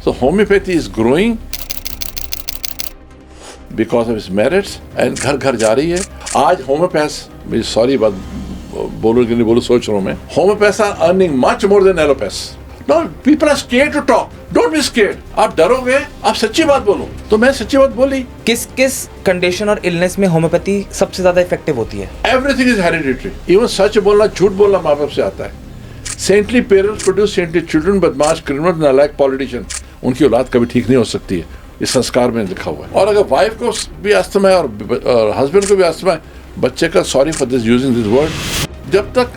So homeopathy is growing because of its merits and घर घर जा रही है. आज homeopaths, मैं सॉरी बात बोलूँ कि नहीं बोलूँ सोच रहा हूँ मैं. Homeopaths are earning much more than allopaths. No, people are scared to talk. Don't be scared. आप डरोगे, आप सच्ची बात बोलो. तो मैं सच्ची बात बोली. किस किस कंडीशन और इलनेस में होम्योपैथी सबसे ज्यादा इफेक्टिव होती है? Everything is hereditary. Even सच बोलना, झूठ बोलना माँ बाप से आता है. Saintly parents produce saintly children, बदमाश criminal नालायक politician. उनकी औलाद कभी ठीक नहीं हो सकती है. इस संस्कार में लिखा हुआ है. और अगर वाइफ को भी अस्थमा है और हस्बैंड को भी अस्थमा है, बच्चे का sorry for this using this word, जब तक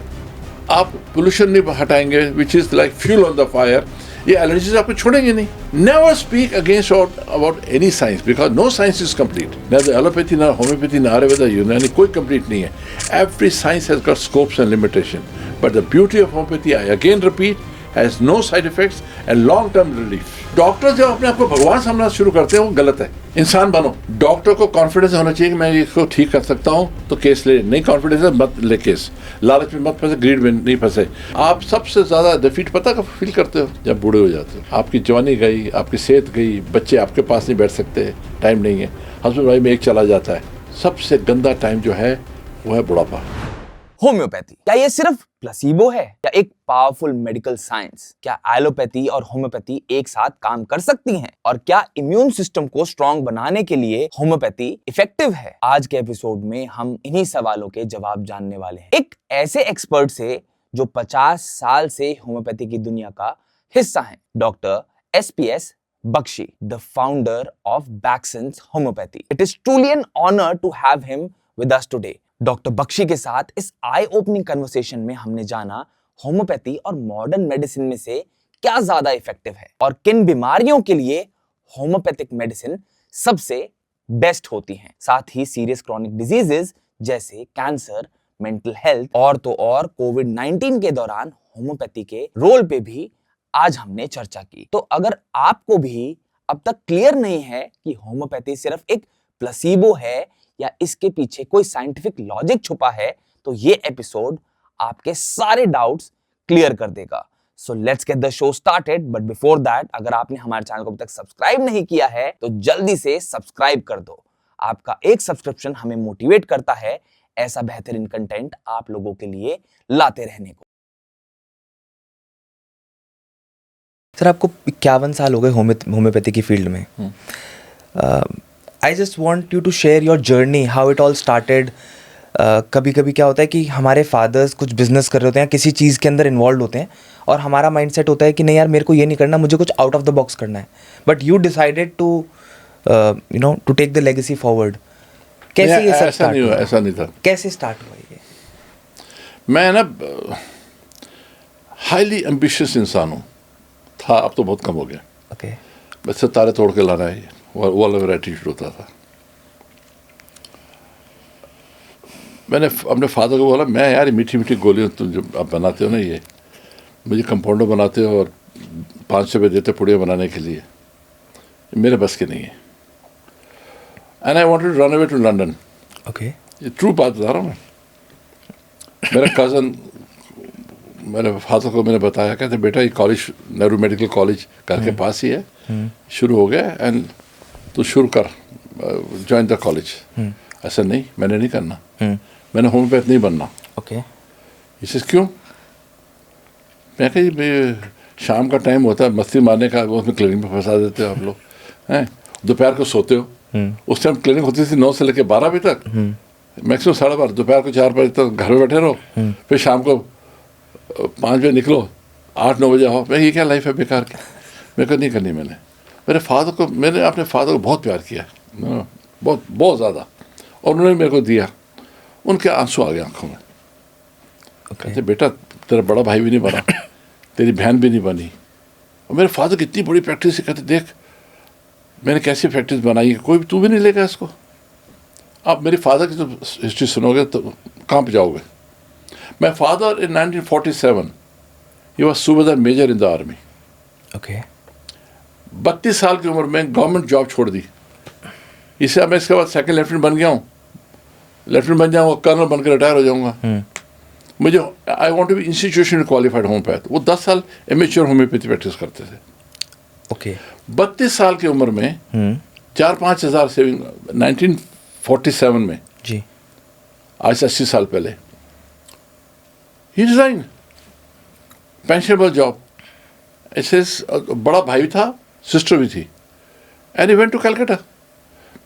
आप पोल्यूशन नहीं हटाएंगे, which is like fuel on the fire, ये एलर्जीज आपको छोड़ेंगे नहीं. Never speak against about any science because no science is complete. ना एलोपैथी, ना होम्योपैथी, ना आयुर्वेदा, यूनानी, कोई कंप्लीट नहीं है. Every science has got scopes and limitation. But the beauty of homeopathy, I again repeat, has no side effects and long term relief. Doctor जब अपने आप को भगवान समझना शुरू करते हैं वो गलत है. इंसान बनो. डॉक्टर को कॉन्फिडेंस होना चाहिए कि मैं इसको ठीक कर सकता हूँ, तो केस ले. नहीं कॉन्फिडेंस है, मत ले केस. लालच में मत फंसे, ग्रीड में नहीं फंसे. आप सबसे ज्यादा डिफीट पता कब फील करते हो? जब बूढ़े हो जाते हो. आपकी जवानी गई, आपकी सेहत गई, बच्चे आपके पास नहीं बैठ सकते, टाइम नहीं है, हस्बैंड वाइफ में एक चला जाता है. सबसे गंदा टाइम जो है वो है बुढ़ापा. होम्योपैथी क्या ये सिर्फ प्लेसिबो है या एक पावरफुल मेडिकल साइंस? क्या एलोपैथी और होम्योपैथी एक साथ काम कर सकती हैं? और क्या इम्यून सिस्टम को स्ट्रांग बनाने के लिए होम्योपैथी इफेक्टिव है? आज के एपिसोड में हम इन्हीं सवालों के जवाब जानने वाले हैं, एक ऐसे एक्सपर्ट से जो 50 साल से होम्योपैथी की दुनिया का हिस्सा हैं, doctor SPS Bakshi, the founder of Baksons homeopathy. It is truly an honour to have him with us today. Doctor Bakshi के साथ इस आई ओपनिंग कन्वर्सेशन में हमने जाना होम्योपैथी और मॉडर्न मेडिसिन में से क्या ज्यादा इफेक्टिव है और किन बीमारियों के लिए होम्योपैथिक मेडिसिन सबसे बेस्ट होती हैं. साथ ही सीरियस क्रॉनिक डिजीजेस जैसे कैंसर, मेंटल हेल्थ और तो और कोविड-19 के दौरान होम्योपैथी के रोल पे भी आज हमने चर्चा की. तो अगर आपको भी अब तक क्लियर नहीं है कि होम्योपैथी सिर्फ एक प्लेसिबो है या इसके पीछे कोई साइंटिफिक लॉजिक छुपा है, तो ये एपिसोड आपके सारे डाउट्स क्लियर कर देगा. So let's get the show started. But before that, अगर आपने हमारे चैनल को अभी तक सब्सक्राइब नहीं किया है तो जल्दी से सब्सक्राइब कर दो. आपका एक सब्सक्रिप्शन हमें मोटिवेट करता है ऐसा बेहतरीन कंटेंट आप लोगों के लिए लाते रहने को. सर, आपको 51 साल हो गए होम्योपैथी की फील्ड में. I just want you to share your journey, how it all started. कभी कभी क्या होता है कि हमारे फादर्स कुछ बिजनेस कर रहे होते हैं, किसी चीज़ के अंदर इन्वॉल्व होते हैं और हमारा माइंडसेट होता है कि नहीं यार, मेरे को ये नहीं करना, मुझे कुछ आउट ऑफ द बॉक्स करना है. But you decided to to take the legacy forward. कैसे ये सब स्टार्ट हुआ? ऐसा नहीं था. कैसे स्टार्ट हुआ ये? मैं ना हाईली एम्बिशियस इंसान हूँ. था, अब तो बहुत कम हो गया. ओके. बस तारे तोड़ के लाना है, वो वाला एटीट्यूड होता था. मैंने अपने फादर को बोला, मैं यार मीठी मीठी गोलियाँ तुम जो आप बनाते हो ना, ये मुझे कंपाउंडर बनाते हो और 500 रुपये देते पुड़िया बनाने के लिए, मेरे बस के नहीं है. And I wanted to run away to London. Okay. ये ट्रू बात बता रहा हूँ मैं. मेरा कज़न, मेरे फादर को मैंने बताया, कहते बेटा ये कॉलेज नेहरू मेडिकल कॉलेज घर के पास ही है, शुरू हो गया एंड तो शुरू कर, ज्वाइन द कॉलेज. ऐसा नहीं, मैंने नहीं करना, मैंने होम्योपैथ नहीं बनना. ओके. इसे क्यों? मैं कही शाम का टाइम होता है मस्ती मारने का, वो उसमें क्लिनिक में फंसा देते हो आप लोग हैं. दोपहर को सोते हो. उस टाइम क्लिनिक होती थी 9 से लेकर 12 बजे तक, मैक्सिमम 12:30. दोपहर को 4 बजे तक घर में बैठे रहो, फिर शाम को 5 बजे निकलो, 8-9 बजे आओ. मैं ये क्या लाइफ है बेकार की, मेरे को नहीं करनी. मैंने अपने फादर को बहुत प्यार किया, बहुत बहुत ज़्यादा, और उन्होंने मेरे को दिया. उनके आंसू आ गए आंखों में. कहते बेटा तेरा बड़ा भाई भी नहीं बना, तेरी बहन भी नहीं बनी. और मेरे फादर की इतनी बड़ी प्रैक्टिस है. कहते देख मैंने कैसी प्रैक्टिस बनाई है, कोई तू भी नहीं लेगा इसको. आप मेरे फादर की तो हिस्ट्री सुनोगे तो कहाँ पे जाओगे. My father in 1947 he was subedar major in the army. Okay. 32 साल की उम्र में गवर्नमेंट जॉब छोड़ दी. इससे मैं इसके बाद सेकंड लेफ्टिनेंट बन गया हूँ. लेफ्टिनेंट बन जाऊँगा, कर्नल बनकर रिटायर हो जाऊँगा. मुझे I want to be institutional qualified homeopath. वो 10 साल एमेच्योर होम्योपैथी प्रैक्टिस करते थे. ओके 32 साल की उम्र में 4-5 हज़ार सेविंग 1947 में, जी, आज से 80 साल पहले, ही रिजाइन, पेंशनेबल जॉब। ऐसे बड़ा भाई था, सिस्टर भी थी, and he went to Calcutta.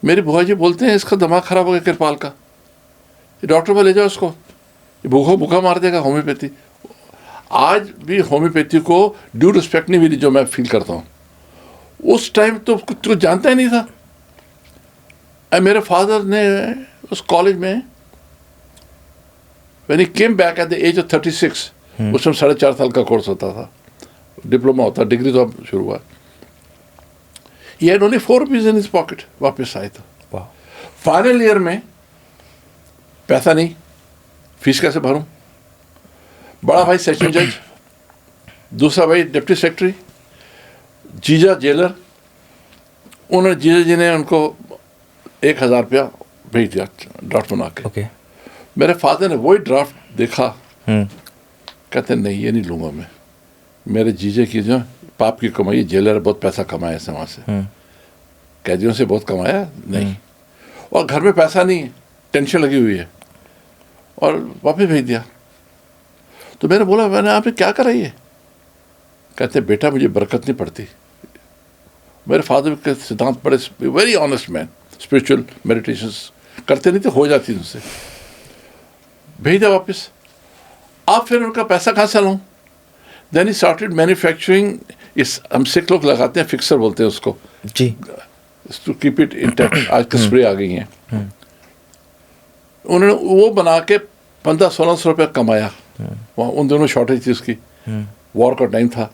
मेरे बुआ जी बोलते हैं इसका दिमाग खराब हो गया कृपाल का, डॉक्टर पर ले जाओ इसको, भूखा भूखा मार देगा होम्योपैथी। आज भी होम्योपैथी को ड्यू रिस्पेक्ट नहीं मिली जो मैं फील करता हूँ। उस टाइम तो कुछ जानता ही नहीं था। मेरे फादर ने उस कॉलेज में, when he came back at the age of 36, उस समय 4.5 साल का कोर्स होता था, डिप्लोमा होता, डिग्री तो अब शुरू हुआ। He had only 4 rupees in his pocket. वापस आए तो वाह, फाइनल ईयर में पैसा नहीं, फीस कैसे भरूं? बड़ा भाई सेशन जज, दूसरा भाई डिप्टी सेक्रेटरी, जीजा जेलर। उन्होंने, जीजा जी ने उनको 1,000 रुपया भेज दिया ड्राफ्ट बना के। ओके, मेरे फादर ने वही ड्राफ्ट देखा, कहते नहीं ये नहीं लूंगा मैं, मेरे जीजे की जो पाप की कमाई, जेलर बहुत पैसा कमाया ऐसे वहाँ से, कैदियों से बहुत कमाया नहीं, और घर में पैसा नहीं है, टेंशन लगी हुई है, और वापस भेज दिया। तो मैंने बोला मैंने आपने क्या करा ये? कहते बेटा मुझे बरकत नहीं पड़ती। मेरे फादर के सिद्धांत बड़े, very honest man, spiritual meditations करते नहीं तो हो जाती उनसे। भेज दिया वापस। अब फिर उनका पैसा कहाँ से लाऊं? Then he started manufacturing. इस हम सिख लोग लगाते हैं, फिक्सर बोलते हैं उसको, जी, टू कीप इट इंटैक्ट। आज की स्प्रे आ गई हैं। उन्होंने वो बना के 1500-1600 रुपये कमाया। वहाँ उन दोनों शॉर्टेज थी उसकी, वॉर का टाइम था,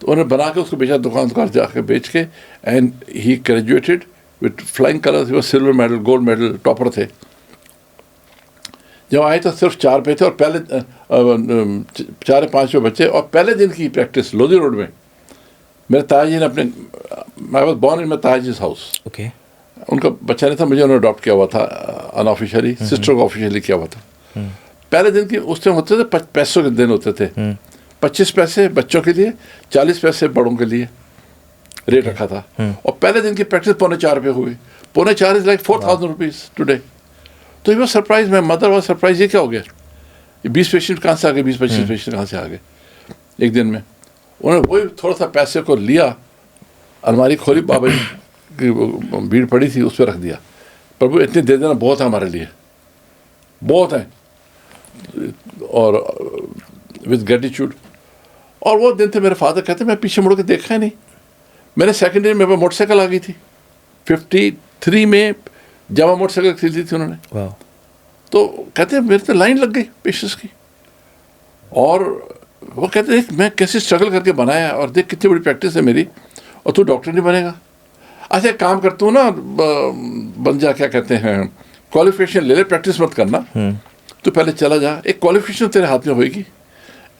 तो उन्होंने बना के उसको बेचा, दुकान जाके बेच के, and he graduated with flying colours. वो silver medal, gold medal, topper थे। जब आए तो सिर्फ 4 पे थे, और पहले 4-5 बच्चे, और पहले दिन की प्रैक्टिस लोधी रोड में। मेरे ताजी ने अपने, I was born in my ताजी's हाउस। ओके, उनका बच्चा नहीं था, मुझे उन्होंने अडॉप्ट किया हुआ था अनऑफिशियली, सिस्टर को ऑफिशियली किया हुआ था। पहले दिन की उस टाइम होते थे पैसों के दिन होते थे, 25 पैसे बच्चों के लिए, 40 पैसे बड़ों के लिए रेट रखा था। और पहले दिन की प्रैक्टिस 4.25 रुपये हुई। 4.25 इज लाइक 4,000 रुपीज टुडे। तो ये वो सरप्राइज, मैं मदर वाज सरप्राइज, ये क्या हो गया, ये 20 पेशेंट कहाँ से आ गए, 20-25 पेशेंट कहाँ से आ गए एक दिन में। उन्होंने वही थोड़ा सा पैसे को लिया, अलमारी खोली, बाबा जी की भीड़ पड़ी थी, उस पर रख दिया। प्रभु इतने दे देना बहुत है हमारे लिए, बहुत है, और विद ग्रेटिट्यूड। और वो दिन थे, मेरे फादर कहते मैं पीछे मुड़ के देखा ही नहीं। मैंने सेकेंड ईयर में मोटरसाइकिल आ गई थी 53 में, जावा मोटरसाइकिल खरीदी थी उन्होंने। वाह, तो कहते मेरे तो लाइन लग गई पेशेंट्स की, और वो कहते देख मैं कैसे स्ट्रगल करके बनाया, और देख कितनी बड़ी प्रैक्टिस है मेरी, और तू डॉक्टर नहीं बनेगा। अच्छा एक काम कर, तू ना बन जा, क्या कहते हैं, क्वालिफिकेशन ले ले, प्रैक्टिस मत करना, तू पहले चला जा, एक क्वालिफिकेशन तेरे हाथ में होगी,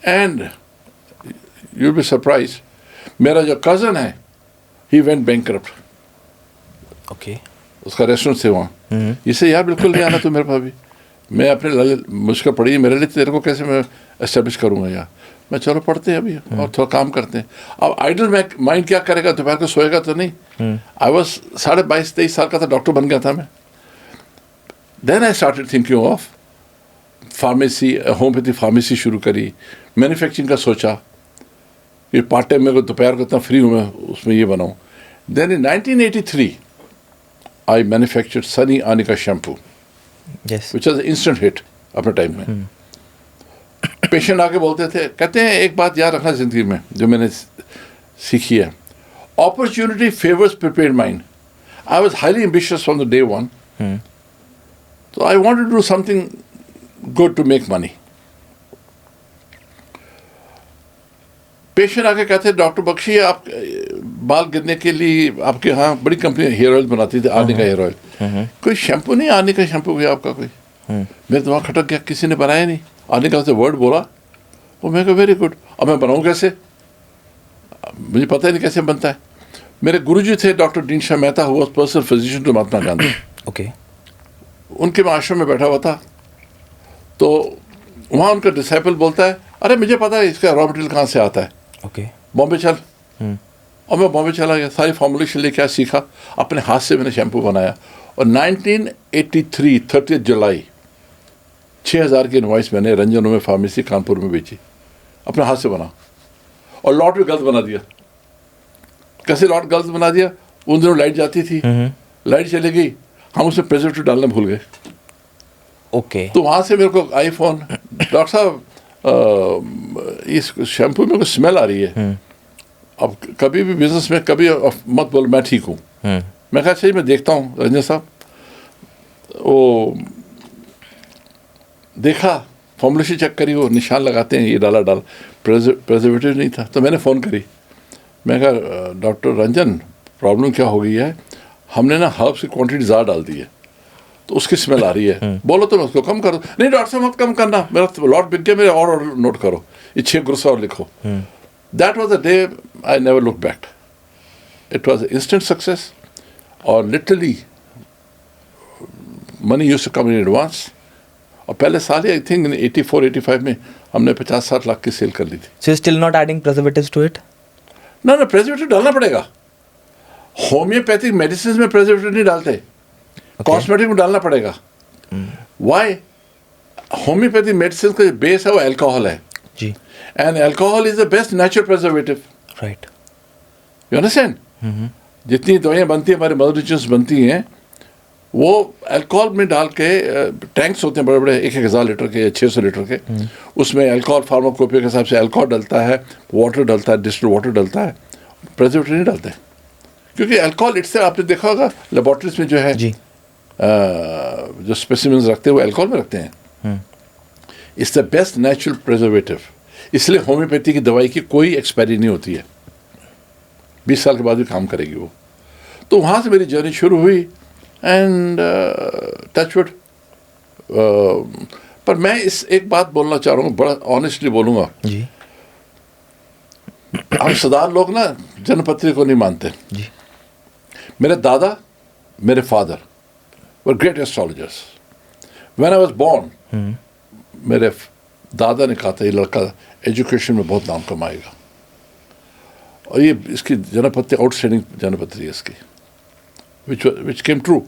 and you will be surprise. मेरा जो कज़न है, ही वेंट बैंकरप्ट। ओके, उसका रेस्टोरेंट से वहाँ, इसे यार बिल्कुल नहीं आना तू मेरे पास भी, मैं अपने मुश्किल पड़ी मेरे लिए, तेरे को कैसे मैं एस्टेब्लिश करूँगा यार। मैं चलो पढ़ते हैं अभी, और थोड़ा काम करते हैं। अब आइडल माइंड क्या करेगा, दोपहर को सोएगा तो नहीं। आई वॉज 22-23 साल का था, डॉक्टर बन गया था मैं। Then I started thinking of pharmacy, homeopathy pharmacy शुरू करी, मैन्युफैक्चरिंग का सोचा, ये पार्ट टाइम मेरे को दोपहर को इतना फ्री हूँ मैं, उसमें ये बनाऊँ। Then in 1983 I manufactured Sunny Anika shampoo, yes, which was instant hit अपने टाइम में। पेशेंट आके बोलते थे, कहते हैं एक बात याद रखना जिंदगी में जो मैंने सीखी है, opportunity favours prepared mind. I was highly ambitious from the day one, तो I wanted to do something good to make money. Patient आके कहते डॉक्टर बख्शी आप बाल गिरने के लिए आपके यहाँ बड़ी कंपनी हेयर ऑयल बनाती थी, आने का हेयर ऑयल, कोई शैम्पू नहीं, आने का शैम्पू गया आपका कोई? मेरे दिमाग खटक गया, किसी ने बनाया नहीं। आने का से वर्ड बोला, वो मैं कहा वेरी गुड, अब मैं बनाऊँ कैसे, मुझे पता ही नहीं कैसे बनता है। मेरे गुरुजी थे डॉक्टर डीन शाह मेहता, हुआ personal physician to Mahatma Gandhi. Okay, उनके मैं आश्रम में बैठा हुआ था, तो वहाँ उनका डिसाइपल बोलता है, अरे मुझे पता है इसका रॉ मटेरियल कहाँ से आता है, ओके, बॉम्बे चल। और मैं बॉम्बे चला गया, सारी फॉर्मुलेशन लेके सीखा, अपने हाथ से मैंने शैम्पू बनाया। और 1983 30 जुलाई 6000 की इनवॉइस मैंने रंजन में फार्मेसी कानपुर में बेची, अपने हाथ से बना। और लॉट भी गलत बना दिया। कैसे लॉट गलत बना दिया? उन दिनों लाइट जाती थी, लाइट चली गई, हम उसमें प्रेजर्वेटिव डालना भूल गए। ओके। तो वहाँ से मेरे को आईफोन, डॉक्टर साहब इस शैम्पू में कुछ स्मेल आ रही है। अब कभी भी बिजनेस में कभी मत बोल मैं ठीक हूँ। मैं कहा सही, मैं देखता हूँ रंजन साहब। वो देखा, फॉर्मुलेशन चेक करी, वो निशान लगाते हैं, ये डाला प्रेजर्वेटिव नहीं था। तो मैंने फ़ोन करी, मैं कहा डॉक्टर रंजन प्रॉब्लम क्या हो गई है, हमने ना हर्ब्स की क्वांटिटी ज़्यादा डाल दी है तो उसकी स्मेल आ रही है। बोलो तो मैं उसको कम करो। नहीं डॉक्टर साहब मत कम करना, मेरा लॉट बिक गया, मेरे और नोट करो, ये 6 ग्रुप्स और लिखो। That was the day I never look back. It was instant success और literally money used to come in advance. और पहले साल ही आई थिंक 84-85 में हमने 50-60 लाख की सेल कर ली थी। So you're still not adding preservatives to it? ना प्रेजर्वेटिव डालना पड़ेगा। होम्योपैथिक मेडिसिन में प्रेजर्वेटिव नहीं डालते, कॉस्मेटिक में डालना पड़ेगा। वाई? होम्योपैथिक मेडिसिन का बेस है वो अल्कोहल है जी। And alcohol is the best natural preservative. Right. You understand? जितनी दवाइयाँ बनती हैं, हमारे मदर नेचर्स बनती हैं, वो अल्कोहल में डाल के, टैंक्स होते हैं बड़े बड़े 1000 लीटर के या 600 लीटर के, उसमें अल्कोहल फार्माकोपिया के हिसाब से अल्कोहल डलता है, वाटर डलता है, डिस्टिल्ड वाटर डलता है, प्रेजर्वेटिव नहीं डालते। क्योंकि अल्कोहल इससे आपने देखा होगा लेबोरेटरीज में जो है जी। जो स्पेसिमेंस रखते हैं वो अल्कोहल में रखते हैं। It's the best natural preservative. इसलिए होम्योपैथी की दवाई की कोई एक्सपायरी नहीं होती है, 20 साल के बाद भी काम करेगी वो। तो वहाँ से मेरी जर्नी शुरू हुई एंड टचवुड। पर मैं इस एक बात बोलना चाह रहा हूँ, बड़ा ऑनेस्टली बोलूँगा जी। हम सरदार लोग ना जनपत्री को नहीं मानते जी। मेरे दादा, मेरे father were great astrologers. When I was born, मेरे दादा ने कहा था ये लड़का एजुकेशन में बहुत नाम कमाएगा, और ये इसकी जनपत्री आउटस्टैंडिंग जनपत्री है इसकी, विच केम ट्रू।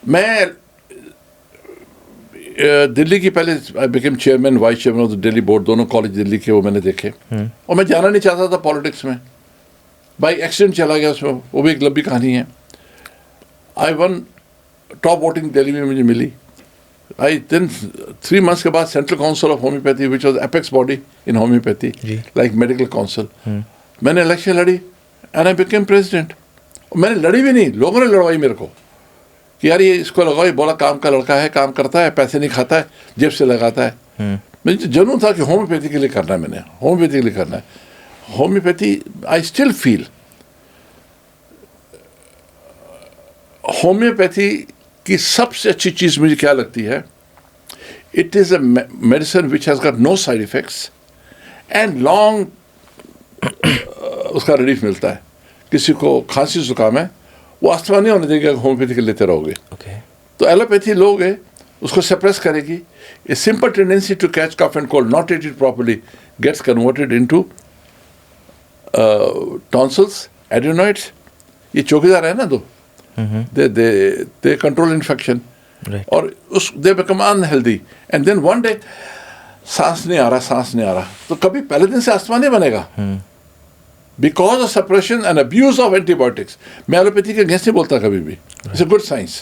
मैं दिल्ली की पहले I became chairman vice chairman of the Delhi board, दोनों कॉलेज दिल्ली के वो मैंने देखे। और मैं जाना नहीं चाहता था पॉलिटिक्स में, बाई एक्सीडेंट चला गया उसमें, वो भी एक लंबी कहानी है। I one top voting Delhi में मुझे मिली। आई देन 3 months के बाद central council of homeopathy which was apex body in homeopathy like medical council, मैंने इलेक्शन लड़ी एंड आई बिकेम प्रेसिडेंट। मैंने लड़ी भी नहीं, लोगों ने लड़वाई मेरे को कि यार ये इसको लगाओ, ये बड़ा काम का लड़का है, काम करता है, पैसे नहीं खाता है, जेब से लगाता है। मुझे जुनून था कि होम्योपैथी के लिए करना है, मैंने होम्योपैथी के लिए करना है। Homeopathy I still feel homeopathy की सबसे अच्छी चीज़ मुझे क्या लगती है, it is a medicine which has got no side effects and long उसका रिलीफ मिलता है। किसी को खांसी जुकाम है, वो अस्थमा नहीं होने देगा होम्योपैथी के लेते रहोगे। तो एलोपैथी लोगे उसको सप्रेस करेगी। A simple tendency to catch cough and cold not treated properly gets converted into tonsils, adenoids. ये चौकीदार है ना दो, they control infection, और उस they become unhealthy and then one day सांस नहीं आ रहा, तो कभी पहले दिन से अस्थमा नहीं बनेगा because of suppression and abuse of antibiotics। मैं एलोपैथी के अगेंस्ट नहीं बोलता कभी भी, it's a good science।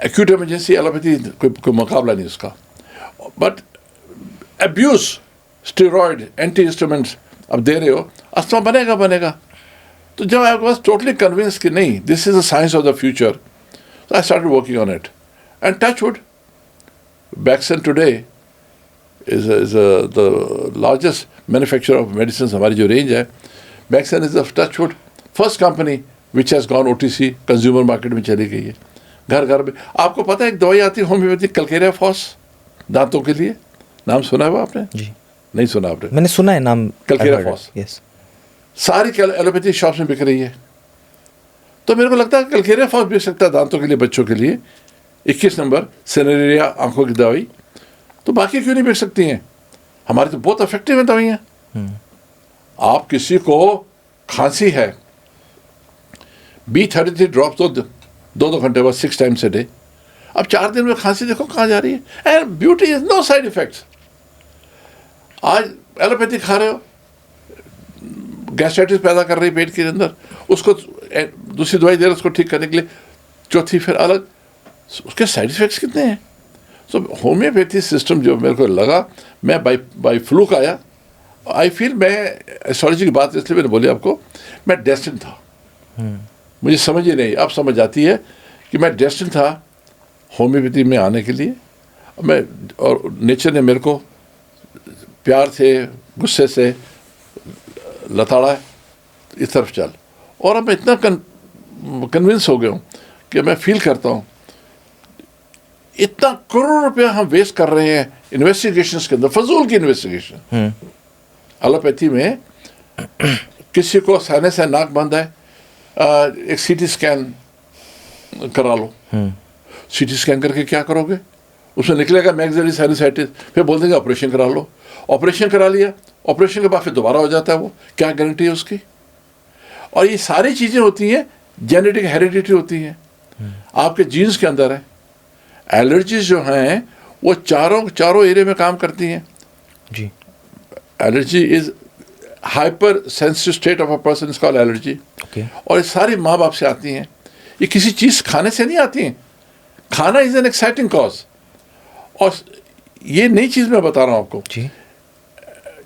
acute emergency allopathy कोई मुकाबला नहीं उसका, but abuse steroid antihistamines अब दे रहे हो, अस्थमा बनेगा। तो जब आई वाज टोटली कन्विंस कि नहीं this is the science of the future, तो I started working on it and touchwood Bakson today is the largest manufacturer of medicine. हमारी जो रेंज है, Bakson is the touchwood first company which has gone OTC, consumer market में चली गई है, घर घर में। आपको पता है एक दवाई आती है होम्योपैथिक कलकेरिया फॉस, दांतों के लिए, नाम सुना है वो आपने? जी नहीं सुना आपने? मैंने सुना है नाम, कलकेरिया फॉस। यस, सारी एलोपैथी शॉप्स में बिक रही है। तो मेरे को लगता है कलकेरिया फॉस बिक सकता है दांतों के लिए, बच्चों के लिए 21 नंबर सेनेरिया आंखों की दवाई, तो बाकी क्यों नहीं बिक सकती हैं? हमारी तो बहुत इफेक्टिव है दवाइयाँ। आप किसी को खांसी है, B33 ड्रॉप तो 2-2 घंटे बाद 6 टाइम्स ए डे। अब 4 दिन में खांसी देखो कहाँ जा रही है। And beauty is no side effects. आज एलोपैथी खा रहे हो, गैस्ट्राइटिस पैदा कर रही है पेट के अंदर, उसको दूसरी दवाई दे रहे हो उसको ठीक करने के लिए, चौथी फिर अलग, उसके साइड इफेक्ट्स कितने हैं। सो होम्योपैथी सिस्टम जो मेरे को लगा, मैं बाई फ्लूक आया। आई फील, मैं एस्ट्रोलॉजी की बात इसलिए मैंने बोली आपको, मैं डेस्टिन था। मुझे समझ ही नहीं, अब समझ आती है कि मैं डेस्टिन था होम्योपैथी में आने के लिए। मैं, और नेचर ने मेरे को प्यार से, गुस्से से लताड़ा, इस तरफ चल। और अब मैं इतना कन्विंस हो गया हूँ कि मैं फील करता हूँ इतना करोड़ रुपया हम वेस्ट कर रहे हैं इन्वेस्टिगेशंस के अंदर, फजूल की इन्वेस्टिगेशन। एलोपैथी में किसी को साइनस है, नाक बंद है, एक सीटी स्कैन करा लो। सीटी स्कैन करके क्या करोगे, उसमें निकलेगा मैक्सिलरी साइनसाइटिस, फिर बोल देंगे ऑपरेशन करा लो। ऑपरेशन करा लिया, ऑपरेशन के बाद फिर दोबारा हो जाता है वो, क्या गारंटी है उसकी। और ये सारी चीज़ें होती हैं जेनेटिक, हेरिडिटी होती हैं, आपके जीन्स के अंदर है। एलर्जीज जो हैं वो चारों एरिया में काम करती हैं जी। Allergy is hyper sensitive state of a person is called allergy. और ये सारी माँ बाप से आती हैं, ये किसी चीज़ खाने से नहीं आती हैं। खाना इज एन एक्साइटिंग कॉज। और ये नई चीज़ मैं बता रहा हूँ आपको जी।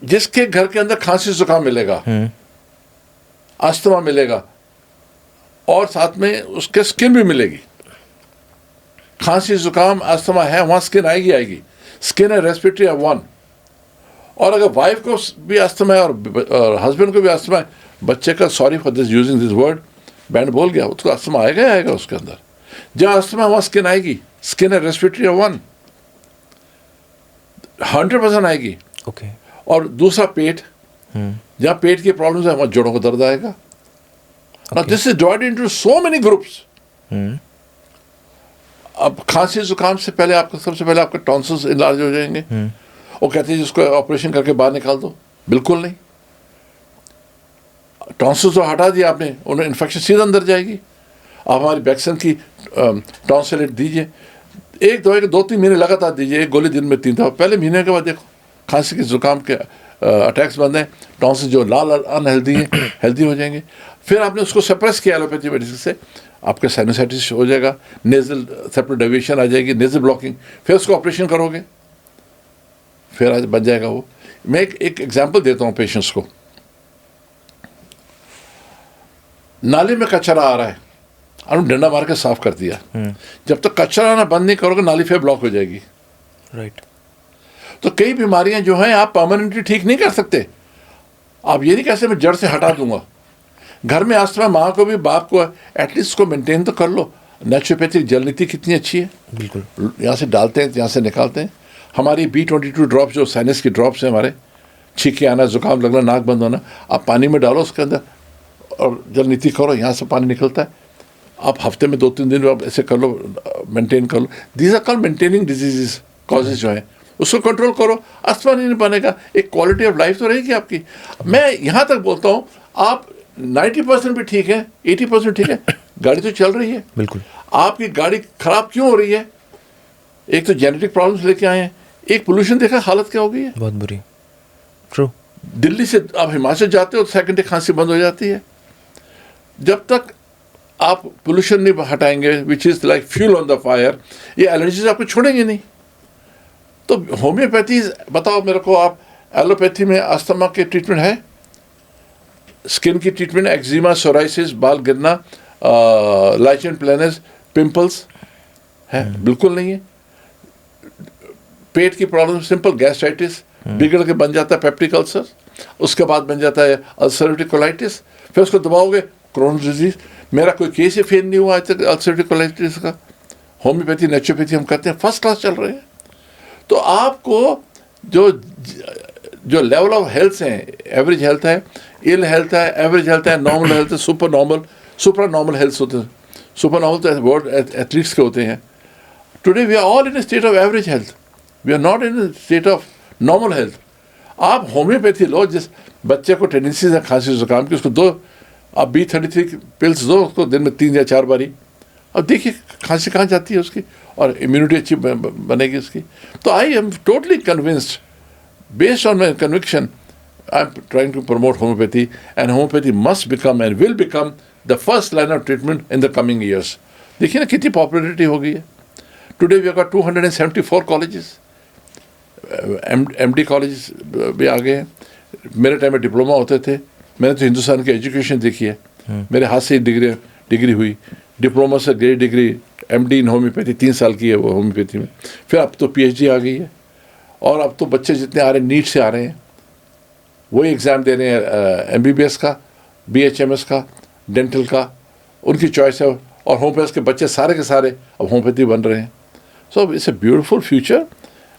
जिसके घर के अंदर खांसी जुकाम मिलेगा, अस्थमा मिलेगा, और साथ में उसके स्किन भी मिलेगी। खांसी जुकाम अस्थमा है, वहाँ स्किन आएगी। स्किन है, रेस्पिरेटरी है, वन। और अगर वाइफ को भी अस्थमा है और हस्बैंड को भी अस्थमा है, बच्चे का, sorry for this using this word, band बोल गया, उसको अस्थमा आएगा उसके अंदर। जहाँ अस्थमा है वहाँ स्किन आएगी। स्किन है, रेस्पिरेटरी है, वन, 100% आएगी। ओके। और दूसरा पेट, जहाँ पेट की प्रॉब्लम्स है वहाँ जोड़ों को दर्द आएगा। Now this is divided into so many groups. अब खांसी जुकाम से पहले आपको, सबसे पहले आपके टॉन्सिल्स इलाज हो जाएंगे। वो कहते हैं जिसको ऑपरेशन करके बाहर निकाल दो, बिल्कुल नहीं। टॉन्सिल्स तो हटा दिया आपने, उन्हें इन्फेक्शन सीधा अंदर जाएगी। आप हमारी वैक्सीन की टॉन्सिलेट दीजिए, एक दवाई के 2-3 महीने लगातार दीजिए, एक गोली दिन में 3 दफा। पहले महीने के बाद देखो खांसी के जुकाम के अटैक्स बंद हैं, टॉन्सिल जो लाल अनहेल्दी हैं हेल्दी हो जाएंगे। फिर आपने उसको सप्रेस किया एलोपैथी मेडिसिन से, आपका साइनोसाइटिस हो जाएगा, नेजल सेपरेट डेविएशन आ जाएगी, नेजल ब्लॉकिंग, फिर उसको ऑपरेशन करोगे, फिर आज बन जाएगा वो। मैं एक एग्जांपल देता हूँ पेशेंट्स को। नाली में कचरा आ रहा है, और डंडा मार के साफ कर दिया। जब तक कचरा आना बंद नहीं करोगे नाली फिर ब्लॉक हो जाएगी। राइट। तो कई बीमारियां जो हैं आप परमानेंटली ठीक नहीं कर सकते। आप ये नहीं कह सकते मैं जड़ से हटा दूंगा। घर में अस्थमा, माँ को भी बाप को, एटलीस्ट को मेंटेन तो कर लो। नेचुरोपैथिक जल नीति कितनी अच्छी है, बिल्कुल। यहाँ से डालते हैं, यहाँ से निकालते हैं। हमारी B22 ड्रॉप, जो साइनस की ड्रॉप्स हैं हमारे, छींके आना, जुकाम लगना, नाक बंद होना, आप पानी में डालो उसके अंदर और जल नीति करो, यहाँ से पानी निकलता है। आप हफ्ते में 2-3 दिन आप ऐसे कर लो, मेंटेन कर लो। These are called maintaining diseases, causes जो हैं उसको कंट्रोल करो, अस्थमा नहीं बनेगा, एक क्वालिटी ऑफ लाइफ तो रहेगी आपकी। मैं यहाँ तक बोलता हूँ, आप 90% भी ठीक है, 80% ठीक है, गाड़ी तो चल रही है। बिल्कुल। आपकी गाड़ी खराब क्यों हो रही है? एक तो जेनेटिक प्रॉब्लम्स लेके आए हैं, एक पोल्यूशन देखा हालत क्या हो गई है, बहुत बुरी। ट्रू। दिल्ली से आप हिमाचल जाते हो तो सेकंड डे खांसी बंद हो जाती है। जब तक आप पोल्यूशन नहीं हटाएंगे, which is like fuel on the fire, ये एलर्जीज आपको छोड़ेंगे नहीं। तो होम्योपैथी, बताओ मेरे को, आप एलोपैथी में अस्थमा के ट्रीटमेंट है, स्किन की ट्रीटमेंट, एक्जिमा, सोराइसिस, बाल गिरना, लाइचन प्लेनस, पिंपल्स है? बिल्कुल नहीं है। पेट की प्रॉब्लम, सिंपल गैस्ट्राइटिस, बिगड़ के बन जाता है पेप्टिक अल्सर, उसके बाद बन जाता है अल्सरेटिव कोलाइटिस, फिर उसको दबाओगे क्रोन्स डिजीज। मेरा कोई केस ही फेल नहीं हुआ आज तक अल्सरेटिव कोलाइटिस का। होम्योपैथी, नेचुरोपैथी हम करते हैं, फर्स्ट क्लास चल रहे हैं। तो आपको जो लेवल ऑफ हेल्थ हैं, एवरेज हेल्थ है, इल हेल्थ है, एवरेज हेल्थ है, नॉर्मल हेल्थ है, सुपर नॉर्मल हेल्थ होते हैं। सुपर नॉर्मल तो वर्ल्ड एथलीट्स के होते हैं। Today we are all in state of average health, we are not in state of normal health. आप होम्योपैथी लो, जिस बच्चे को टेंडेंसीज है खांसी जुकाम की, उसको आप B33 पिल्स दो उसको दिन में 3 या 4 बारी, अब देखिए खांसी कहाँ जाती है उसकी, और इम्यूनिटी अच्छी बनेगी उसकी. तो I am totally convinced, based on my conviction, I'm trying to promote homeopathy, and homeopathy must become and will become the first line of treatment in the coming years. देखिए ना कितनी पॉपुलरिटी हो गई है. Today we have got 274 colleges, MD college भी आ गए हैं. मेरे टाइम में डिप्लोमा होते थे. मैंने तो हिंदुस्तान की एजुकेशन देखी है. मेरे हाथ से डिग्री हुई, डिप्लोमा से ग्रेड डिग्री, MD इन होम्योपैथी 3 साल की है वो होम्योपैथी में. फिर अब तो PhD आ गई है, और अब तो बच्चे जितने आ रहे हैं नीट से आ रहे हैं, वही एग्ज़ाम दे रहे हैं MBBS का, BHMS का, डेंटल का, उनकी चॉइस है. और होम्योपैथ के बच्चे सारे के सारे अब होम्योपैथी बन रहे हैं. So it's a beautiful future.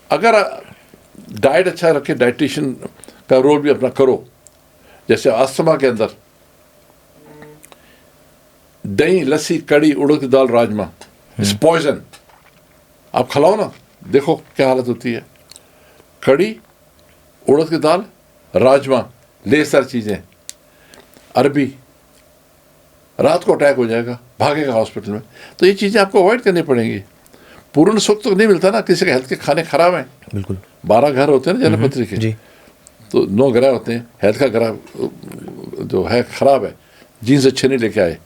अगर डाइट अच्छा रखे, डाइटिशियन का रोल भी अपना करो. जैसे अस्थमा के अंदर दही, लस्सी, कड़ी, उड़द की दाल, राजमा इस पॉइजन. आप खिलाओ ना, देखो क्या हालत होती है. कड़ी, उड़द की दाल, राजमा, लेसर चीज़ें, अरबी, रात को अटैक हो जाएगा, भागेगा हॉस्पिटल में. तो ये चीज़ें आपको अवॉइड करनी पड़ेंगी. पूर्ण सुख तो नहीं मिलता ना, किसी के हेल्थ के खाने खराब हैं. बिल्कुल 12 घर होते हैं ना जन्मपत्री के, तो 9 ग्रह होते हैं. हेल्थ का ग्रह जो है खराब है, जीन्स अच्छे नहीं लेके आए,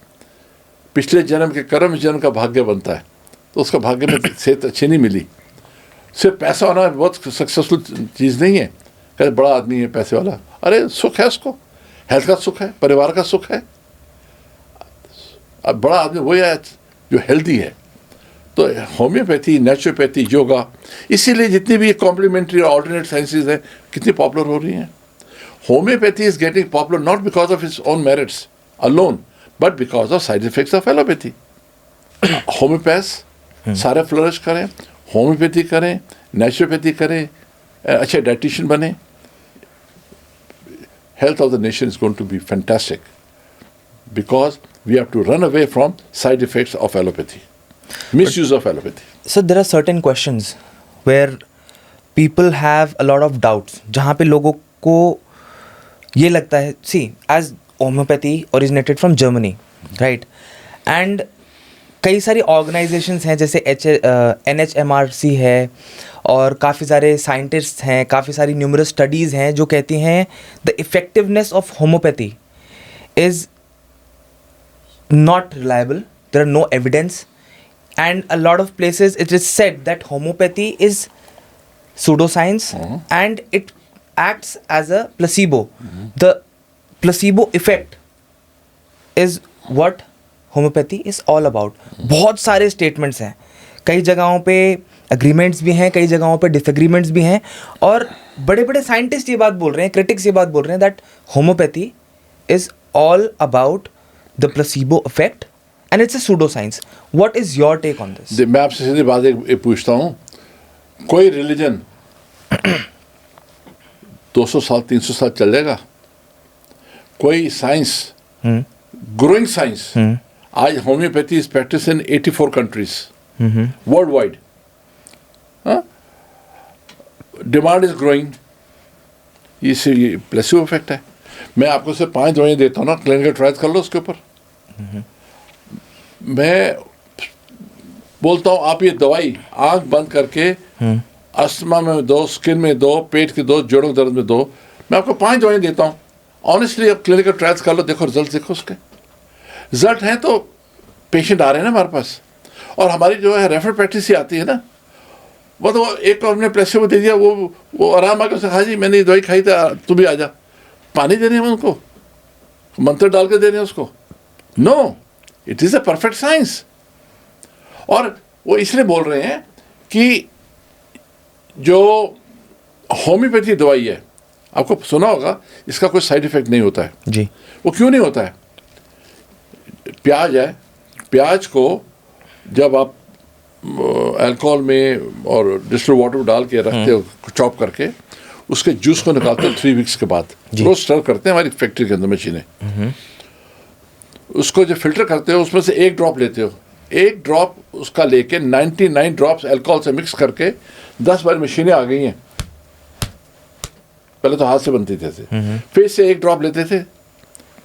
पिछले जन्म के कर्म जन्म का भाग्य बनता है, तो उसका भाग्य में सेहत अच्छी नहीं मिली. सिर्फ पैसा होना बहुत सक्सेसफुल चीज़ नहीं है. कहते बड़ा आदमी है पैसे वाला, अरे सुख है उसको, हेल्थ का सुख है, परिवार का सुख है. अब बड़ा आदमी वही है जो हेल्दी है. तो होम्योपैथी, नेचुरोपैथी, योगा, इसीलिए जितनी भी कॉम्प्लीमेंट्री और ऑल्टरनेट साइंसेज हैं कितनी पॉपुलर हो रही हैं. Homeopathy is getting popular not because of its own merits alone, but because of side effects of allopathy. Homeopath सारे फ्लरिश करें, होम्योपैथी करें, नेचुरोपैथी करें, अच्छे डाइटिशियन बने. Health of the nation is going to be fantastic because we have to run away from side effects of allopathy, misuse of allopathy. So there are certain questions where people have a lot of doubts, जहाँ पे लोगों को ये लगता है, see, as homeopathy originated from Germany, right? And कई सारी organisations हैं जैसे NHMRC है, और काफ़ी सारे साइंटिस्ट हैं, काफ़ी सारी न्यूमरस स्टडीज़ हैं जो कहती हैं the effectiveness of homeopathy is not reliable, there are no evidence, and a lot of places it is said that homeopathy is pseudoscience and it acts as a placebo. The placebo effect is what homeopathy is all about. बहुत सारे statements हैं, कई जगहों पे agreements भी हैं, कई जगहों पे डिसएग्रीमेंट्स भी हैं, और बड़े बड़े साइंटिस्ट ये बात बोल रहे हैं, क्रिटिक्स ये बात बोल रहे हैं that homeopathy is all about the placebo effect and it's a pseudo science. What is your take on this? मैं आपसे सीधी बात एक पूछता हूँ, कोई रिलीजन 200 साल 300 साल चल जाएगा? कोई साइंस, ग्रोइंग साइंस, आज homeopathy is practice in 84 countries world wide. Demand is growing. ये प्लेसिबो इफेक्ट है. मैं आपको सिर्फ 5 दवाइयाँ देता हूँ ना, क्लिनिकल ट्रायल कर लो उसके ऊपर. मैं बोलता हूँ आप ये दवाई आंख बंद करके अस्थमा में दो, स्किन में दो, पेट के दो, जोड़ों दर्द में दो. मैं आपको 5 दवाइयाँ देता हूँ. ऑनेस्टली आप क्लिनिकल ट्रायल्स कर लो, देखो रिजल्ट देखो उसके. रिजल्ट हैं तो पेशेंट आ रहे हैं ना हमारे पास. और हमारी जो है रेफर प्रैक्टिस ही आती है ना, वो तो एक को हमने प्लेसिबो दे दिया, वो आराम आकर हाँ जी मैंने ये दवाई खाई थी, तू भी आ जा. पानी दे रहे हैं उनको, मंत्र डाल के दे रहे हैं उसको. No, it is a perfect science. और वो इसलिए बोल रहे हैं कि जो होम्योपैथी दवाई है, आपको सुना होगा इसका कोई साइड इफेक्ट नहीं होता है जी. वो क्यों नहीं होता है? प्याज है, प्याज को जब आप अल्कोहल में और डिस्टिल्ड वाटर में डाल के रखते हो, चॉप करके उसके जूस को निकालते हो 3 वीक्स के बाद, रोज स्टर करते हैं हमारी फैक्ट्री के अंदर मशीनें. उसको जब फिल्टर करते हो उसमें से 1 ड्रॉप लेते हो, 1 ड्रॉप उसका लेके 99 ड्रॉप्स अल्कोहल से मिक्स करके 10 बार मशीनें आ गई हैं. पहले तो हाथ से बनती थे, फिर से 1 ड्रॉप लेते थे,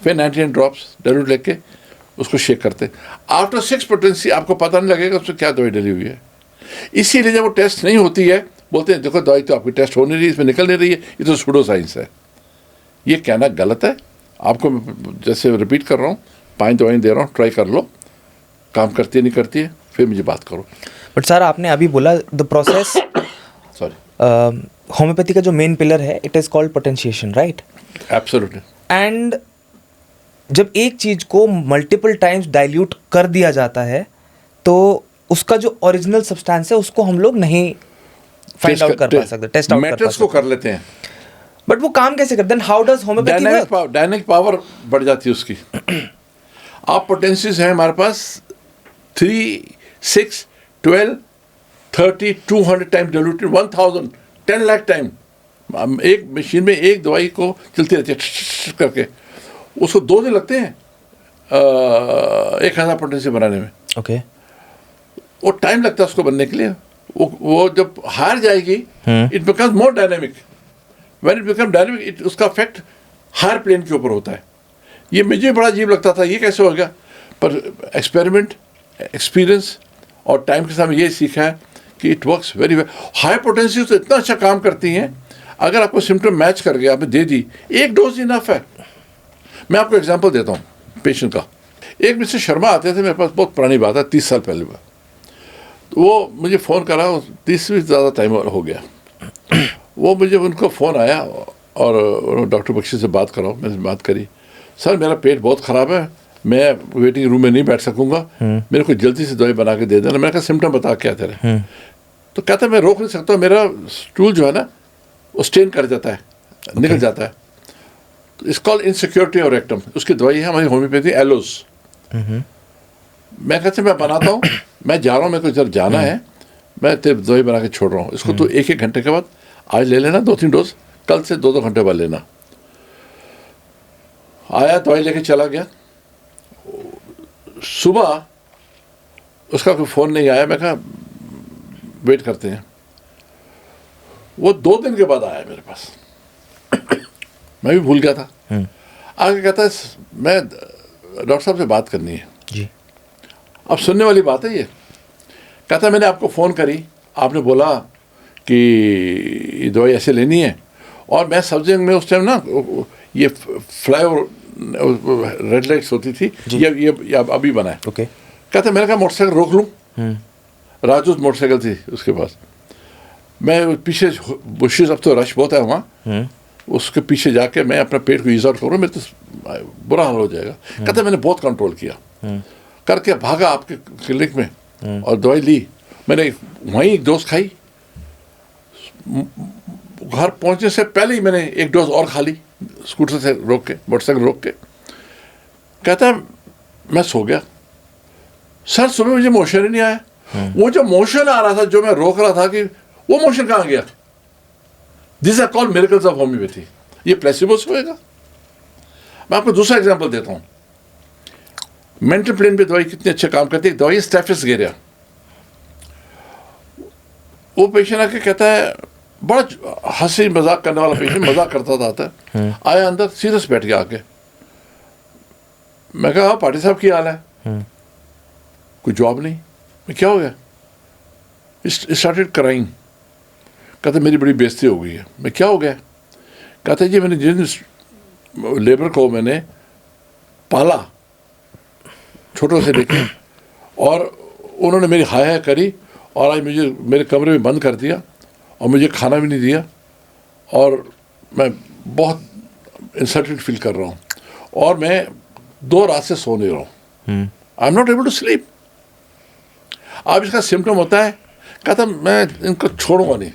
फिर 99 ड्रॉप्स डाइल्यूट लेके उसको शेक करते। आफ्टर 6 पोटेंसी आपको पता नहीं लगेगा उसमें क्या दवाई डली हुई है। इसीलिए जब वो टेस्ट नहीं होती है बोलते हैं देखो दवाई तो आपकी टेस्ट हो नहीं रही, इसमें निकल नहीं रही है, ये तो सूडो साइंस है। ये कहना गलत है। आपको मैं जैसे रिपीट कर रहा हूँ, 5 दवाई दे रहा हूँ, ट्राई कर लो, काम करती है नहीं करती है फिर मुझे बात करो। बट सर आपने अभी बोला द प्रोसेस, सॉरी, होम्योपैथी का जो मेन पिलर है it is called potentiation, right? Absolutely. And जब एक चीज़ को मल्टीपल टाइम्स डाइल्यूट कर दिया जाता है तो उसका जो ओरिजिनल सब्सटेंस है उसको हम लोग नहीं फाइंड आउट कर पा सकते, टेस्ट आउट कर पा मैटर्स को सकते। कर लेते हैं। बट वो काम कैसे करते हैं? How does homeopathy work? Dynamic power बढ़ जाती है उसकी। आप पोटेंसीज हैं हमारे पास 3, 6, 12, 30, 200 टाइम डाइल्यूटेड, 1000, 10 लाख टाइम। एक मशीन में एक दवाई को चलती रहती है करके, उसको 2 दिन लगते हैं 1000 पोटेंसी बनाने में। ओके। वो टाइम लगता है उसको बनने के लिए। वो जब हार जाएगी it becomes more dynamic. When it become dynamic उसका इफेक्ट हायर प्लेन के ऊपर होता है। ये मुझे बड़ा अजीब लगता था, ये कैसे हो गया, पर एक्सपेरिमेंट, एक्सपीरियंस और टाइम के साथ ये सीखा है कि it works very well. High potency तो इतना अच्छा काम करती हैं, अगर आपको सिम्टम मैच कर गया, आपने दे दी, एक डोज इनफ है। मैं आपको एग्जांपल देता हूँ पेशेंट का। एक मिस्टर शर्मा आते थे मेरे पास, बहुत पुरानी बात है, 30 साल पहले बात। तो वो मुझे फ़ोन करा, 30 से ज़्यादा टाइम हो गया। वो मुझे उनको फ़ोन आया और डॉक्टर बख्शी से बात कराओ। मैंने बात करी, सर मेरा पेट बहुत ख़राब है, मैं वेटिंग रूम में नहीं बैठ सकूँगा, मेरे को जल्दी से दवाई बना के दे देना। मैंने कहा सिम्टम बता क्या तेरे? तो कहता मैं रोक नहीं सकता, मेरा स्टूल जो है ना वो स्टेन कर जाता है, निकल जाता है। तो इस कॉल इनसिक्योरिटी और रेक्टम, उसकी दवाई है हमारी होम्योपैथी एलोस। मैं कहते मैं बनाता हूँ, मैं जा रहा हूँ, मेरे को जब जाना है, मैं तेरे दवाई बना के छोड़ रहा हूँ, इसको तो 1-1 घंटे के बाद आज ले लेना, 2-3 डोज, कल से 2-2 घंटे बाद लेना। आया, दवाई लेके चला गया। सुबह उसका कोई फ़ोन नहीं आया। मैं कहा वेट करते हैं। वो 2 दिन के बाद आया मेरे पास। मैं भी भूल गया था। आगे कहता है मैं डॉक्टर साहब से बात करनी है जी। अब सुनने वाली बात है ये। कहता मैंने आपको फ़ोन करी, आपने बोला कि दवाई ऐसे लेनी है, और मैं सब्जेक्ट में उस टाइम ना ये फ्लाई रेड लाइट्स होती थी, ये अभी बना है। ओके। कहते मैंने कहा मोटरसाइकिल रोक लूँ? राजूस मोटरसाइकिल थी उसके पास। मैं पीछे बुशेस, अब तो रश बहुत है वहाँ, उसके पीछे जाके मैं अपना पेट को ईज आउट करूँ, मेरे तो बुरा हाल हो जाएगा। कहते मैंने बहुत कंट्रोल किया, करके भागा आपके क्लिनिक में और दवाई ली। मैंने वहीं एक डोज खाई, घर पहुंचने से पहले ही मैंने एक डोज और खा ली, स्कूटर से रोक के, मोटरसाइकिल रोक के। कहता मैं सो गया सर, सुबह मुझे मोशन ही नहीं आया। वो जो मोशन आ रहा था, जो मैं रोक रहा था, कि वो मोशन कहाँ गया? This are called miracles of homeopathy. ये प्लेसिबो से होएगा। मैं आपको दूसरा एग्जांपल देता हूँ। मेंटल प्लेन पे दवाई कितनी अच्छा काम करती है। दवाई स्टेफिस गेरिया। वो पेशेंट आके कहता है, बड़ा हंसी मजाक करने वाला पेशेंट, मजाक करता था, आता है, आया अंदर सीरियस बैठ गया आके। मैं कहा हाँ पाटिल साहब की हाल है? कोई जवाब नहीं। मैं क्या हो गया? Started crying. कहते मेरी बड़ी बेइज्जती हो गई है। मैं क्या हो गया? कहते जी मैंने जिन लेबर को मैंने पाला छोटों से लेके, और उन्होंने मेरी हाय हाय करी, और आज मुझे मेरे कमरे में बंद कर दिया और मुझे खाना भी नहीं दिया, और मैं बहुत इंसल्टेड फील कर रहा हूँ, और मैं 2 रात से सो नहीं रहा हूँ। I am not able to sleep. अब इसका सिम्टम होता है, कहता मैं इनको छोड़ूंगा नहीं,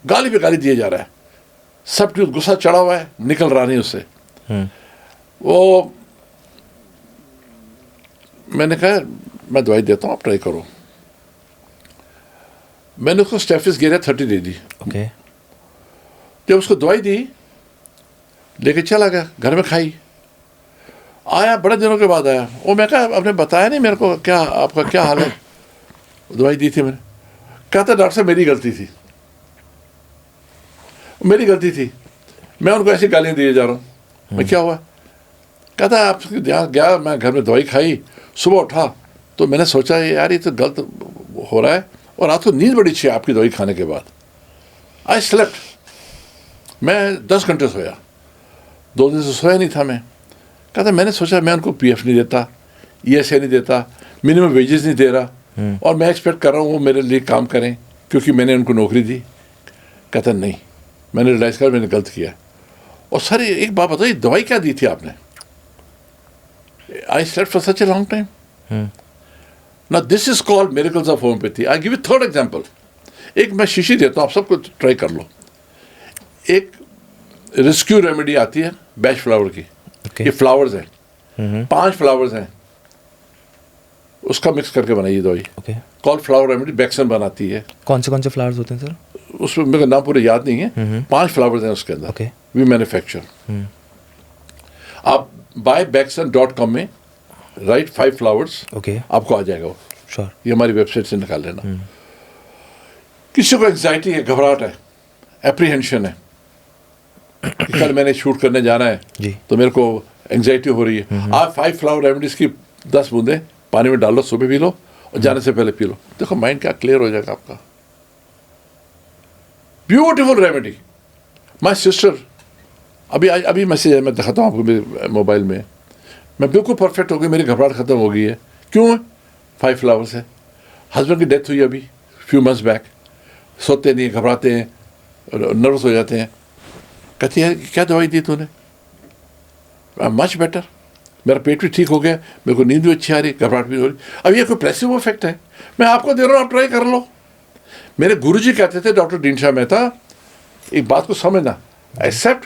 गाली पे गाली दिए जा रहा है, सब कुछ गुस्सा चढ़ा हुआ है, निकल रहा नहीं उससे। वो मैंने कहा मैं दवाई देता हूँ, आप ट्राई करो। मैंने उसको स्टेफिस गेरिया 30 दे दी। ओके। जब उसको दवाई दी, लेके चला गया, घर में खाई, आया बड़े दिनों के बाद आया। वो मैं कहा आपने बताया नहीं मेरे को, क्या आपका क्या हाल है? दवाई दी थी मैंने। कहता डॉक्टर साहब मेरी गलती थी, मेरी गलती थी, मैं उनको ऐसी गालियाँ दिए जा रहा हूँ। मैं क्या हुआ? कहता है आप यहाँ गया, मैं घर में दवाई खाई, सुबह उठा तो मैंने सोचा यार ये तो गलत हो रहा है, और रात को नींद बड़ी अच्छी है आपकी दवाई खाने के बाद। आई स्लेप्ट, मैं 10 घंटे सोया, 2 दिन से सोया नहीं था मैं। कहता मैंने सोचा मैं उनको PF नहीं देता, ESA नहीं देता, मिनिमम वेजेस नहीं दे रहा, और मैं एक्सपेक्ट कर रहा हूँ वो मेरे लिए काम करें क्योंकि मैंने उनको नौकरी दी। कहता नहीं, मैंने रियलाइज़ कर मैंने गलत किया। और सर एक बात बताइए, दवाई क्या दी थी आपने? I slept for such a long time. Now this is called miracles of homeopathy. I give you third example. एक मैं शीशी देता हूँ, आप सबको ट्राई कर लो। एक रेस्क्यू रेमेडी आती है बैच फ्लावर की, ये फ्लावर्स हैं, 5 फ्लावर्स हैं, उसका मिक्स करके बनाइए दवाई। कॉल फ्लावर रेमेडी, बैक्सन बनाती है। कौन से फ्लावर्स होते हैं सर? उसमें मेरे नाम पूरे याद नहीं है, 5 फ्लावर्स हैं उसके अंदर, वी मैन्युफैक्चर। आप buybackson.com में राइट 5 फ्लावर्स, आपको आ जाएगा वो। Sure. ये हमारी वेबसाइट से निकाल लेना। किसी को एंग्जाइटी है, घबराहट है, एप्रीहेंशन है कि कल मैंने शूट करने जाना है जी, तो मेरे को एंग्जाइटी हो रही है, आप 5 फ्लावर रेमेडीज की 10 बूंदे पानी में डाल लो, सुबह पी लो और जाने से पहले पी लो, देखो माइंड क्या क्लियर हो जाएगा आपका। Beautiful remedy. माय सिस्टर, अभी मैसेज है, मैं दिखाता हूँ आपको मेरे मोबाइल में, मैं बिल्कुल परफेक्ट हो गई, मेरी घबराहट खत्म हो गई है। क्यों? 5 फ्लावर्स है। हस्बैंड की डेथ हुई अभी फ्यू मंथ्स बैक, सोते नहीं, घबराते हैं, नर्वस हो जाते हैं। कहती है क्या दवाई दी तूने? मच बेटर, मेरा पेट भी ठीक हो गया, मेरे को नींद भी अच्छी आ रही, घबराहट भी हो रही। अब ये कोई प्लेसिबो इफेक्ट है, मैं आपको दे रहा हूँ, आप ट्राई कर लो। मेरे गुरुजी कहते थे, डॉक्टर दीनशाह मेहता, एक बात को समझना, accept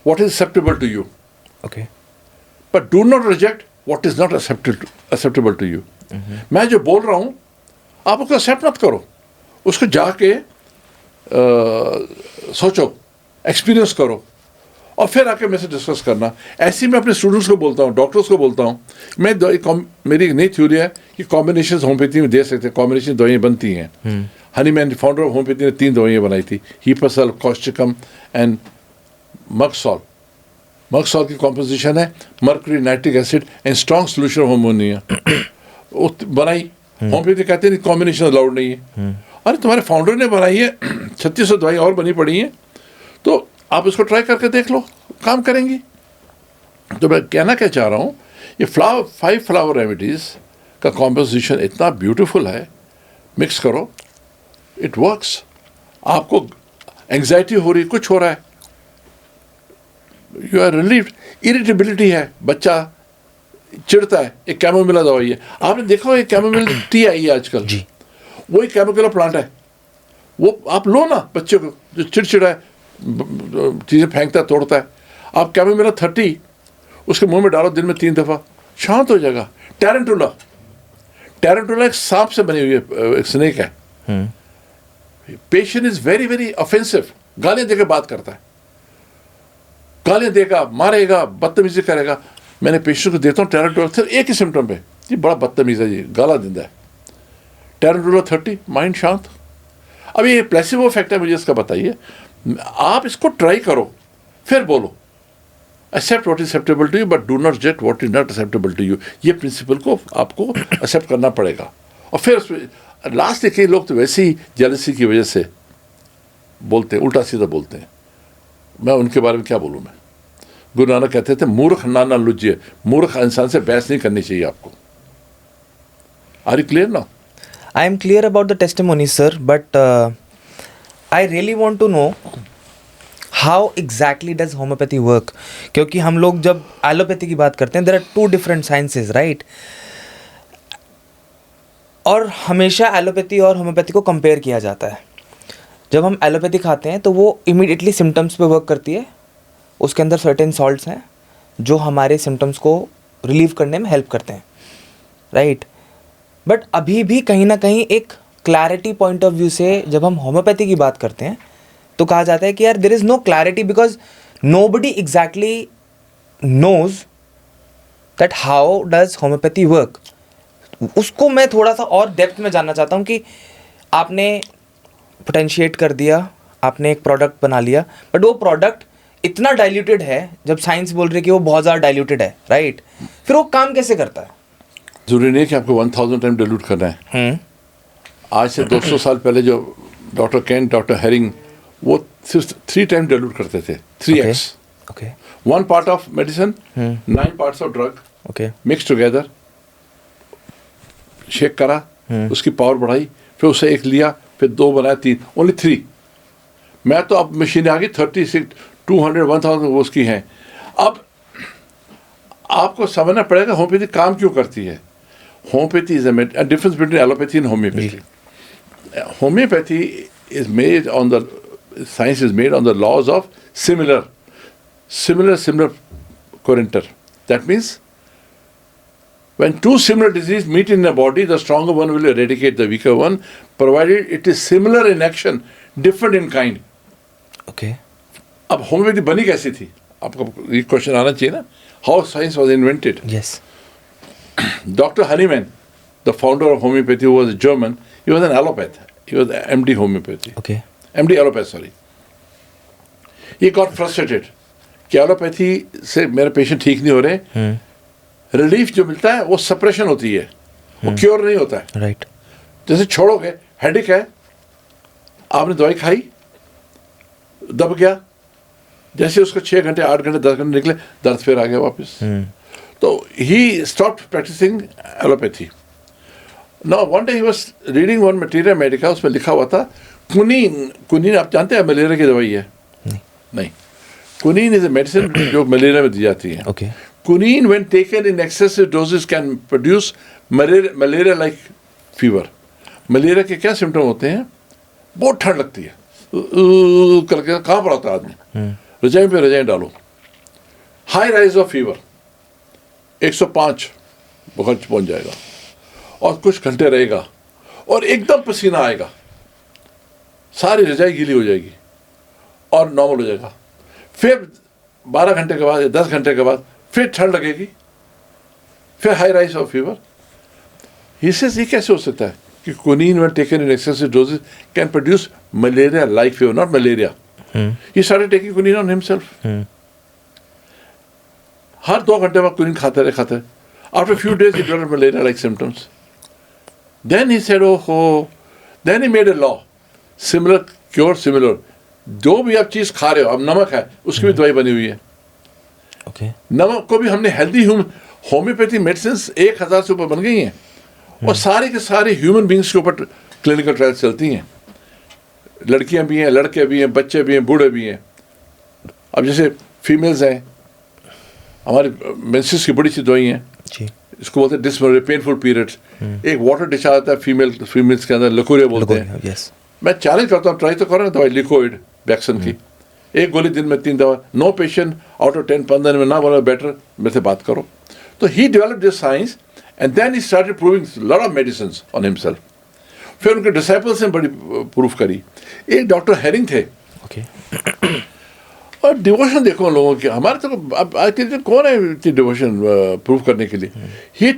what is acceptable to you, but do not reject what is not acceptable to you. मैं जो बोल रहा हूँ आप उसको एक्सेप्ट मत करो, उसको जाके सोचो, एक्सपीरियंस करो, और फिर आके मेरे से डिस्कस करना। ऐसे ही मैं अपने स्टूडेंट्स को बोलता हूँ, डॉक्टर्स को बोलता हूँ, मेरी एक नई थ्योरी है कि कॉम्बिनेशन होम्योपैथी में दे सकते हैं, कॉम्बिनेशन दवाइयाँ बनती हैं। हनीमैन फाउंडर ऑफ होम्योपैथी ने 3 दवाइयाँ बनाई थी, हीपासल, कॉस्टिकम एंड मगसॉल। मगसॉल की कॉम्पोजिशन है mercury, nitric acid and strong solution of ammonia, बनाई। होम्योपैथी कहते हैं कॉम्बिनेशन अलाउड नहीं है। अरे तुम्हारे फाउंडर ने बनाई है, 3600 दवाई और बनी पड़ी हैं, तो आप इसको ट्राई करके देख लो, काम करेंगी। तो मैं कहना क्या चाह रहा हूँ, ये 5 फ्लावर रेमेडीज का कॉम्पोजिशन इतना ब्यूटीफुल है, मिक्स करो, इट वर्क्स। आपको एंग्जाइटी हो रही, कुछ हो रहा है, यू आर रिलीव्ड। इरिटेबिलिटी है, बच्चा चिढ़ता है, एक कैमोमिला दवाई है, आपने देखा हो, एक कैमोमिला टी आई है आजकल जी, वो एक कैमोमिला प्लांट है, वो आप लो ना, बच्चे को जो चिड़चिड़ा है, चीज़ें फेंकता है, तोड़ता है, आप कैमोमिला 30 उसके मुंह में डालो दिन में 3 दफ़ा, शांत हो जाएगा। टैरेंटुला, टैरेंटुला एक सांप से बनी हुई है, एक स्नेक है। Patient is very very offensive, गालियां देकर बात करता है, गालियां देगा, मारेगा, बदतमीजी करेगा। मैंने पेशेंट को देता हूँ टैरेंटुला, सिर्फ एक ही सिम्टम पे, ये बड़ा बदतमीज है, ये गाला देता है, टैरेंटुला 30, माइंड शांत। अब ये प्लेसिबो इफेक्ट है, मुझे इसका बताइए। आप इसको ट्राई करो, फिर बोलो accept what is acceptable to you but do not reject what is not acceptable to you. ये प्रिंसिपल को आपको एक्सेप्ट करना पड़ेगा। और फिर लास्ट कई लोग तो वैसे ही जेलसी की वजह से बोलते हैं, उल्टा सीधा बोलते हैं, मैं उनके बारे में क्या बोलूँ। मैं गुरु नानक कहते थे, मूर्ख नाना लुझिए, मूर्ख इंसान से बहस नहीं करनी चाहिए आपको। Are you clear now? I am clear about the testimonies, sir, but I really want to know how exactly does homeopathy work? क्योंकि हम लोग जब एलोपैथी की बात करते हैं, there are 2 different sciences, right? और हमेशा एलोपैथी और होम्योपैथी को कंपेयर किया जाता है। जब हम एलोपैथी खाते हैं तो वो इमीडिएटली सिम्टम्स पे वर्क करती है, उसके अंदर सर्टेन सॉल्ट्स हैं जो हमारे सिम्टम्स को रिलीव करने में हेल्प करते हैं, राइट? बट अभी भी कहीं ना कहीं एक क्लैरिटी पॉइंट ऑफ व्यू से जब हम होम्योपैथी की बात करते हैं तो कहा जाता है कि यार there is no clarity because nobody exactly knows that how does homeopathy work. उसको मैं थोड़ा सा और डेप्थ में जानना चाहता हूँ कि आपने पोटेंशिएट कर दिया, आपने एक प्रोडक्ट बना लिया, बट वो प्रोडक्ट इतना डाइल्यूटेड है, जब साइंस बोल रही है कि वो बहुत ज़्यादा डाइल्यूटेड है, राइट, फिर वो काम कैसे करता है? जरूरी नहीं कि आपको 1000 टाइम डिल्यूट करना है। आज से 200 साल पहले जो डॉक्टर केन, डॉक्टर हेरिंग, वो सिर्फ 3 टाइम डिल्यूट करते थे, 3x। Okay 1 part of medicine, 9 parts of drug, okay mix together, shake करा, उसकी पावर बढ़ाई, फिर उसे 1 लिया, फिर 2 बनाया, 3, ओनली 3। मैं तो अब मशीन आ गई 36, 200, 1000 वो उसकी हैं। अब आपको समझना पड़ेगा होम्योपैथी काम क्यों करती है। Homeopathy is a difference between allopathy and homeopathy. Homeopathy is made on the science is made on the laws of similar correlator. That means when 2 similar diseases meet in a body, the stronger one will eradicate the weaker one, provided it is similar in action, different in kind. Okay अब homeopathy बनी कैसी थी, आपको ये question आना चाहिए ना। How science was invented. Yes Dr. Hahnemann, the founder of homeopathy, who was a German, he was an allopath. He was MD homeopathy. Okay MD allopath, sorry. He got frustrated कि allopathy से मेरे patient ठीक नहीं हो रहे, relief जो मिलता है वो सप्रेशन होती है, वो क्योर नहीं होता है। राइट जैसे छोड़ोगे, हेडेक है, आपने दवाई खाई, दब गया, जैसे उसको 6 घंटे 8 घंटे 10 घंटे निकले, दर्द फिर आ गया वापस। तो he stopped practicing allopathy. Now one day he was reading one material medica, उसमें लिखा हुआ था कुनीन आप जानते हैं मलेरिया की दवाई है? नहीं। कुनीन इज अ मेडिसिन जो मलेरिया में दी जाती है। Okay Quinine, when taken in excessive doses, can produce malaria-like fever. Malaria के क्या सिम्टम होते हैं? बहुत ठंड लगती है, करके कहाँ पर आता है आदमी, रजाई पे रजाई डालो, हाई राइज ऑफ फीवर 105 बुखार पहुंच जाएगा और कुछ घंटे रहेगा और एकदम पसीना आएगा, सारी रजाई गीली हो जाएगी और नॉर्मल हो जाएगा। फिर 12 घंटे के बाद या 10 घंटे के बाद फिर ठंड लगेगी, फिर हाई राइज ऑफ फीवर। ये कैसे हो सकता है कि quinine when taken in excessive doses can produce malaria like fever, not malaria. He started taking quinine on himself. हर 2 घंटे बाद quinine खाते रहे। After a few days he developed malaria like symptoms. Then he said, oh, then he made a law, similar cure similar. जो भी आप चीज खा रहे हो, अब नमक है, उसकी भी दवाई बनी हुई है। ओके नमक को भी हमने हेल्दी होम्योपैथी मेडिसिन 1000 से ऊपर बन गई हैं और सारे के सारे ह्यूमन बींग्स के ऊपर क्लिनिकल ट्रायल चलती हैं। लड़कियां भी हैं, लड़के भी हैं, बच्चे भी हैं, बूढ़े भी हैं। अब जैसे फीमेल्स हैं, हमारे मेंसेस की बड़ी सी दवाई हैं, जी इसको बोलते हैं डिस्मेनोरिया, पेनफुल पीरियड्स। एक वाटर डिस्चार्ज आता है फीमेल्स के अंदर, लिकोरिया बोलते हैं। यस मैं चैलेंज करता हूँ, ट्राई तो करो ना दवाई लिकोइड वैक्सीन की, 1 गोली दिन में 3 दवा। नो पेशेंट आउट ऑफ 10 15 में ना बोला बेटर, मेरे से बात करो। तो he develop this science and then he started proving lot of medicines on himself. फिर उनके डिसाइपल्स ने बड़ी प्रूफ करी। एक डॉक्टर हेरिंग थे, ओके और डिवोशन देखो लोगों की। हमारे तो अब आज के दिन कौन है इतनी डिवोशन प्रूफ करने के लिए। ही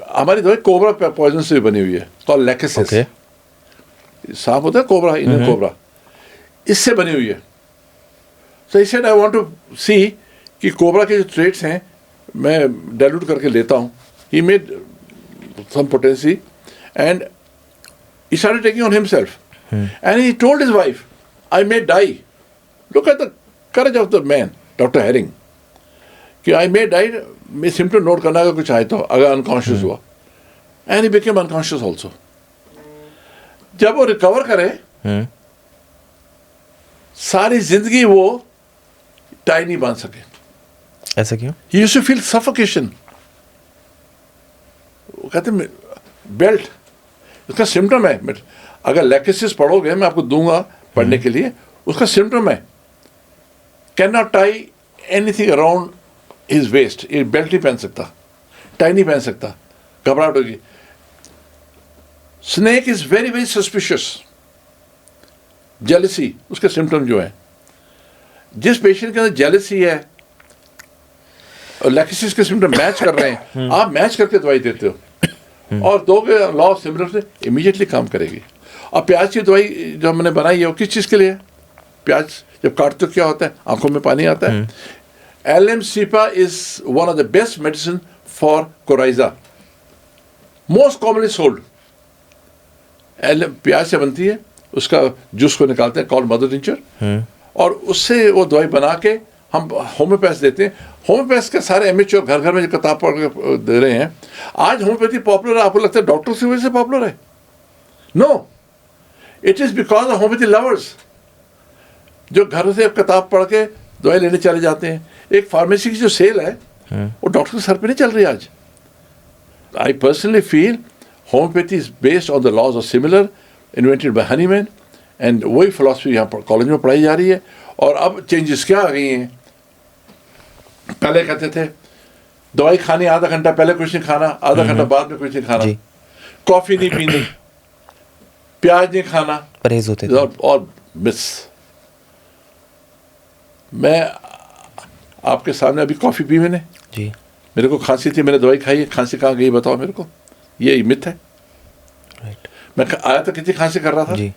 हमारी दवाई कोबरा पॉइजन से बनी हुई है, कॉल लैकेसिस। ओके सांप होता है कोबरा, इन्हें कोबरा, इससे बनी हुई है। So he said, I want to see कि कोबरा के जो ट्रेट्स हैं मैं डाइल्यूट करके लेता हूँ। He made some potency and he started taking on himself. And he told his wife, I may die. Look at the courage of the man, Dr. Herring. कि I may die, मैं symptom note करना अगर कुछ आए तो, अगर unconscious हुआ। And he became unconscious also. जब वो रिकवर करे, सारी जिंदगी वो टाई नहीं बांध सके। ऐसा क्यों? He used to feel suffocation. वो कहते बेल्ट, उसका सिम्टम है। अगर लैकेसिस पढ़ोगे, मैं आपको दूंगा पढ़ने के लिए, उसका सिम्टम है can not tie anything around his waist. ये बेल्ट नहीं पहन सकता, टाई नहीं पहन सकता, घबराहट होगी। Snake is very very suspicious, jealousy उसके सिम्टम जो है। जिस पेशेंट के अंदर जेलसी है और लैकेसिस के सिम्टम मैच कर रहे हैं, आप मैच करके दवाई देते हो और दोगे, लॉ ऑफ सिमिलर से इमीडिएटली काम करेगी। और प्याज की दवाई जो हमने बनाई है वो किस चीज़ के लिए है? प्याज जब काटते हो क्या होता है, आंखों में पानी आता है। LM cepa is one of the best medicine for coryza, most commonly sold. LM प्याज से बनती है, उसका जूस को निकालते हैं, कॉल्ड मदर टिंचर, और उससे वो दवाई बना के हम होम्योपैथ देते हैं। होम्योपैथ के सारे एमएचओ घर घर में जो किताब पढ़ के दे रहे हैं। आज होम्योपैथी पॉपुलर है, आपको लगता है डॉक्टर की वजह से पॉपुलर है? No, it is because of homeopathy lovers, जो घर से किताब पढ़ के दवाई लेने चले जाते हैं। एक फार्मेसी की जो सेल है वो डॉक्टर के सर पे नहीं चल रही आज। I personally feel homeopathy is based on the laws of similar invented by Hahnemann, and वही फिलॉसफी यहाँ पर कॉलेज में पढ़ाई जा रही है। और अब चेंजेस क्या आ गई हैं? पहले कहते थे दवाई खानी आधा घंटा पहले कुछ नहीं खाना, आधा घंटा बाद में कुछ नहीं खाना, कॉफी नहीं पीनी, प्याज नहीं खाना, परहेज होते थे। और मिस, मैं आपके सामने अभी कॉफी पी मैंने जी, मेरे को खांसी थी, मैंने दवाई खाई है, खांसी कहाँ गई बताओ मेरे को? ये मिथ है। राइट, मैं आया तो कितनी खांसी कर रहा था, जी,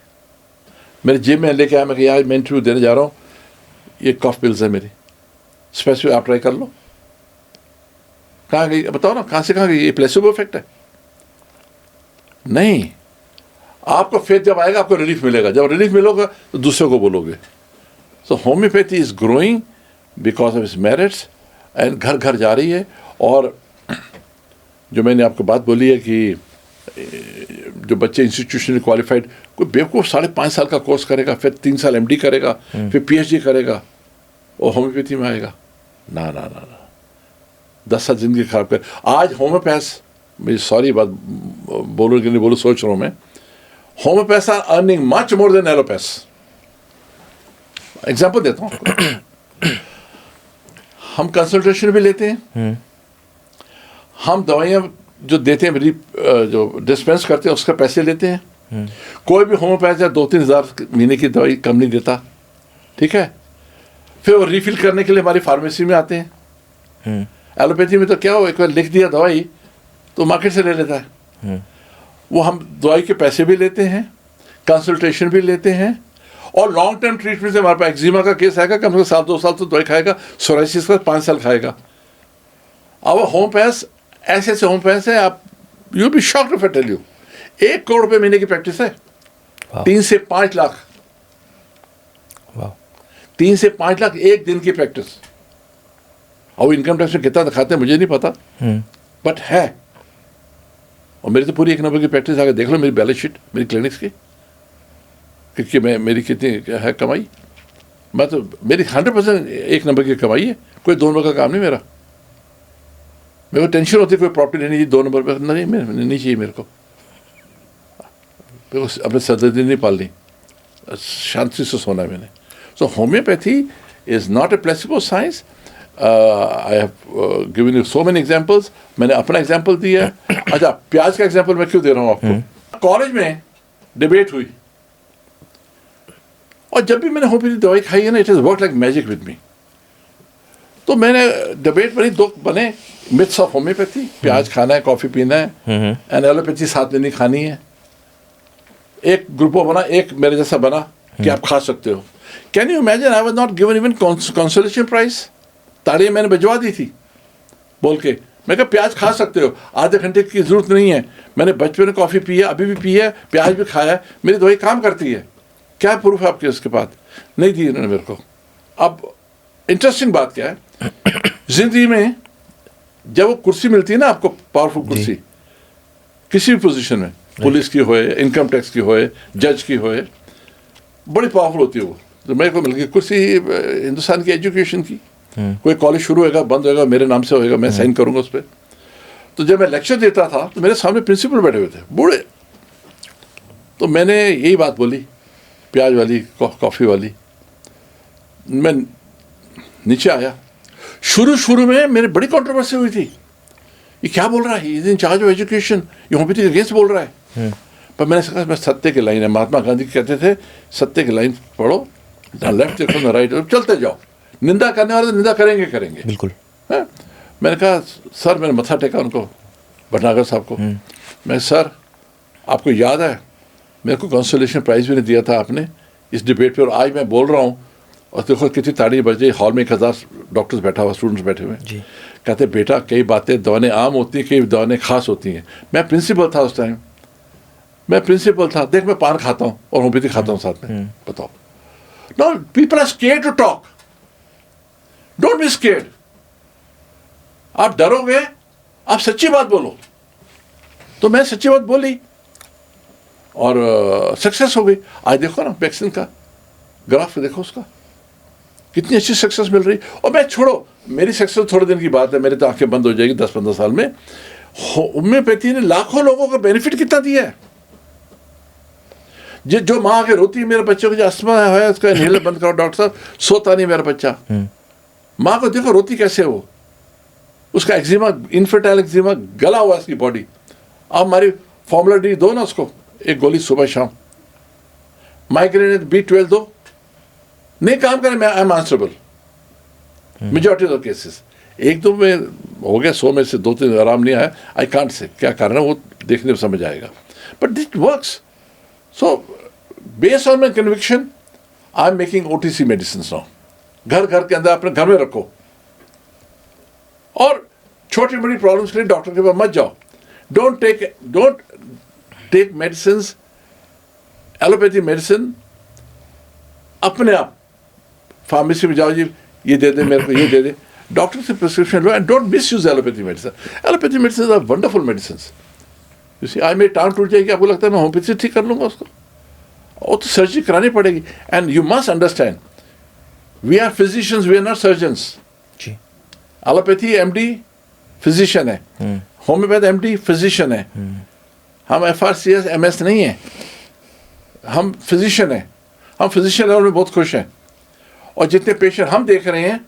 मेरे जेब में लेके आया, मैं यार मैं इंटरव्यू देने जा रहा हूँ, ये कफ पिल्स है मेरी, स्पेसिफिक आप ट्राई कर लो। कहाँ गई बताओ ना, खांसी कहाँ गई? ये प्लेसिबो इफेक्ट है? नहीं, आपको फेथ जब आएगा आपको रिलीफ मिलेगा, जब रिलीफ मिलेगा तो दूसरे को बोलोगे। So homeopathy is growing because of its merits, and घर घर जा रही है। और जो मैंने आपको बात बोली है कि जो बच्चे इंस्टीट्यूशनली क्वालिफाइड, कोई बेवकूफ़ 5.5 साल का कोर्स करेगा, फिर 3 साल एमडी करेगा, फिर पीएचडी करेगा, और होम्योपैथी में आएगा? ना ना ना ना, 10 साल जिंदगी खराब कर। आज होम्योपैथ, मेरी सॉरी बात बोलो कि नहीं बोलो, सोच रहा हूँ मैं, homeopaths are earning much more than allopaths. Example देता हूँ आपको। हम कंसल्टेशन भी लेते हैं, हम दवाइयाँ जो देते हैं, जो डिस्पेंस करते हैं उसका पैसे लेते हैं। कोई भी होम्योपैथ या 2-3 हज़ार महीने की दवाई कम नहीं देता, ठीक है? फिर वो रिफिल करने के लिए हमारी फार्मेसी में आते हैं। एलोपैथी में तो क्या हो, एक बार लिख दिया दवाई तो मार्केट से ले लेता है। वो हम दवाई के पैसे भी लेते हैं, कंसल्टेशन भी लेते हैं, और लॉन्ग टर्म ट्रीटमेंट से हमारे पास एक्जिमा का केस आएगा, कम से कम 1-2 साल तो दवाई खाएगा, सोराइसिस का 5 साल खाएगा। अब होम्योपैथ ऐसे ऐसे होम्योपैथ है, आप you be shocked if I tell you, 1 crore रुपए महीने की प्रैक्टिस है, 3 से 5 लाख, 3 से 5 लाख एक दिन की प्रैक्टिस। और इनकम टैक्स में कितना दिखाते हैं मुझे नहीं पता, बट है। और मेरी तो पूरी 1 नंबर की प्रैक्टिस, आकर देख लो मेरी बैलेंस शीट मेरी क्लिनिक्स की, क्योंकि मेरी कितनी है कमाई। मैं तो, मेरी 100% 1 नंबर की कमाई है, कोई 2 नंबर का काम नहीं मेरा। मेरे को टेंशन होती है कोई प्रॉपर्टी लेनी चाहिए 2 नंबर पर, नहीं नहीं चाहिए मेरे को अपने सरदर्दी नहीं पालनी, शांति से सोना है मैंने। So homeopathy is not a placebo science. I have given you so many examples, मैंने अपना एग्जांपल दिया है। अच्छा, प्याज का एग्जांपल मैं क्यों दे रहा हूँ आपको? कॉलेज में डिबेट हुई, और जब भी मैंने होम्योपैथी दवाई खाई है ना, it is work like magic with me. तो मैंने डिबेट बनी, 2 बने मिथ्स ऑफ होम्योपैथी, प्याज खाना है, कॉफी पीना है, एंड एलोपैथी साथ में नहीं खानी है। एक ग्रुप बना, एक मेरे जैसा बना कि आप खा सकते हो। Can you imagine, I was not given even consolation prize. ताड़ियाँ मैंने भिजवा दी थी बोल के, मैं कहा प्याज खा सकते हो, आधे घंटे की जरूरत नहीं है, मैंने बचपन में कॉफी पी है, अभी भी पी है, प्याज भी खाया है, मेरी दवाई काम करती है, क्या प्रूफ है आपके उसके पास? नहीं दी इन्होंने मेरे को। अब इंटरेस्टिंग बात क्या है, जिंदगी में जब वो कुर्सी मिलती है ना आपको, पावरफुल कुर्सी, किसी भी पोजीशन में, पुलिस की होए, इनकम टैक्स की होए, जज की होए, बड़ी पावरफुल होती है वो। तो मेरे को मिल गई कुर्सी हिंदुस्तान की एजुकेशन की, कोई कॉलेज शुरू होएगा, बंद होएगा, मेरे नाम से होएगा, मैं साइन करूंगा उस पर। तो जब मैं लेक्चर देता था तो मेरे सामने प्रिंसिपल बैठे हुए थे बूढ़े, तो मैंने यही बात बोली, प्याज वाली, कॉफ़ी वाली। मैं नीचे आया, शुरू में मेरी बड़ी कंट्रोवर्सी हुई थी, ये क्या बोल रहा है, is in charge of education, ये होम्योपैथी के अगेंस्ट बोल रहा है। पर मैंने कहा मैं सत्य की लाइन है, महात्मा गांधी कहते थे सत्य की लाइन पढ़ो, ना लेफ्ट देखो ना राइट, चलते जाओ, निंदा करने वाले तो निंदा करेंगे बिल्कुल। है? मैंने कहा सर, मैंने मत्था टेका उनको, भटनागर साहब को, मैं सर आपको याद है मेरे को कंसोलेशन प्राइज़ भी नहीं दिया था आपने, इस डिबेट पे, और आज मैं बोल रहा हूँ और देखो कितनी ताड़ी बज रही, हॉल में 1000 डॉक्टर्स बैठा हुआ, स्टूडेंट्स बैठे हुए जी। कहते बेटा कई बातें दवाएं आम होती हैं, कई दवाएं खास होती हैं। मैं प्रिंसिपल था उस टाइम, मैं प्रिंसिपल था, देख मैं पान खाता हूँ और होम्योपैथी खाता हूँ साथ में, बताओ। No people are scared to talk, don't be scared. आप डरोगे, आप सच्ची बात बोलो। तो मैं सच्ची बात बोली और सक्सेस हो गई। आज देखो ना वैक्सीन का ग्राफ देखो, उसका कितनी अच्छी सक्सेस मिल रही। और मैं छोड़ो, मेरी सक्सेस थोड़े दिन की बात है, मेरी तो आंखें बंद हो जाएगी 10-15 साल में। होम्योपैथी ने लाखों लोगों को बेनिफिट कितना दिया है। जो माँ आके रोती है मेरे बच्चे को जो अस्थमा है उसका इनहेलर बंद करो डॉक्टर साहब, सोता नहीं मेरा बच्चा। माँ को देखो रोती कैसे हो, उसका एक्जिमा, इनफर्टाइल एक्जिमा गला हुआ इसकी बॉडी। आप हमारी फॉर्मूला डी दो ना उसको, एक गोली सुबह शाम। माइग्रेन B12 दो, नहीं काम करे, मैं I am answerable majority of cases. एक दो में हो गया, 100 में से 2-3 आराम नहीं आया, आई कांट से क्या कारण है, वो देखने में समझ आएगा, but it works. So based on my conviction I am making OTC medicine now. घर घर के अंदर अपने घर में रखो, और छोटी बड़ी प्रॉब्लम्स के लिए डॉक्टर के पास मत जाओ। Don't take medicine, allopathy medicine अपने आप फार्मेसी में जाओ, जी ये दे दे मेरे को, ये दे दे, डॉक्टर से प्रिस्क्रिप्शन लो, and don't misuse allopathy medicine. Allopathy medicine are wonderful medicine. You see, आज मेरी टांग टूट जाएगी, आपको लगता है मैं होम्योपैथी ठीक कर लूंगा उसको? और तो सर्जरी करानी पड़ेगी। And you must understand, we are physicians, we are not surgeons. जी। एलोपैथी MD फिजिशियन है, होम्योपैथ MD फिजिशियन है। हम FRCS MS नहीं है, हम फिजिशियन है। हम फिजिशियन लेवल में बहुत खुश हैं। और जितने पेशेंट हम देख रहे हैं,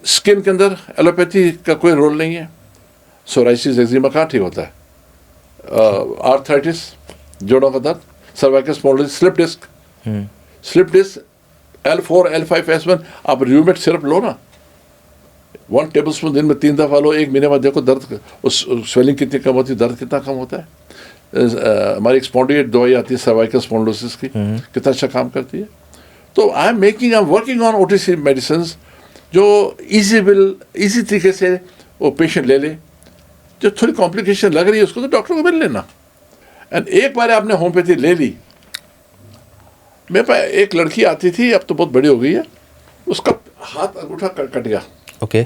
स्किन के अंदर एलोपैथी का कोई रोल नहीं है। सोराइसिस एक्जिमा कहाँ ठीक होता है, आर्थराइटिस, जोड़ों का दर्द, cervical spondylosis, slip disc, L4, L5, S1, आप र्यूमेट सिरप लो ना, 1 टेबलस्पून दिन में 3 दफ़ा लो, 1 महीने बाद देखो दर्द, उस स्वेलिंग कितनी कम होती है, दर्द कितना कम होता है। हमारी एक स्पॉन्डिलेट दवाई आती है सर्वाइकल स्पॉन्डिलोसिस की, कितना अच्छा काम करती है। तो I am working on OTC medicine जो इजी तरीके से वो पेशेंट ले ले। जो थोड़ी कॉम्प्लिकेशन लग रही है उसको तो डॉक्टर को मिल लेना। एंड एक बार आपने होम्योपैथी ले ली, मेरे पास एक लड़की आती थी, अब तो बहुत बड़ी हो गई है, उसका हाथ अंगूठा कट गया। ओके।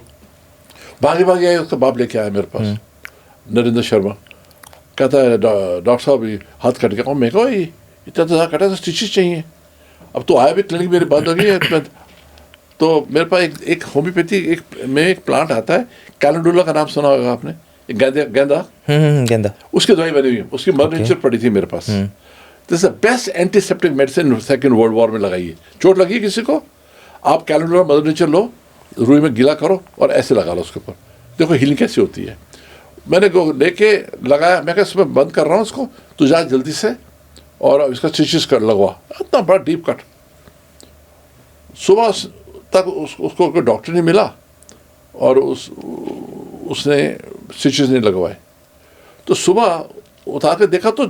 भागे आई, उसका बाप लेके आया मेरे पास, नरेंद्र शर्मा, कहता है डॉक्टर साहब ये हाथ कट गया। और मैं कहा इतना तो कटा, तो स्टिचेस चाहिए। अब तो आया भी क्लिनिक मेरी बंद हो गई है। तो मेरे पास एक होम्योपैथी एक प्लांट आता है, कैलेंडुला का नाम सुना होगा आपने, गेंदा, उसकी दवाई बनी हुई है, उसकी मदर नेचर पड़ी थी मेरे पास। This is the best antiseptic medicine second world war में लगाई है। चोट लगी किसी को, आप कैलेंडुला मदर नेचर लो, रुई में गीला करो और ऐसे लगा लो उसके ऊपर, देखो हीलिंग कैसी होती है। मैंने लेके लगाया, मैं कहा सुबह बंद कर रहा हूँ उसको, तो जा जल्दी से और इसका स्टिचेस कर लगवा। इतना बड़ा डीप कट, सुबह तक उसको कोई डॉक्टर नहीं मिला और उसने स्टिचेस नहीं लगवाए। तो सुबह उठा के देखा तो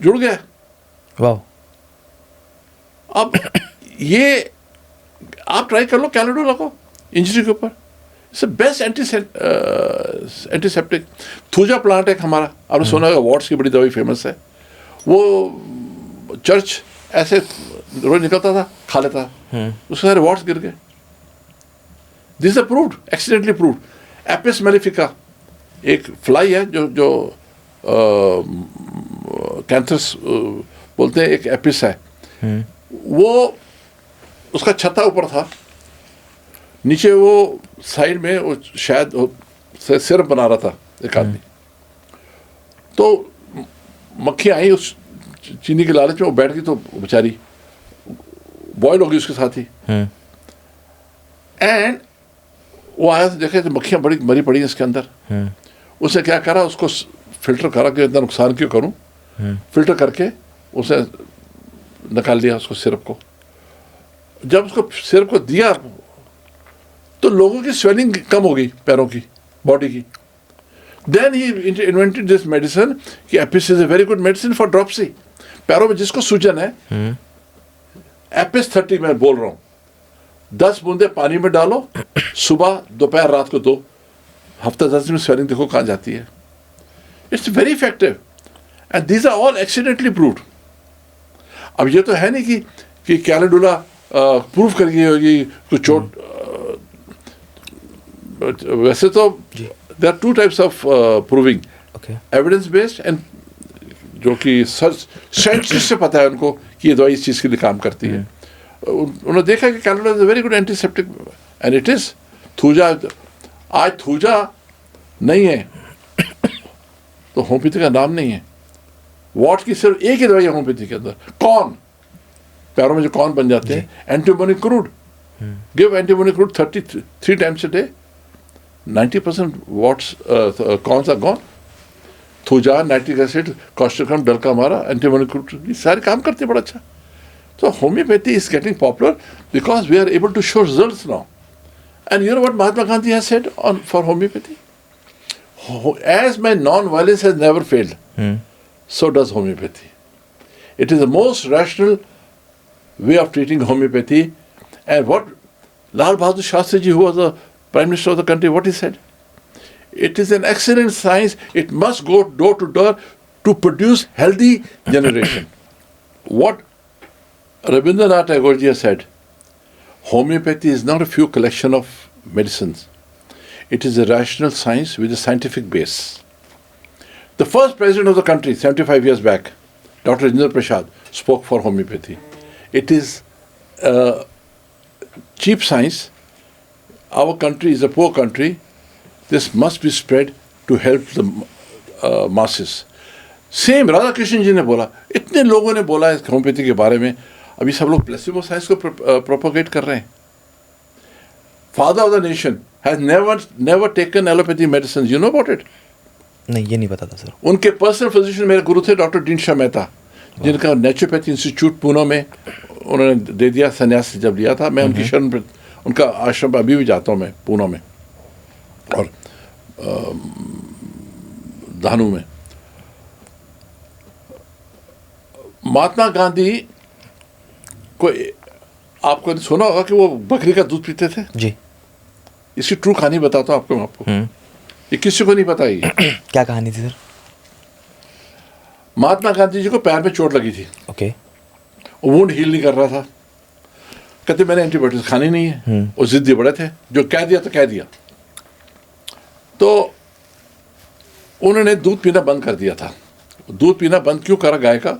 जुड़ गया। वाह। अब ये आप ट्राई कर लो कैलेंडुला को इंजरी के ऊपर, it's best antiseptic. Thuja plant है हमारा, आपने सुना होगा, वॉट्स की बड़ी दवाई फेमस है। वो चर्च ऐसे रोज निकलता था, खा लेता था, उसके सारे वॉट्स गिर गए। This is proved, accidentally proved. Apis mellifica एक फ्लाई है जो कैंथरस बोलते हैं, एक एपिस है। वो उसका छत्ता ऊपर था, नीचे वो साइड में वो शायद सिरप बना रहा था एक आदमी। तो मक्खी आई उस चीनी के लालच में, वो बैठ गई तो बेचारी बॉयल हो गई उसके साथ ही। एंड वो आया तो देखे तो मक्खियाँ बड़ी मरी पड़ी हैं इसके अंदर। उसने क्या करा, उसको फिल्टर करा कि इतना नुकसान क्यों करूं, फिल्टर करके उसे निकाल दिया उसको सिरप को। जब उसको सिरप को दिया तो लोगों की स्वेलिंग कम हो गई पैरों की, बॉडी की। Then he invented this medicine कि Apis is a very good medicine for dropsy. पैरों में जिसको सूजन है, एपिस 30 मैं बोल रहा हूं, 10 बूंदे पानी में डालो, सुबह दोपहर रात को 2, हफ्ता 10 दिन में स्वेलिंग देखो कहां जाती है. It's very effective and these are all accidentally proved. अब ये तो है नहीं कि कैलेंडुला प्रूव कर गई होगी कुछ चोट. वैसे तो there are 2 types of proving, evidence based and जो कि साइंटिस्ट से पता है उनको कि ये दवाई इस चीज़ के लिए काम करती है. उन्होंने देखा कि calendula is a very good antiseptic and it is. Thuja, आज थूजा नहीं है तो होम्योपैथी का नाम नहीं है. वॉट की सिर्फ एक ही दवाई है होम्योपैथी के अंदर, कॉर्न, पैरों में जो कॉर्न बन जाते हैं, antimonic crude. Give antimonic crude 33 times a day, 90% warts corns are gone. Thuja, nitric acid, causticum, dulcamara, antimonic crude, ये सारे काम करते हैं बड़ा अच्छा. So homeopathy is getting popular because we are able to show results now. And you know what Mahatma Gandhi has said for homeopathy? As my non-violence has never failed, so does homeopathy. It is the most rational way of treating homeopathy. And what Lal Bahadur Shastri ji, who was the Prime Minister of the country, what he said? It is an excellent science. It must go door to door to produce healthy generation. What Rabindranath Tagore ji has said, homeopathy is not a few collection of medicines. It is a rational science with a scientific base. The first president of the country, 75 years back, Dr. Rajendra Prasad, spoke for homeopathy. It is cheap science. Our country is a poor country. This must be spread to help the masses. Same Radha Krishna ji ने बोला, इतने लोगों ने बोला है homeopathy के बारे में. अभी सब लोग प्लेसिबो साइंस को प्रोपोगेट कर रहे हैं. Father of the nation has never taken allopathy medicine. You know about it? नहीं, ये नहीं पता था सर. उनके पर्सनल फिजिशियन मेरे गुरु थे डॉक्टर दीनशा मेहता, जिनका नेचुरोपैथी इंस्टीट्यूट पुणे में उन्होंने दे दिया, संन्यास जब लिया था. मैं उनकी शरण पर, उनका आश्रम अभी भी जाता हूँ मैं पुणे में और धानु में. महात्मा गांधी को आपको सुना होगा कि वो बकरी का दूध पीते थे जी. इसकी ट्रू कहानी बताता हूँ आपको. ये किसी को नहीं पता. ये क्या कहानी थी सर? महात्मा गांधी जी को पैर में चोट लगी थी. ओके. वुंड हील नहीं कर रहा था. कहते मैंने एंटीबायोटिक्स खानी नहीं है. वो जिद्दी बड़े थे, जो कह दिया तो कह दिया. तो उन्होंने दूध पीना बंद कर दिया था. दूध पीना बंद क्यों करा गाय का?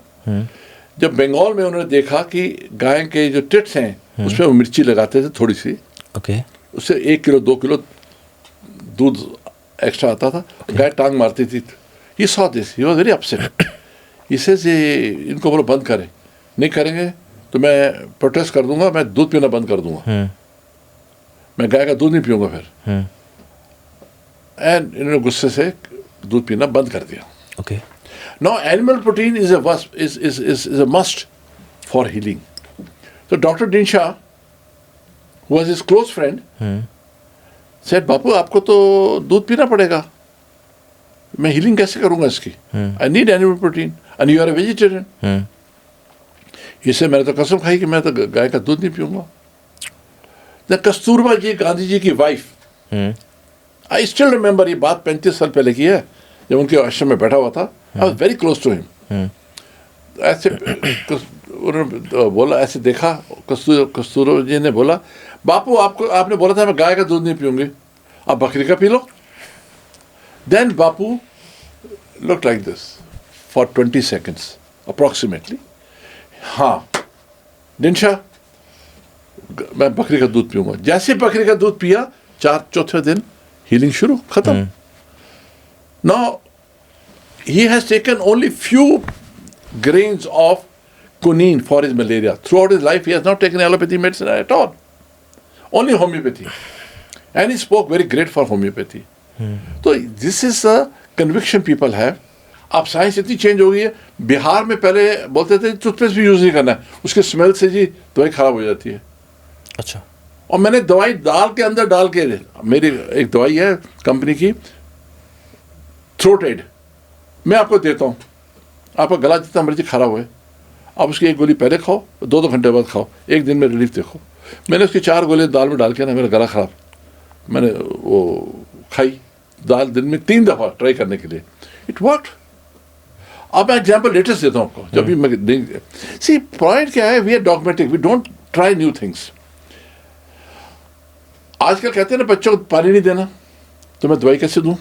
जब बंगाल में उन्होंने देखा कि गाय के जो टिट्स हैं उसमें वो मिर्ची लगाते थे थोड़ी सी. ओके. उससे 1 किलो 2 किलो दूध एक्स्ट्रा आता था. गाय टांग मारती थी. He saw this, he was very upset. He says इनको बोलो बंद करें. नहीं करेंगे तो मैं प्रोटेस्ट कर दूंगा, मैं दूध पीना बंद कर दूंगा. मैं गाय का दूध नहीं पीऊंगा फिर. एंड इन्होंने गुस्से से दूध पीना बंद कर दिया. Okay. Now animal protein is a must for healing. So Dr. Dinsha, who was his close friend, said, बापू आपको तो दूध पीना पड़ेगा. मैं healing कैसे करूँगा इसकी? I need animal protein and you are a vegetarian. इससे मैंने तो कसम खाई कि मैं तो गाय का दूध नहीं पीऊँगा. कस्तूरबा जी, गांधी जी की वाइफ, I still remember, ये बात 35 साल पहले की है, जब उनके आश्रम में बैठा हुआ था. I was very close to him. ऐसे उन्होंने बोला, ऐसे देखा, कस्तूरबा जी ने बोला, बापू आपने बोला था मैं गाय का दूध नहीं पीऊंगी, आप बकरी का P low. Then Bapu looked like this for 20 seconds approximately. हाँ, दिनशा मैं बकरी का दूध पीऊंगा. जैसे बकरी का दूध पिया, 4-4 दिन हीलिंग शुरू, खत्म. Now he has taken only few grains of quinine for his malaria. Throughout his life, he has not taken allopathy medicine at all. Only homeopathy. And he spoke very great for homeopathy. So this is a conviction people have. अब science इतनी change हो गई है. बिहार में पहले बोलते थे toothpaste भी यूज नहीं करना है, उसके स्मेल से जी दवाई खराब हो जाती है. अच्छा. और मैंने दवाई दाल के अंदर डाल के, मेरी एक दवाई है कंपनी की, थ्रोट एड, मैं आपको देता हूँ, आपका गला जितना मर्जी खराब हुए, आप उसकी एक गोली पहले खाओ, 2-2 घंटे बाद खाओ, एक दिन में रिलीफ देखो। मैंने उसकी 4 गोली दाल में डाल के ना, मेरा गला खराब, मैंने वो खाई दाल दिन में 3 दफ़ा ट्राई करने के लिए, इट वर्कड। अब मैं एग्जाम्पल लेटेस्ट देता हूँ आपको, जब भी मैं सी पॉइंट क्या है, we are dogmatic, we don't try new things. आजकल कहते हैं ना बच्चों को पानी नहीं देना, तो मैं दवाई कैसे दूँ?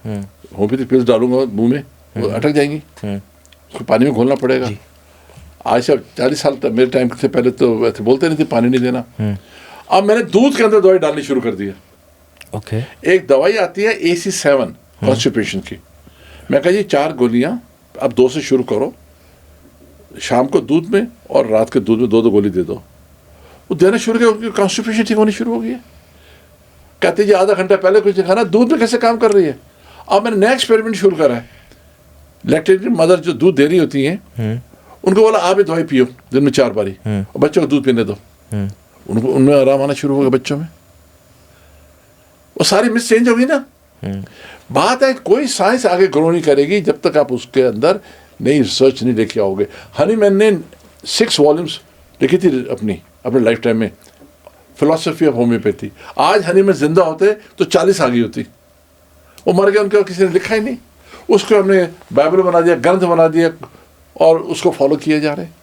होम्योपैथिक पिल्स डालूंगा मुंह में, वो अटक जाएंगी, उसको पानी में घोलना पड़ेगा। आज से 40 साल तक मेरे टाइम से पहले तो ऐसे बोलते नहीं थे पानी नहीं देना। अब मैंने दूध के अंदर दवाई डालनी शुरू कर दी है। ओके। एक दवाई आती है AC7 कॉन्स्टिपेशन की, मैं कहा जी 4 गोलियां अब 2 से शुरू करो, शाम को दूध में और रात के दूध में 2-2 गोली दे दो। वो देना शुरू किया, उनकी कॉन्स्टिपेशन ठीक होनी शुरू हो गई है। कहते जी आधा घंटा पहले कुछ नहीं खाना, दूध में कैसे काम कर रही है। अब मैंने नया एक्सपेरिमेंट शुरू करा है, लैक्टेटिंग मदर जो दूध दे रही होती हैं उनको बोला आप ये दवाई पियो दिन में 4 बारी, और बच्चों को दूध पीने दो, उनको उनमें आराम आना शुरू हो गया बच्चों में। वो सारी मिस चेंज होगी ना। बात है कोई साइंस आगे ग्रो नहीं करेगी जब तक आप उसके अंदर नई रिसर्च नहीं लेके आओगे। हनीमैन ने 6 वॉल्यूम्स लिखी थी अपने लाइफ टाइम में, फिलॉसफी ऑफ होम्योपैथी। आज हनीमैन जिंदा होते तो 40 आ गई होती, वो मर गए, उनके किसी ने लिखा ही नहीं। उसको हमने बाइबल बना दिया, ग्रंथ बना दिया, और उसको फॉलो किए जा रहे हैं।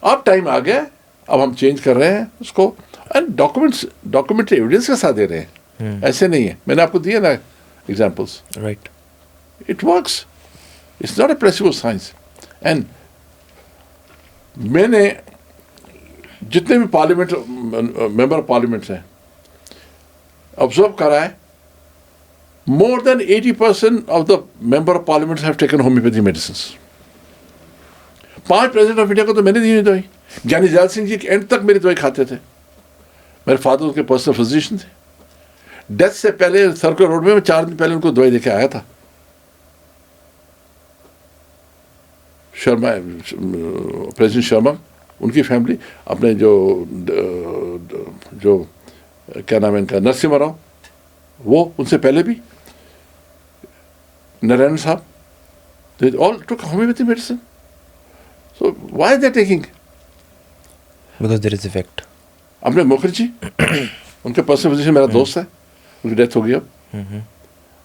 अब टाइम आ गया, अब हम चेंज कर रहे हैं उसको, एंड डॉक्यूमेंट्री एविडेंस के साथ दे रहे हैं। ऐसे नहीं है, मैंने आपको दिया ना examples, right. It works, it's not a placebo science. And मैंने जितने भी पार्लियामेंट मेंबर ऑफ पार्लियामेंट्स हैं ऑब्जर्व करा है, more than 80% of the member of parliament have taken homeopathy medicines. 5 president of India को तो मैंने दी हुई दवाई। ज्ञानी जैल सिंह जी एंड तक मेरी दवाई खाते थे। मेरे फादर उनके पर्सनल फिजिशियन थे। डेथ से पहले सर्कुलर रोड में मैं 4 दिन पहले उनको दवाई देके आया था। शर्मा, प्रेसिडेंट शर्मा, उनकी फैमिली, अपने जो क्या नाम है इनका, नरसिम्हा राव, वो उनसे पहले भी, नारायण साहब, they all took homeopathy medicine. So why are they taking? Because there is effect. अपने मुखर्जी, उनके पर्सनल फिजिशियन, मेरा दोस्त है, उनकी डेथ हो गई अब,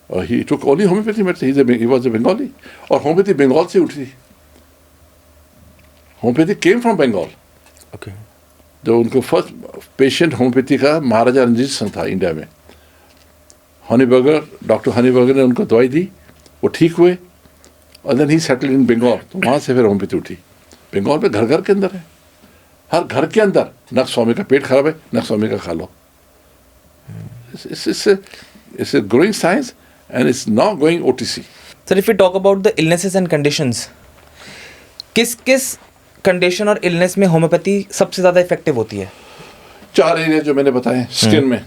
और he took only homeopathy medicine. He was a Bengali, और होम्योपैथी बंगाल से उठी। Homeopathy came from Bengal. Okay. जो उनको फर्स्ट पेशेंट होम्योपैथी का महाराजा रंजीत सिंह था इंडिया में। डॉक्टर हनीबर्गर ने उनको दवाई दी, वो ठीक हुए, और then he settle in Bengal. तो वहाँ से फिर होम्योपैथी उठी। बंगाल में घर घर के अंदर है, हर घर के अंदर, नक्स स्वामी का पेट खराब है, नक्स स्वामी का खा लो। It's a growing science and it's now going OTC. Sir, if we talk about the illnesses and conditions, किस कंडीशन और इलनेस में होम्योपैथी सबसे ज़्यादा इफेक्टिव होती है? 4 एरिया जो मैंने बताए, स्किन में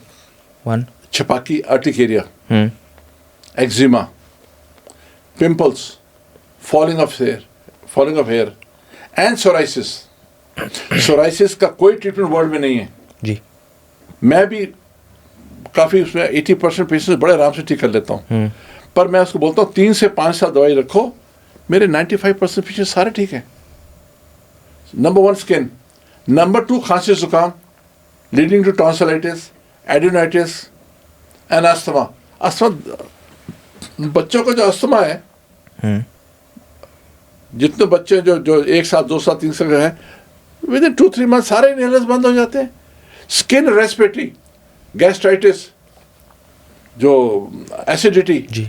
1 छपाकी, urticaria, eczema, pimples, falling off hair and psoriasis. Psoriasis का कोई ट्रीटमेंट वर्ल्ड में नहीं है जी। मैं भी काफ़ी उसमें 80% पेशेंट बड़े आराम से ठीक कर लेता हूँ, पर मैं उसको बोलता हूँ 3 से 5 साल दवाई रखो, मेरे 95% पेशेंट सारे ठीक हैं। नंबर 1 स्किन, नंबर 2 खांसी जुकाम leading to tonsillitis, adenoiditis and asthma. बच्चों को जो अस्थमा है, जितने बच्चे जो 1 साल 2 साल 3 साल के हैं, विद इन 2-3 मंथ सारे इनहेलर्स बंद हो जाते हैं। स्किन रेस्पिरेटरी, गैस्ट्राइटिस, जो एसिडिटी जी,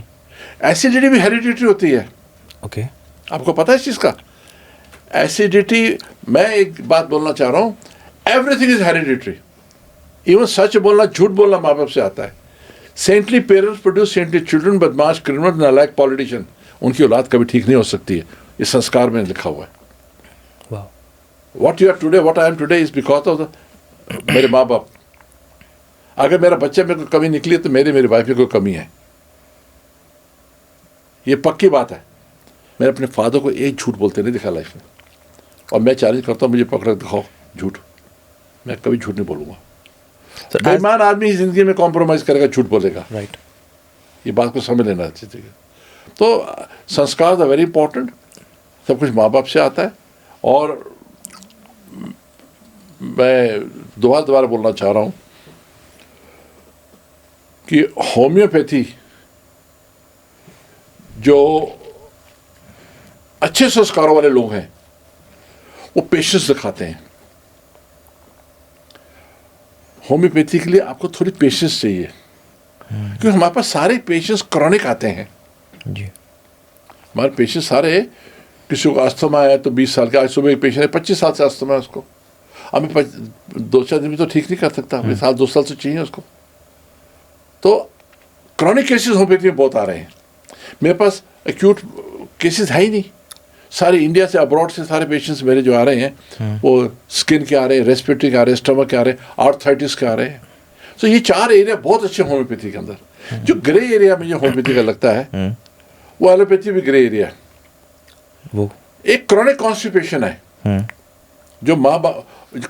एसिडिटी भी हेरिडिटरी होती है। ओके। आपको पता है इस चीज़ का? एसिडिटी, मैं एक बात बोलना चाह रहा हूँ, एवरीथिंग इज हेरिडिटरी। इवन सच बोलना, झूठ बोलना माँ बाप से आता है। Saintly parents produce saintly children. बदमाश, क्रिमिनल, नालायक पॉलिटिशियन, उनकी औलाद कभी ठीक नहीं हो सकती है। इस संस्कार में लिखा हुआ है। वाह। What you are today, what I am today is because of मेरे माँ बाप। अगर मेरा बच्चे में कोई कमी निकली है तो मेरी वाइफ में कोई कमी है, ये पक्की बात है। मैंने अपने फादर को एक झूठ बोलते नहीं दिखा लाइफ में, और मैं चैलेंज करता हूँ, मुझे पकड़ दिखाओ झूठ, मैं कभी झूठ नहीं बोलूँगा। बेईमान आदमी जिंदगी में कॉम्प्रोमाइज़ करेगा, झूठ बोलेगा। राइट। ये बात को समझ लेना चाहिए। तो संस्कार वेरी इंपॉर्टेंट, सब कुछ माँ बाप से आता है। और मैं दोबारा बोलना चाह रहा हूँ कि होम्योपैथी जो अच्छे संस्कारों वाले लोग हैं वो पेशेंस दिखाते हैं। होम्योपैथी के लिए आपको थोड़ी पेशेंस चाहिए, क्योंकि हमारे पास सारे पेशेंट्स क्रॉनिक आते हैं। जी। हमारे पेशेंट सारे, किसी को अस्थमा है तो 20 साल का, आज सुबह एक पेशेंट है 25 साल से अस्थमा है उसको, अब मैं 2-4 दिन में तो ठीक नहीं कर सकता, अपने साल 2 साल से चाहिए उसको। तो क्रॉनिक केसेस होम्योपैथी में बहुत आ रहे हैं। मेरे पास एक्यूट केसेस है ही नहीं। सारे इंडिया से, अब्रॉड से सारे पेशेंट्स मेरे जो आ रहे हैं वो स्किन के आ रहे हैं, रेस्पिरेटरी के आ रहे हैं, स्टमक के आ रहे हैं, आर्थराइटिस के आ रहे हैं। तो ये 4 एरिया बहुत अच्छे होम्योपैथी के अंदर। जो ग्रे एरिया में जो होम्योपैथी का लगता है वो एलोपैथी भी ग्रे एरिया है। वो एक क्रॉनिक कॉन्स्टिपेशन है जो माँ बाप,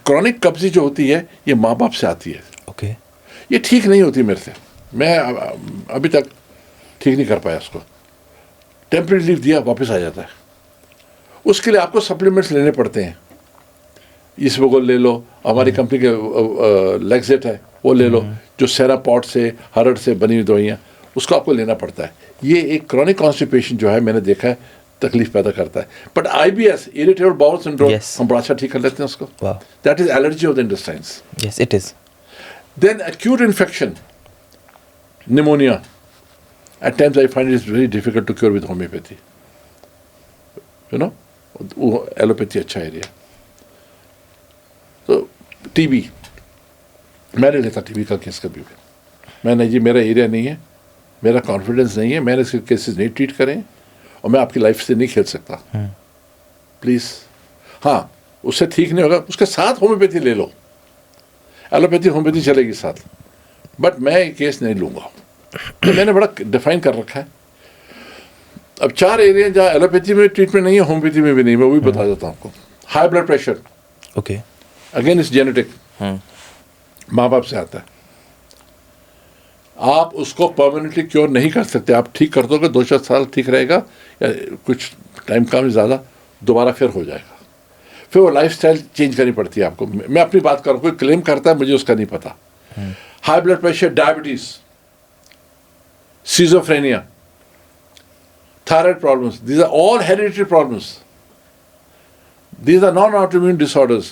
क्रॉनिक कब्जी जो होती है ये माँ बाप से आती है। ओके। ये ठीक नहीं होती मेरे से, मैं अभी तक ठीक नहीं कर पाया उसको। टेम्परेरी लीव दिया, वापस आ जाता है। उसके लिए आपको सप्लीमेंट्स लेने पड़ते हैं। इसबगोल ले लो, हमारी कंपनी के लेक्सेट है वो ले लो, जो सेरापॉट से, हरड़ से बनी हुई दवाइयाँ, उसको आपको लेना पड़ता है। ये एक क्रॉनिक कॉन्स्टिपेशन जो है मैंने देखा है तकलीफ पैदा करता है। But IBS, irritable bowel syndrome, हम बड़ा अच्छा ठीक कर लेते हैं उसको। That is allergy of the intestines. Yes, it is. Then acute infection, pneumonia, at times I find it is very difficult to cure with homeopathy. You know, वो allopathy अच्छा एरिया। तो TB, मैं नहीं लेता TB का case कभी भी। मैंने जी मेरा एरिया नहीं है, मेरा कॉन्फिडेंस नहीं है, मैंने इसके केसेस नहीं ट्रीट करें और मैं आपकी लाइफ से नहीं खेल सकता। प्लीज़, हाँ, उससे ठीक नहीं होगा, उसके साथ होम्योपैथी ले लो। एलोपैथी होम्योपैथी चलेगी साथ, बट मैं केस नहीं लूँगा। तो मैंने बड़ा डिफाइन कर रखा है। अब 4 एरिया जहाँ एलोपैथी में ट्रीटमेंट नहीं है, होम्योपैथी में भी नहीं, मैं वो भी बता देता हूँ आपको। High blood pressure, okay, again इस जेनेटिक, माँ बाप से आता है। आप उसको परमानेंटली क्योर नहीं कर सकते। आप ठीक कर दोगे, 2-4 साल ठीक रहेगा, या कुछ टाइम कम ज़्यादा दोबारा फिर हो जाएगा। फिर वो लाइफस्टाइल चेंज करनी पड़ती है आपको। मैं अपनी बात कर रहा हूँ, कोई क्लेम करता है, मुझे उसका नहीं पता। High blood pressure, diabetes, schizophrenia, thyroid problems, these are all hereditary problems. These are non-autoimmune disorders.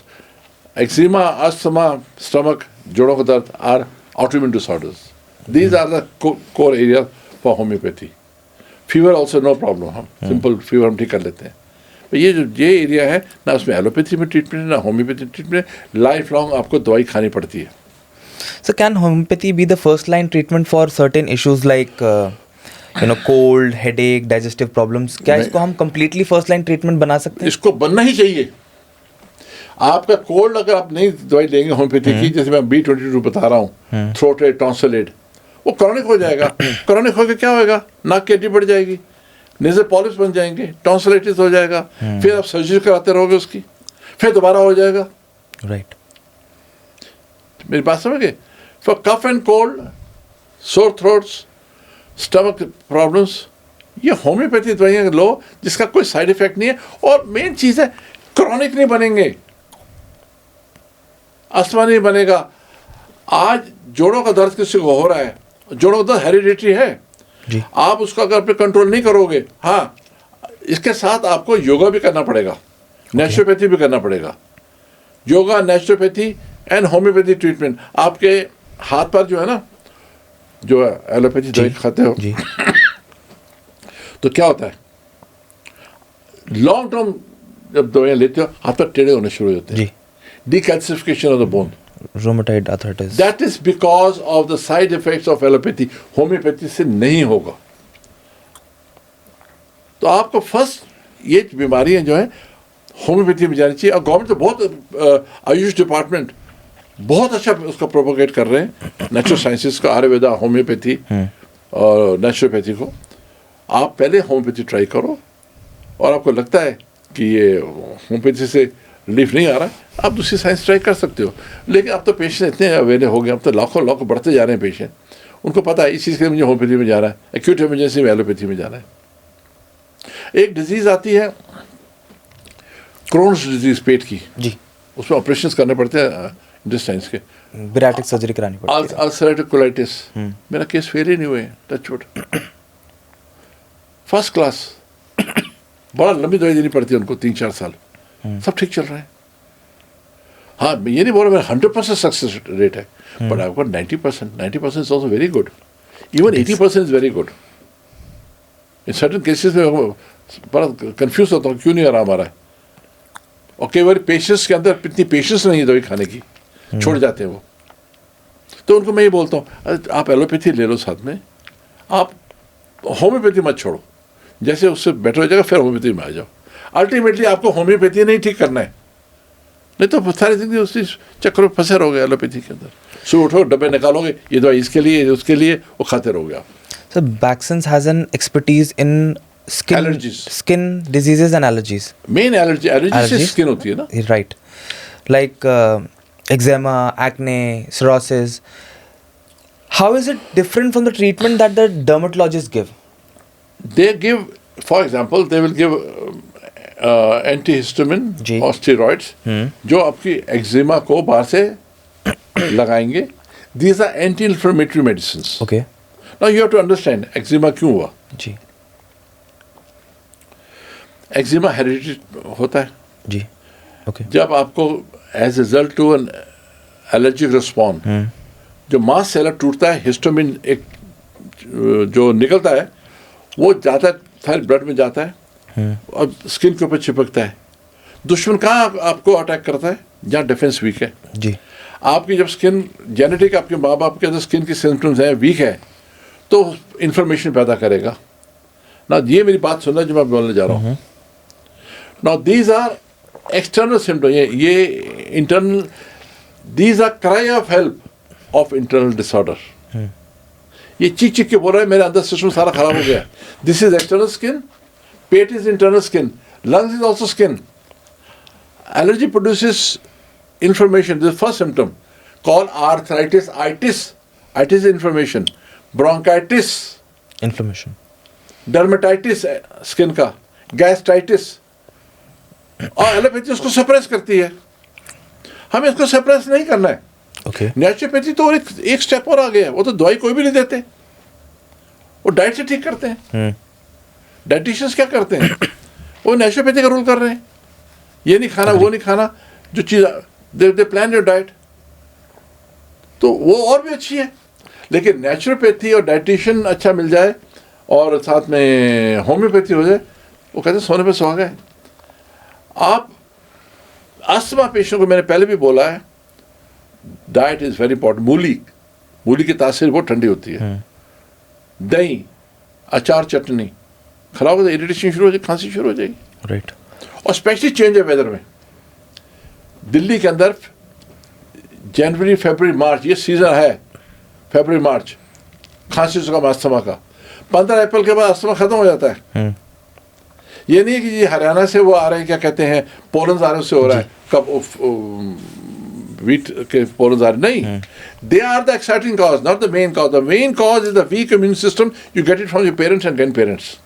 Eczema, asthma, stomach, जोड़ों का दर्द are autoimmune disorders. These are the core areas for homeopathy. Fever also no problem, हम simple fever हम ठीक कर लेते हैं। ये एरिया है ना, उसमें एलोपैथी में ट्रीटमेंट है ना होम्योपैथी ट्रीटमेंट, लाइफ लॉन्ग आपको दवाई खानी पड़ती है। So can homeopathy be the first line treatment for certain issues like cold, headache, digestive problems? क्या इसको हम completely first line treatment बना सकते हैं? इसको बनना ही चाहिए। आपका कोल्ड अगर आप नहीं दवाई लेंगे होम्योपैथी की, जैसे मैं B22 बता रहा हूँ, थ्रोट एड, टॉन्सिल, वो क्रॉनिक हो जाएगा। क्रॉनिक होकर क्या होगा, नाक की हड्डी बढ़ जाएगी, नेज़ल पॉलिप्स बन जाएंगे, टॉन्सिलाइटिस हो जाएगा, फिर आप सर्जरी कराते रहोगे उसकी, फिर दोबारा हो जाएगा। राइट, मेरी बात समझ गए? फॉर कफ एंड कोल्ड, सोर थ्रोट्स, स्टमक प्रॉब्लम्स, ये होम्योपैथी दवाइयाँ लो जिसका कोई साइड इफेक्ट नहीं है। और मेन चीज़ है, क्रॉनिक नहीं बनेंगे, अस्थमा नहीं बनेगा। आज जोड़ों का दर्द किसी को हो रहा है, जोड़ों का दर्द हेरिडिटरी है जी। आप उसका अगर पे कंट्रोल नहीं करोगे, हाँ, इसके साथ आपको योगा भी करना पड़ेगा, नेचुरोपैथी भी करना पड़ेगा। Yoga, naturopathy and homeopathy treatment. आपके हाथ पर जो है ना, जो एलोपैथी दवाई खाते हो जी। तो क्या होता है, लॉन्ग टर्म जब दवाइयाँ लेते हो हाथ पर टेढ़े होने शुरू हो जाते हैं जी। Decalcification of the bone, Rheumatoid arthritis. That is because of the side effects of allopathy. Homeopathy से नहीं होगा। तो आपको फर्स्ट ये बीमारियां जो है होम्योपैथी में जानी चाहिए। और गवर्नमेंट तो बहुत, आयुष डिपार्टमेंट बहुत अच्छा उसका प्रोपोगेट कर रहे हैं, नेचुरल साइंसेस का, आयुर्वेदा, होम्योपैथी और नेचुरोपैथी को। आप पहले होम्योपैथी ट्राई करो और आपको लगता है कि ये होम्योपैथी से रिलीफ नहीं आ रहा, आप दूसरी साइंस ट्राई कर सकते हो। लेकिन अब तो पेशेंट इतने अवेयर हो गए, अब तो लाखों बढ़ते जा रहे हैं पेशेंट। उनको पता है इस चीज़ के लिए मुझे होम्योपैथी में जाना है, एक्यूट इमरजेंसी में एलोपैथी में जाना है। एक डिजीज़ आती है क्रोन्स डिजीज़, पेट की, जी। उसमें ऑपरेशंस करने पड़ते हैं इंटेस्टाइन्स के। बैरियाट्रिक सर्जरी करानी पड़ती है। अल्सरेटिव कोलाइटिस, मेरा केस फेल ही नहीं हुए, टच वुड, फर्स्ट क्लास। बड़ा लंबी दवाई देनी पड़ती है उनको, 3-4 साल, सब ठीक चल रहा है। हाँ, मैं ये नहीं बोल रहा मेरा 100% सक्सेस रेट है, but I got 90%। 90% is also very good, even 80% is very good. In certain cases में बड़ा कंफ्यूज होता हूँ क्यों नहीं आराम आ रहा है, और कई बार पेशेंट्स के अंदर इतनी पेशेंस नहीं है दवाई खाने की, छोड़ जाते हैं वो। तो उनको मैं ये बोलता हूँ आप एलोपैथी ले लो साथ में, आप होम्योपैथी मत छोड़ो, जैसे उससे बेटर हो जाएगा फिर होम्योपैथी में आ जाओ। अल्टीमेटली आपको होम्योपैथी नहीं ठीक करना है, नहीं तो सारी जिंदगी उसी चक्कर में फंसे रहोगे एलोपैथी के अंदर। सुबह उठो डब्बे निकालोगे, ये दवाई इसके लिए, ये उसके लिए, वो खाते रहोगे आप। So Baxens has an expertise in Allergies. skin diseases and allergies. Main allergy से Allergies? स्किन होती है ना। Right. Like eczema, acne, psoriasis. How is it different from the treatment that the dermatologists give? They give, for example, they will give antihistamine जी। और steroids जो आपकी eczema को बाहर से लगाएंगे। These are anti inflammatory medicines. Okay. Now you have to understand eczema क्यों हुआ। जी एक्जिमा हेरिडिटी होता है। जी ओके जब आपको as result to an allergic response जो मास सेलर टूटता है, हिस्टामिन एक जो निकलता है वो जाता है सारे ब्लड में जाता है और स्किन के ऊपर चिपकता है। दुश्मन कहाँ आपको अटैक करता है? जहाँ डिफेंस वीक है। जी आपकी जब स्किन जेनेटिक आपके माँ बाप के अंदर स्किन की सिम्टम्स हैं, वीक है, तो इन्फॉर्मेशन पैदा करेगा ना। ये मेरी बात सुनना जो मैं बोलने जा रहा हूँ। Now these are external symptom, ये internal, these are cry of help of internal disorder. ये चीख चीख के बोल रहा है मेरे अंदर सिस्टम सारा खराब हो गया। This is external skin, pet is internal skin, lungs is also skin. Allergy produces inflammation. This is the first symptom called arthritis. Itis is inflammation. Bronchitis, inflammation dermatitis skin का, gastritis, और allopathy उसको suppress करती है। हमें इसको suppress नहीं करना है। ओके नेचुरोपैथी तो एक स्टेप और आ गया है। वो तो दवाई कोई भी नहीं देते, वो डाइट से ठीक करते हैं। डाइटिशियंस क्या करते हैं? वो नेचुरोपैथी का रूल कर रहे हैं, ये नहीं खाना, वो नहीं खाना, जो चीज़ दे प्लान योर डाइट, तो वो और भी अच्छी है। लेकिन नेचुरोपैथी और डाइटिशियन अच्छा मिल जाए और साथ में होम्योपैथी हो जाए, वो कहते हैं सोने पे सुहागा है। आप अस्थमा पेशेंट को, मैंने पहले भी बोला है, डाइट इज़ वेरी इंपॉर्टेंट। मूली की तासीर बहुत ठंडी होती है। दही, अचार, चटनी खराब हो जाए, इरिटेशन शुरू हो जाए, खांसी शुरू हो जाएगी। राइट और स्पेशली चेंज है वेदर में। दिल्ली के अंदर जनवरी, फरवरी, मार्च, ये सीजन है, फरवरी मार्च, खांसी जुकाम अस्थमा का। 15 अप्रैल के बाद अस्थमा खत्म हो जाता है। ये नहीं है कि जी हरियाणा से वो आ रहे हैं, क्या कहते हैं, पोलन आ रहे, उससे हो रहा है, कब वीट के पोलन आ रहे, नहीं। They are the exciting cause, not the main cause. The main cause is the weak immune system. You get it from your parents and grand parents.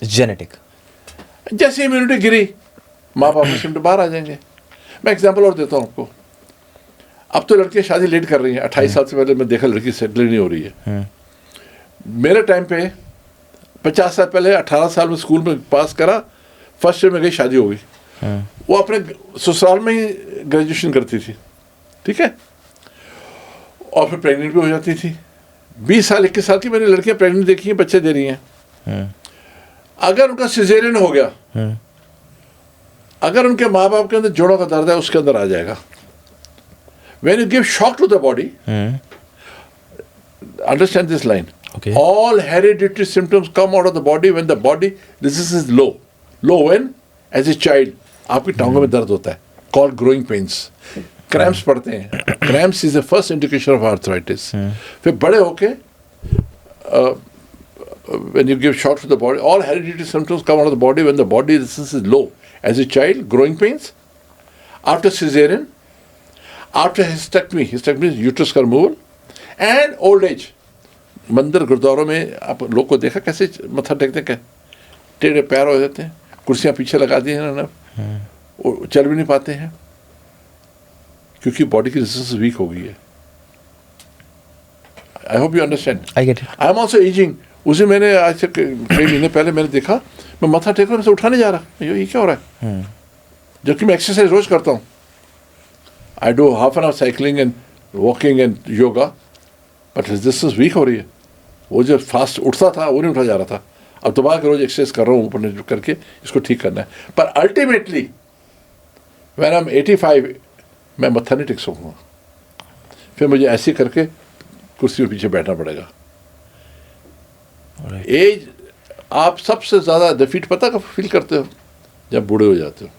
Genetic. जैसे इम्यूनिटी गिरी, माँ बाप के सिम्टम बाहर आ जाएंगे। मैं एग्जांपल और देता हूँ आपको। अब तो लड़कियाँ शादी लेट कर रही हैं। 28 साल से पहले मैं देखा लड़की सेटल नहीं हो रही है। मेरे टाइम पे 50 साल पहले 18 साल में स्कूल में पास करा, फर्स्ट ईयर में गई, शादी हो गई। वो अपने ससुराल में ही ग्रेजुएशन करती थी, ठीक है, और फिर प्रेग्नेंट भी हो जाती थी। 20 साल 21 साल की मैंने लड़कियां प्रेग्नेंट देखी हैं, बच्चे दे रही हैं। अगर उनका सिजेरियन हो गया, अगर उनके माँ बाप के अंदर जोड़ों का दर्द है, उसके अंदर आ जाएगा। When you give shock to the body, understand this line. Okay. All hereditary symptoms come out of the body when the body resistance is low. Low when? As a child, आपकी टांगों में दर्द होता है, called growing pains. Cramps पड़ते हैं. Cramps is the first indication of arthritis. फिर बड़े होके when you give shock to the body, all hereditary symptoms come out of the body when the body resistance is low. As a child, growing pains. After cesarean, after hysterectomy is uterus का removal, and old age. मंदिर गुरुद्वारों में आप लोग को देखा कैसे मत्था टेकते हैं, टेढ़े पैर हो जाते हैं, कुर्सियाँ पीछे लगा दी हैं ना, चल भी नहीं पाते हैं। क्योंकि बॉडी की रेजिस्टेंस वीक हो गई है. आई hope you understand. I get it. I am also ageing. उसे मैंने आज से कई महीने पहले मैंने देखा, मैं माथा टेक कर उठा नहीं जा रहा. ये क्या हो रहा है? जबकि मैं एक्सरसाइज रोज करता हूँ. I do half an hour cycling and walking and yoga, but resistance weak हो रही है. वो जो फास्ट उठता था वो नहीं उठा जा रहा था. अब दोबारा के रोज एक्सरसाइज कर रहा हूँ ऊपर नीचे करके, इसको ठीक करना है. पर अल्टीमेटली व्हेन आई एम 85 मैं मत्था नहीं टेक सकूँगा. फिर मुझे ऐसे करके कुर्सी के पीछे बैठना पड़ेगा. एज आप सबसे ज़्यादा डिफीट पता कब फील करते हो? जब बूढ़े हो जाते हो.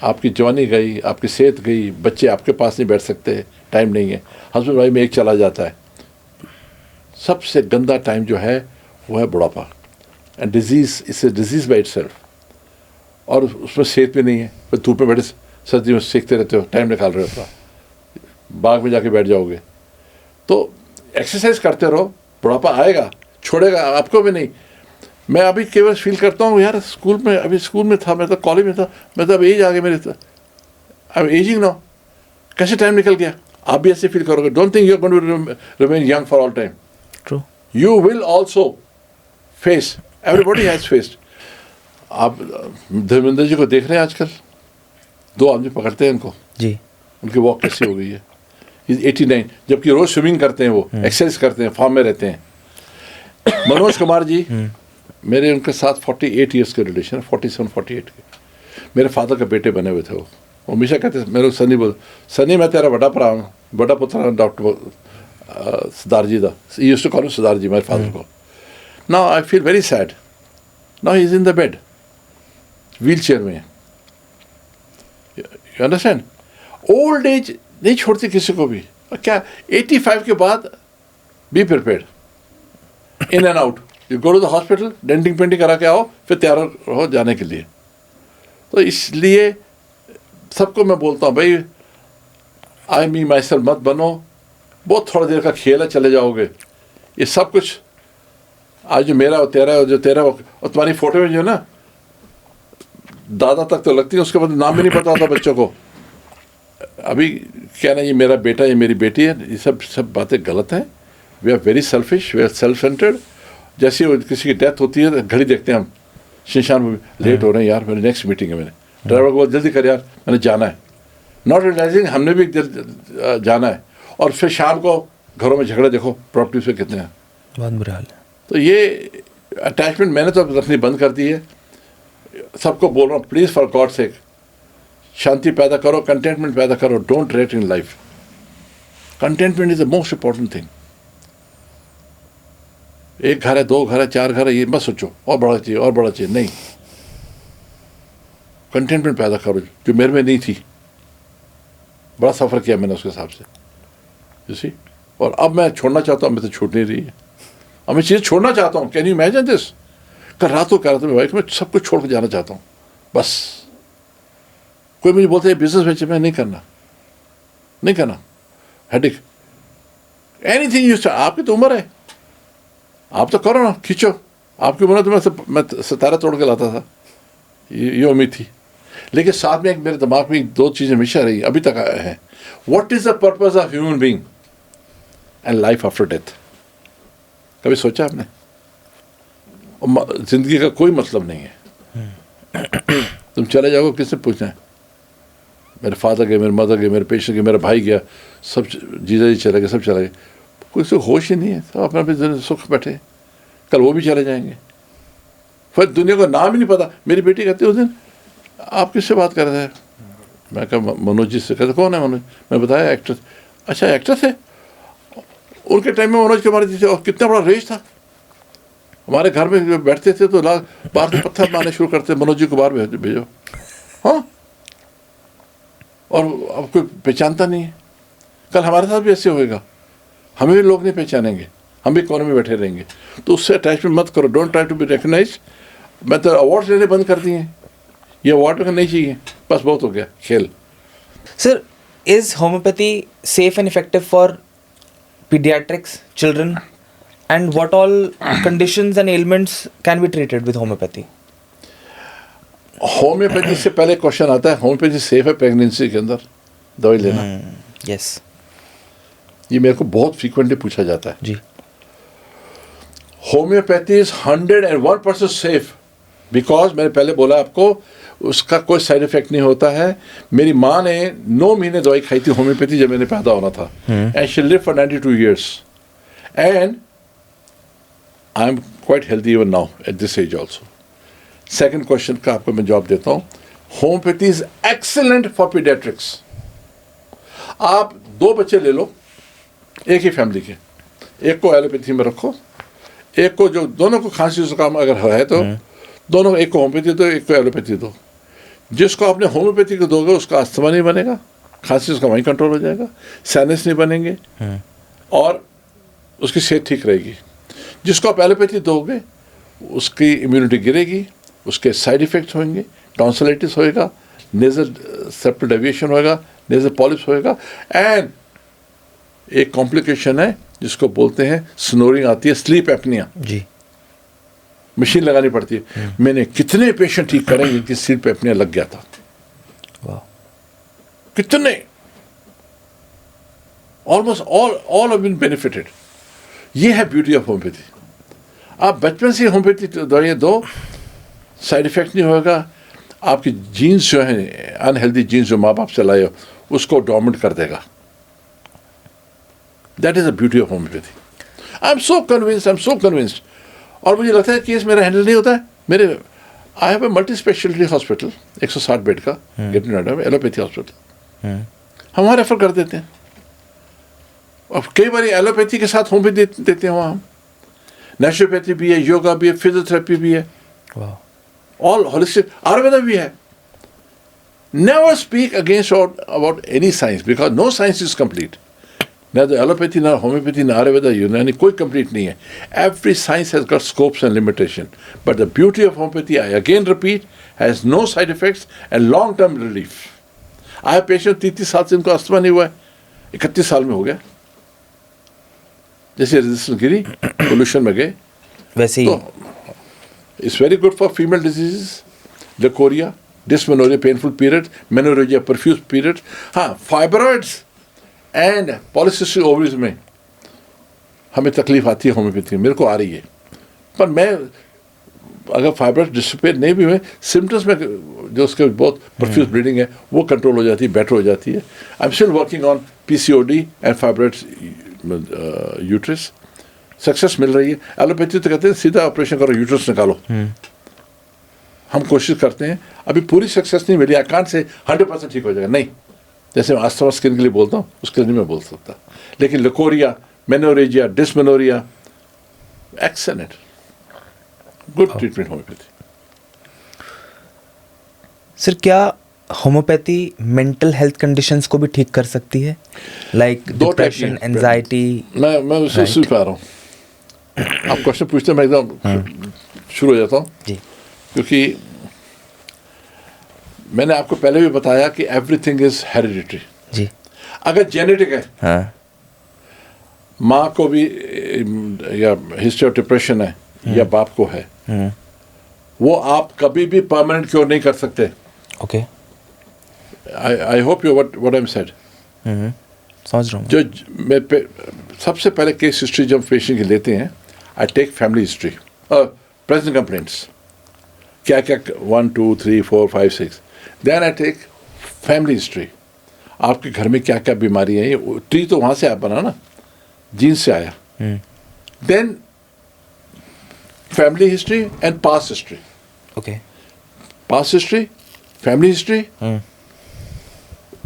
आपकी जवानी गई, आपकी सेहत गई, बच्चे आपके पास नहीं बैठ सकते, टाइम नहीं है, हस्बैंड वाइफ में एक चला जाता है. सबसे गंदा टाइम जो है वो है बुढ़ापा. एंड डिजीज़, इससे डिजीज़ बाई इटसेल्फ. और उसमें सेहत भी नहीं है. फिर धूप में बैठे सर्दी में सेकते रहते हो, टाइम निकाल रहे हो, बाग में जाके बैठ जाओगे. तो एक्सरसाइज करते रहो, बुढ़ापा आएगा, छोड़ेगा आपको भी नहीं. मैं अभी केवल फील करता हूँ यार, स्कूल में था, मैं तो कॉलेज में था, मैं तो अब एज आ गई मेरी. I am aging now. कैसे टाइम निकल गया? आप भी ऐसे फील करोगे. Don't think you are going to remain young for all time. True. You will also face, everybody has faced. आप धर्मेंद्र जी को देख रहे हैं आजकल, 2 आदमी पकड़ते हैं उनको, जी. उनकी वॉक कैसी हो गई है. 89, जबकि रोज स्विमिंग करते हैं, वो एक्सरसाइज करते हैं, फॉर्म में रहते हैं. मनोज कुमार जी, मेरे उनके साथ 48 ईयर्स के रिलेशन है, 47-48 के. मेरे फादर के बेटे बने हुए थे. वो हमेशा कहते थे, मेरे को सनी मैं तेरा बड़ा भरा हूँ, बड़ा पुत्र doctor Siddharth ji da. He used to call him Siddharth ji, my father को. Now I feel very sad. Now he is in the bed, wheelchair में. You understand? Old age नहीं छोड़ती किसी को भी. और क्या 85 के बाद be prepared. In and out. You go to the hospital, denting painting करा के आओ, फिर तैयार हो जाने के लिए. तो इसलिए सबको मैं बोलता हूँ, भाई आई मी माई सेल्फ मत बनो. बहुत थोड़ा देर का खेल है, चले जाओगे. ये सब कुछ आज जो मेरा और तेरा और जो तेरा और तुम्हारी फोटो में जो है ना, दादा तक तो लगती है, उसके बाद नाम भी नहीं पता होता बच्चों को. अभी कहना ये मेरा बेटा, ये मेरी बेटी है, ये सब बातें गलत हैं. We are very selfish, we are self centered. जैसे किसी की डेथ होती है, घड़ी देखते हैं हम, शमशान में लेट हो रहे हैं यार, मेरी नेक्स्ट मीटिंग है. मैंने ड्राइवर को जल्दी कर यार, मैंने जाना है. नॉट रियलाइजिंग हमने भी जाना है. और फिर शाम को घरों में झगड़े देखो, प्रॉपर्टीज पे कितने हैं. बहुत बुरा हाल है. तो ये अटैचमेंट मैंने तो रखनी बंद कर दी है. सबको बोल रहा हूँ, प्लीज़ फॉर गॉड सेक शांति पैदा करो, कंटेंटमेंट पैदा करो. Don't rate in life. Contentment is the most important thing. एक घर है, 2 घर है, 4 घर है, ये मत सोचो और बड़ा चाहिए और बड़ा चाहिए. नहीं, कंटेंटमेंट पैदा करो, जो मेरे में नहीं थी. बड़ा सफ़र किया मैंने उसके हिसाब से, you see? और अब मैं छोड़ना चाहता हूँ, मैं तो छूट नहीं रही है. अब मैं चीज़ छोड़ना चाहता हूँ. Can you imagine this? कल रात को कह रहा था मैं, भाई मैं सब कुछ छोड़ के जाना चाहता हूँ बस. कोई मुझे बोलते हैं बिजनेस में, मैं नहीं करना. Headache anything you. आपकी तो उम्र है, आप तो करो ना, खींचो. आपकी उम्र तो मैं सितारा तोड़ के लाता था, ये उम्मीद थी. लेकिन साथ में एक मेरे दिमाग में 2 चीज़ें हमेशा रही, अभी तक हैं. What is the purpose of human being and life after death? कभी सोचा आपने? जिंदगी का कोई मतलब नहीं है. तुम चले जाओगे, किससे पूछना है? मेरे फादर गए, मेरे मदर गए, मेरे पेशेंट गए, मेरा भाई गया, सब जीजा जी चले गए, सब चले गए. कोई से होश ही नहीं है. सब अपने अपने सुख बैठे. कल वो भी चले जाएंगे. फिर दुनिया को नाम ही नहीं पता. मेरी बेटी कहती है उस दिन, आप किससे बात कर रहे थे? मैं कहा मनोज जी से. कहते कौन है मनोज? मैं बताया एक्टर. अच्छा एक्टर थे. उनके टाइम में मनोज कुमार जी थे, और कितना बड़ा रेस था. हमारे घर में बैठते थे तो बाहर से पत्थर मारने शुरू करते, मनोज जी को बाहर भेजो. हाँ, और अब कोई पहचानता नहीं है. कल हमारे साथ भी ऐसे होएगा. हमें भी लोग नहीं पहचानेंगे, हम भी कोने में बैठे रहेंगे. तो उससे अटैचमेंट मत करो. Don't try to be recognize. मैं तो अवार्ड्स लेने बंद कर दिए हैं. ये अवार्ड नहीं चाहिए, बस बहुत हो गया खेल. Sir, is homeopathy safe and effective for pediatrics, children, and what all conditions and ailments can be treated with homeopathy? Homeopathy से पहले क्वेश्चन आता है, होम्योपैथी सेफ है प्रेगनेंसी के अंदर? दवाई लेना। यस ये मेरे को बहुत फ्रीक्वेंटली पूछा जाता है। जी। होम्योपैथी इज 101% सेफ बिकॉज मैंने पहले बोला आपको उसका कोई साइड इफेक्ट नहीं होता है। मेरी माँ ने 9 महीने दवाई खाई थी होम्योपैथी जब मैंने पैदा होना था, and she live for 92 years and I am quite healthy even now at this age also. Second question का आपको मैं जवाब देता हूँ, homeopathy is excellent for paediatrics. आप 2 बच्चे ले लो एक ही फैमिली के, एक को एलोपैथी में रखो, एक को जो दोनों को खांसी जुकाम अगर है तो दोनों, एक को होम्योपैथी दो, एक को एलोपैथी दो। जिसको आपने होम्योपैथी को दोगे उसका अस्थमा नहीं बनेगा, खांसी उसका वहीं कंट्रोल हो जाएगा, साइनस नहीं बनेंगे और उसकी सेहत ठीक रहेगी। जिसको आप एलोपैथी दोगे उसकी इम्यूनिटी गिरेगी, उसके साइड इफेक्ट्स होंगे, टॉन्सिलाइटिस होएगा, नेजल सेप्टल डेविएशन होएगा, नेजल पॉलिप्स होएगा, एंड एक कॉम्प्लिकेशन है जिसको बोलते हैं स्नोरिंग आती है, स्लीप एपनिया। जी। मशीन लगानी पड़ती है। मैंने कितने पेशेंट ठीक करे जिनकी स्लीप एपनिया लग गया था, वाह। कितने, almost all have been benefited. ये है ब्यूटी ऑफ होम्योपैथी। आप बचपन से होम्योपैथी दवाइयाँ दो, साइड इफेक्ट नहीं होगा, आपकी जीन्स जो है अनहेल्दी जीन्स जो माँ बाप से लाए हो उसको डोमिनेट कर देगा। That is the beauty of homeopathy. I am so convinced. और मुझे लगता है केस मेरा हैंडल नहीं होता है। मेरे I have a multi speciality hospital 160 bed का गेट नोएडा में, एलोपैथी हॉस्पिटल। हम वहाँ रेफर कर देते हैं और कई बार एलोपैथी के साथ होम्योपैथी देते हैं वहाँ हम। नेचुरोपैथी भी है, योगा भी है, फिजियोथेरेपी भी है, ऑल होलिस्टिक, आयुर्वेदा भी है। Never speak against about any science because no science is complete. ना तो एलोपैथी, ना होम्योपैथी, ना आयुर्वेदा, यूनानी, कोई कंप्लीट नहीं है। Every science has got scopes and limitation, but the beauty of homeopathy, I again repeat, has no side effects and long term relief. I have patient 30 साल से इनको अस्थमा नहीं हुआ है, 31 साल में हो गया। जैसे रेजिस्टेंस गिरी, पोल्यूशन में गए, वैसे ही तो it's very good for female diseases, leucorrhoea, dysmenorrhoea painful period, menorrhagia profuse period. हाँ, फाइब्रॉइड्स एंड पॉलिसिस्टिक ओवरीज में हमें तकलीफ आती है होम्योपैथी में, मेरे को आ रही है। पर मैं अगर फाइब्रॉइड डिसअपीयर नहीं भी हुए, सिम्टम्स में जो उसके बहुत परफ्यूज ब्लीडिंग है वो कंट्रोल हो जाती है, बेटर हो जाती है। I am still working on PCOD and fibroids uterus, success मिल रही है। एलोपैथी तो कहते हैं सीधा ऑपरेशन करो, यूट्रस निकालो। हम कोशिश करते हैं, अभी पूरी सक्सेस नहीं मिली, आकांत से 100% ठीक हो जाएगा नहीं। जैसे मैं अस्थमा स्किन के लिए बोलता हूँ उसके लिए नहीं मैं बोल सकता, लेकिन leucorrhoea, menorrhagia, dysmenorrhoea, excellent, good treatment homeopathy. Sir क्या होम्योपैथी मेंटल हेल्थ कंडीशंस को भी ठीक कर सकती है, लाइक डिप्रेशन, एंजाइटी? मैं उससे सुन पा रहा हूँ। आप क्वेश्चन पूछते मैं एकदम शुरू हो जाता हूँ जी। क्योंकि मैंने आपको पहले भी बताया कि एवरीथिंग इज हेरिडिटरी। जी। अगर जेनेटिक है, हाँ। माँ को भी या हिस्ट्री ऑफ डिप्रेशन है या बाप को है, वो आप कभी भी परमानेंट क्योर नहीं कर सकते। Okay. I hope you what I M said. समझ रहा हूँ। जो मैं सबसे पहले केस हिस्ट्री जब पेशेंट की लेते हैं, I take family history, present complaints, क्या क्या 1 2 3 4 5 6, then I take family history, आपके घर में क्या क्या बीमारी है। ये ट्री तो वहाँ से आप बना ना, जीन से आया। Then family history and past history. Okay. Past history, family history,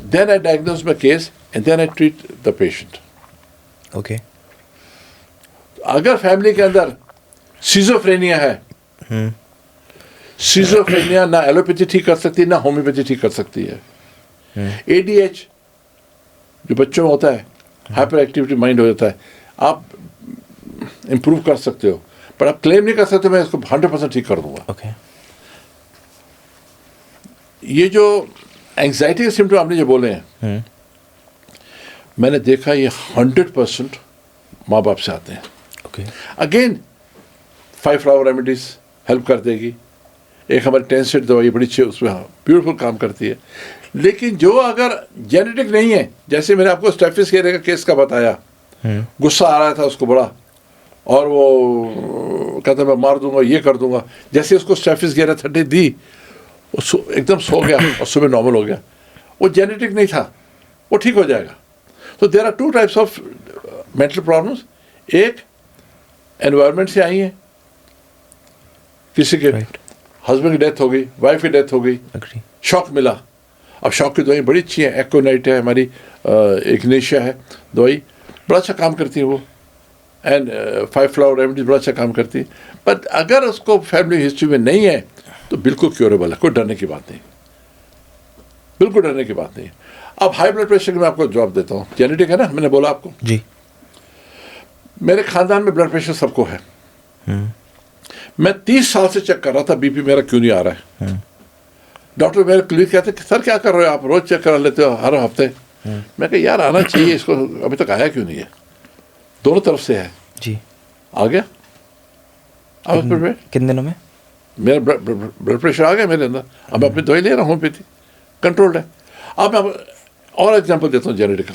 then I diagnose my case and then I treat the patient. Okay. अगर फैमिली के अंदर सिजोफ्रेनिया है, सिजोफ्रेनिया ना एलोपैथी ठीक कर सकती है ना होम्योपैथी ठीक कर सकती है। ADH जो बच्चों में होता है, हाइपर एक्टिविटी माइंड हो जाता है, आप इम्प्रूव कर सकते हो, पर आप क्लेम नहीं कर सकते मैं इसको 100% ठीक कर दूंगा। ओके। ये जो एंग्जाइटी के सिम्टम आपने जो बोले हैं, मैंने देखा ये 100% माँ बाप से आते हैं। Okay. Again 5 flower remedies help कर देगी, एक हमारी 10 सेट दवाई बड़ी अच्छी, उसमें हाँ ब्यूटीफुल काम करती है। लेकिन जो अगर जेनेटिक नहीं है, जैसे मैंने आपको स्टेफिस केरे का केस का बताया, गुस्सा आ रहा था उसको बड़ा, और वो कहता मैं मार दूंगा, ये कर दूंगा, जैसे उसको स्टेफिस केरे 30 दी, एकदम सो गया और सुबह नॉर्मल हो गया। वो जेनेटिक नहीं था, वो ठीक हो जाएगा। तो there are 2 types of mental problems. एक एनवायरनमेंट से आई है, किसी के हस्बैंड की डेथ हो गई, वाइफ की डेथ हो गई, शॉक मिला। अब शॉक की दवाई बड़ी अच्छी है, एक्ोनाइट है हमारी, इग्नेशिया है दवाई, बड़ा अच्छा काम करती है वो, एंड 5 फ्लावर रेमेडीज बड़ा अच्छा काम करती है। बट अगर उसको फैमिली हिस्ट्री में नहीं है तो बिल्कुल क्योरेबल है, कोई डरने की बात नहीं, बिल्कुल डरने की बात नहीं। अब हाई ब्लड प्रेशर की मैं आपको जवाब देता हूँ, जेनेटिक है ना, मैंने बोला आपको जी। मेरे खानदान में ब्लड प्रेशर सबको है। मैं 30 साल से चेक कर रहा था बीपी मेरा क्यों नहीं आ रहा है। डॉक्टर मेरे क्लिनिक कहते कि सर क्या कर रहे हो आप, रोज चेक करा लेते हो हर हफ्ते। मैं कहा यार आना चाहिए, इसको अभी तक आया क्यों नहीं है, दोनों तरफ से है जी। आ गया। अब कितने दिनों में मेरा ब्लड प्रेशर आ गया मेरे अंदर। अब मैं अपनी दवाई ले रहा हूँ, होम्योपैथी कंट्रोल्ड है। अब मैं और एग्जांपल देता हूँ जेनेटिक का।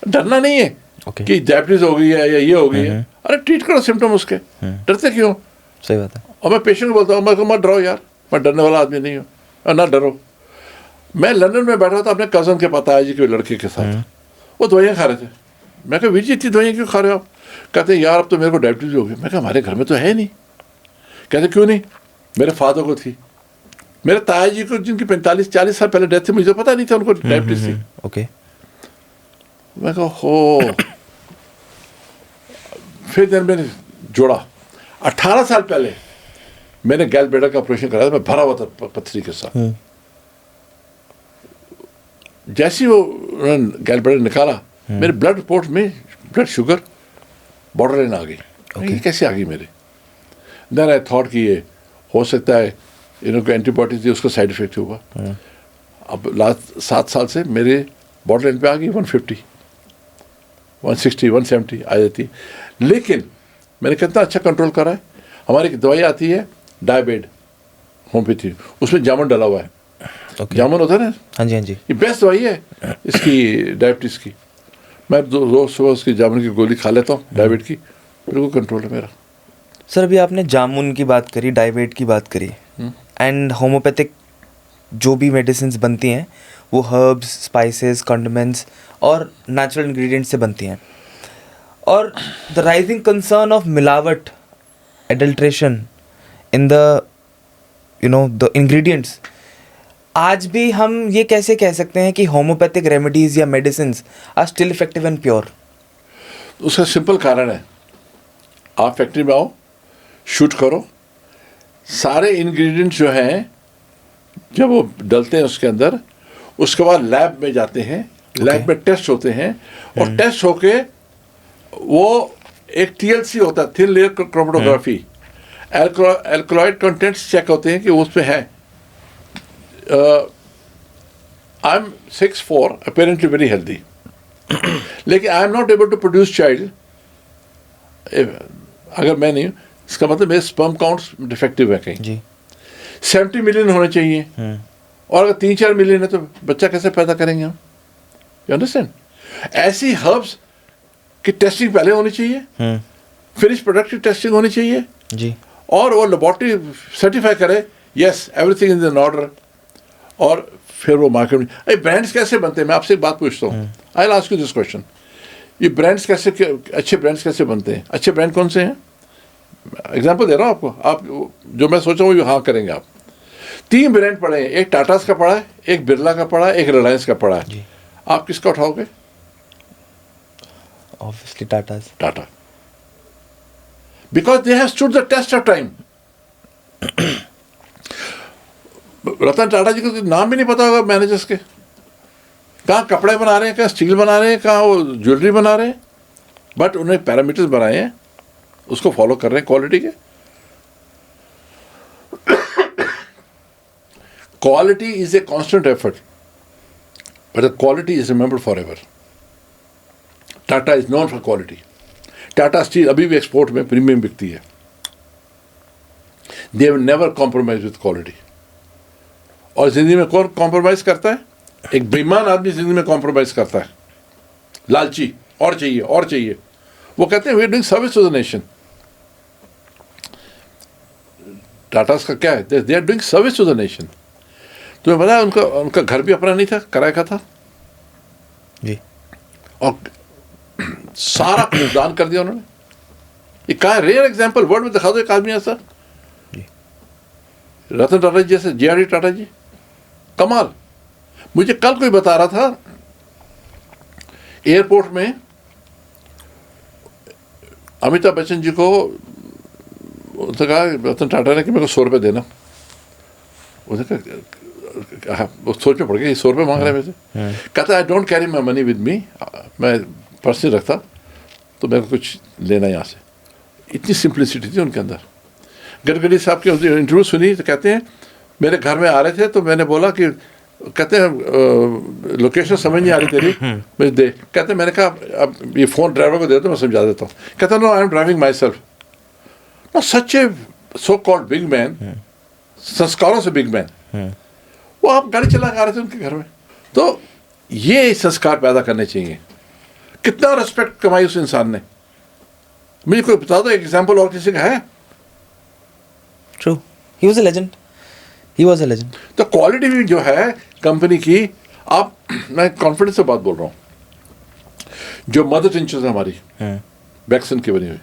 डरना नहीं है कि डायबिटीज हो गई है या ये हो गई है, अरे ट्रीट करो सिम्टम उसके, डरते क्यों? सही बात है। और मैं पेशेंट को बोलता हूँ मैं मत डरो यार, मैं डरने वाला आदमी नहीं हूँ, ना डरो। मैं लंदन में बैठा था अपने कज़न के पताया जी के लड़के के साथ, वो दवाइयाँ खा रहे थे। मैं कहा वीर जी इतनी दवाइयाँ क्यों खा रहे हो आप? कहते यार अब तो मेरे को डायबिटीज हो गई। मैं कहा हमारे घर में तो है नहीं। कहते क्यों नहीं? मेरे फादर को थी, मेरे ताया जी को जिनकी 45-40 साल पहले डेथ थी, मुझे पता नहीं था उनको डायबिटीज थी। ओके। मैं कहा हो। फिर दिन मैंने जोड़ा, 18 साल पहले मैंने गैल ब्लैडर का ऑपरेशन कराया था, मैं भरा हुआ था पथरी के साथ। जैसे वो गैल ब्लैडर निकाला, मेरे ब्लड रिपोर्ट में ब्लड शुगर बॉर्डर लाइन आ गई। ये कैसे आ गई मेरे? देन आई थॉट कि ये हो सकता है इनको एंटीबायोटिक थी, उसका साइड इफेक्ट हुआ। अब लास्ट 7 साल से मेरे बॉर्डर लाइन पे आ गई 150, 160, 170 आ जाती। लेकिन मैंने कितना अच्छा कंट्रोल करा है। हमारी एक दवाई आती है डायबेड होम्योपैथी, उसमें जामुन डाला हुआ है। जामुन होता है ना, हाँ जी हाँ जी, ये बेस्ट दवाई है इसकी डायबिटीज़ की। मैं रोज सुबह उसकी जामुन की गोली खा लेता हूँ डायबिट की, बिल्कुल कंट्रोल है मेरा। सर अभी आपने जामुन की बात करी, डायबिट की बात करी, एंड होम्योपैथिक जो भी मेडिसिन बनती हैं वो हर्ब्स, स्पाइसेस, कंडिमेंट्स और नेचुरल इंग्रेडिएंट्स से बनती हैं। और द राइजिंग कंसर्न ऑफ मिलावट, adulteration in the the ingredients, आज भी हम ये कैसे कह सकते हैं कि होम्योपैथिक रेमेडीज या medicines are still effective and pure? उसका सिंपल कारण है, आप फैक्ट्री में आओ, शूट करो, सारे इंग्रेडिएंट्स जो हैं जब वो डलते हैं उसके अंदर, उसके बाद लैब में जाते हैं, लैब में टेस्ट होते हैं, और टेस्ट होके वो एक TLC होता है, thin layer chromatography, alkaloid contents check होते हैं कि उसमें है। I am 6'4", apparently very healthy, लेकिन I am not able to produce child. अगर मैं नहीं हूँ, इसका मतलब मेरे स्पर्म काउंट्स डिफेक्टिव है कहीं जी। 70 मिलियन होने चाहिए, और अगर 3-4 मिलियन है तो बच्चा कैसे पैदा करेंगे हम? You understand? ऐसी हर्ब्स की टेस्टिंग पहले होनी चाहिए, फिनिश प्रोडक्ट की टेस्टिंग होनी चाहिए जी, और वो लेबोरेटरी सर्टिफाई करे yes everything is in order, और फिर वो मार्केट में। अरे ब्रांड्स कैसे बनते हैं? मैं आपसे एक बात पूछता हूँ, I will ask you this question. ये ब्रांड्स कैसे, अच्छे ब्रांड्स कैसे बनते हैं? अच्छे ब्रांड कौन से हैं? एग्जांपल दे रहा हूँ आपको, आप जो मैं सोच रहा हूँ हाँ करेंगे आप। 3 ब्रांड पड़े हैं, एक टाटास का पड़ा है, एक बिरला का पड़ा है, एक रिलायंस का पड़ा है। आप किसका उठाओगे? Obviously Tata, because they have stood the test of time. Ratan Tata ji को तो नाम भी नहीं पता होगा मैनेजर्स के, कहाँ कपड़े बना रहे हैं, कहाँ स्टील बना रहे हैं, कहाँ वो ज्वेलरी बना रहे हैं, बट उन्हें पैरामीटर्स बनाए हैं, उसको फॉलो कर रहे हैं क्वालिटी के। Quality is a constant effort, but the quality is remembered for ever. Tata is known for quality. Tata steel अभी भी एक्सपोर्ट में प्रीमियम बिकती है। They will never compromise with quality. और जिंदगी में कौन कॉम्प्रोमाइज करता है? एक बेईमान आदमी जिंदगी में कॉम्प्रोमाइज करता है, लालची, और चाहिए और चाहिए। वो कहते हैं we are doing service to the nation. Tata का क्या है? They are doing service to the nation. तुम्हें पता है उनका घर भी अपना नहीं था, किराए का था जी। और सारा कुछ दान कर दिया उन्होंने। ये क्या रेयर एग्जाम्पल वर्ल्ड में दिखा दो एक आदमी ऐसा। रतन टाटा जी जैसे, JRD टाटा जी, कमाल। मुझे कल कोई बता रहा था एयरपोर्ट में अमिताभ बच्चन जी को उसने कहा रतन टाटा ने कि मेरे को 100 रुपये देना। उसने कहा, वो सोच में पड़ गया, 100 रुपये मांग रहे हैं मेरे से। कहता I don't carry my money with me, मैं पर्स नहीं रखता, तो मेरे को कुछ लेना यहाँ से। इतनी सिंप्लिसिटी थी उनके अंदर। गडकरी साहब की इंटरव्यू सुनी तो कहते हैं मेरे घर में आ रहे थे तो मैंने बोला कि, कहते हैं लोकेशन समझ नहीं आ रही तेरी, मुझे दे। कहते मैंने कहा अब ये फ़ोन ड्राइवर को दे दो, मैं समझा देता हूँ। कहता no I am driving myself. No such a so called big man, संस्कारों से बिग मैन, वो आप गाड़ी चला के आ रहे थे उनके घर में। तो ये संस्कार पैदा करने चाहिए। कितना रिस्पेक्ट कमाई उस इंसान ने, मुझे कोई बता दो एक एग्जाम्पल और किसी का है? True, he was a legend, he was a legend. तो क्वालिटी भी जो है कंपनी की, आप, मैं कॉन्फिडेंस से बात बोल रहा हूँ, जो मदर टिंचर्स है हमारी वैक्सीन की बनी हुई,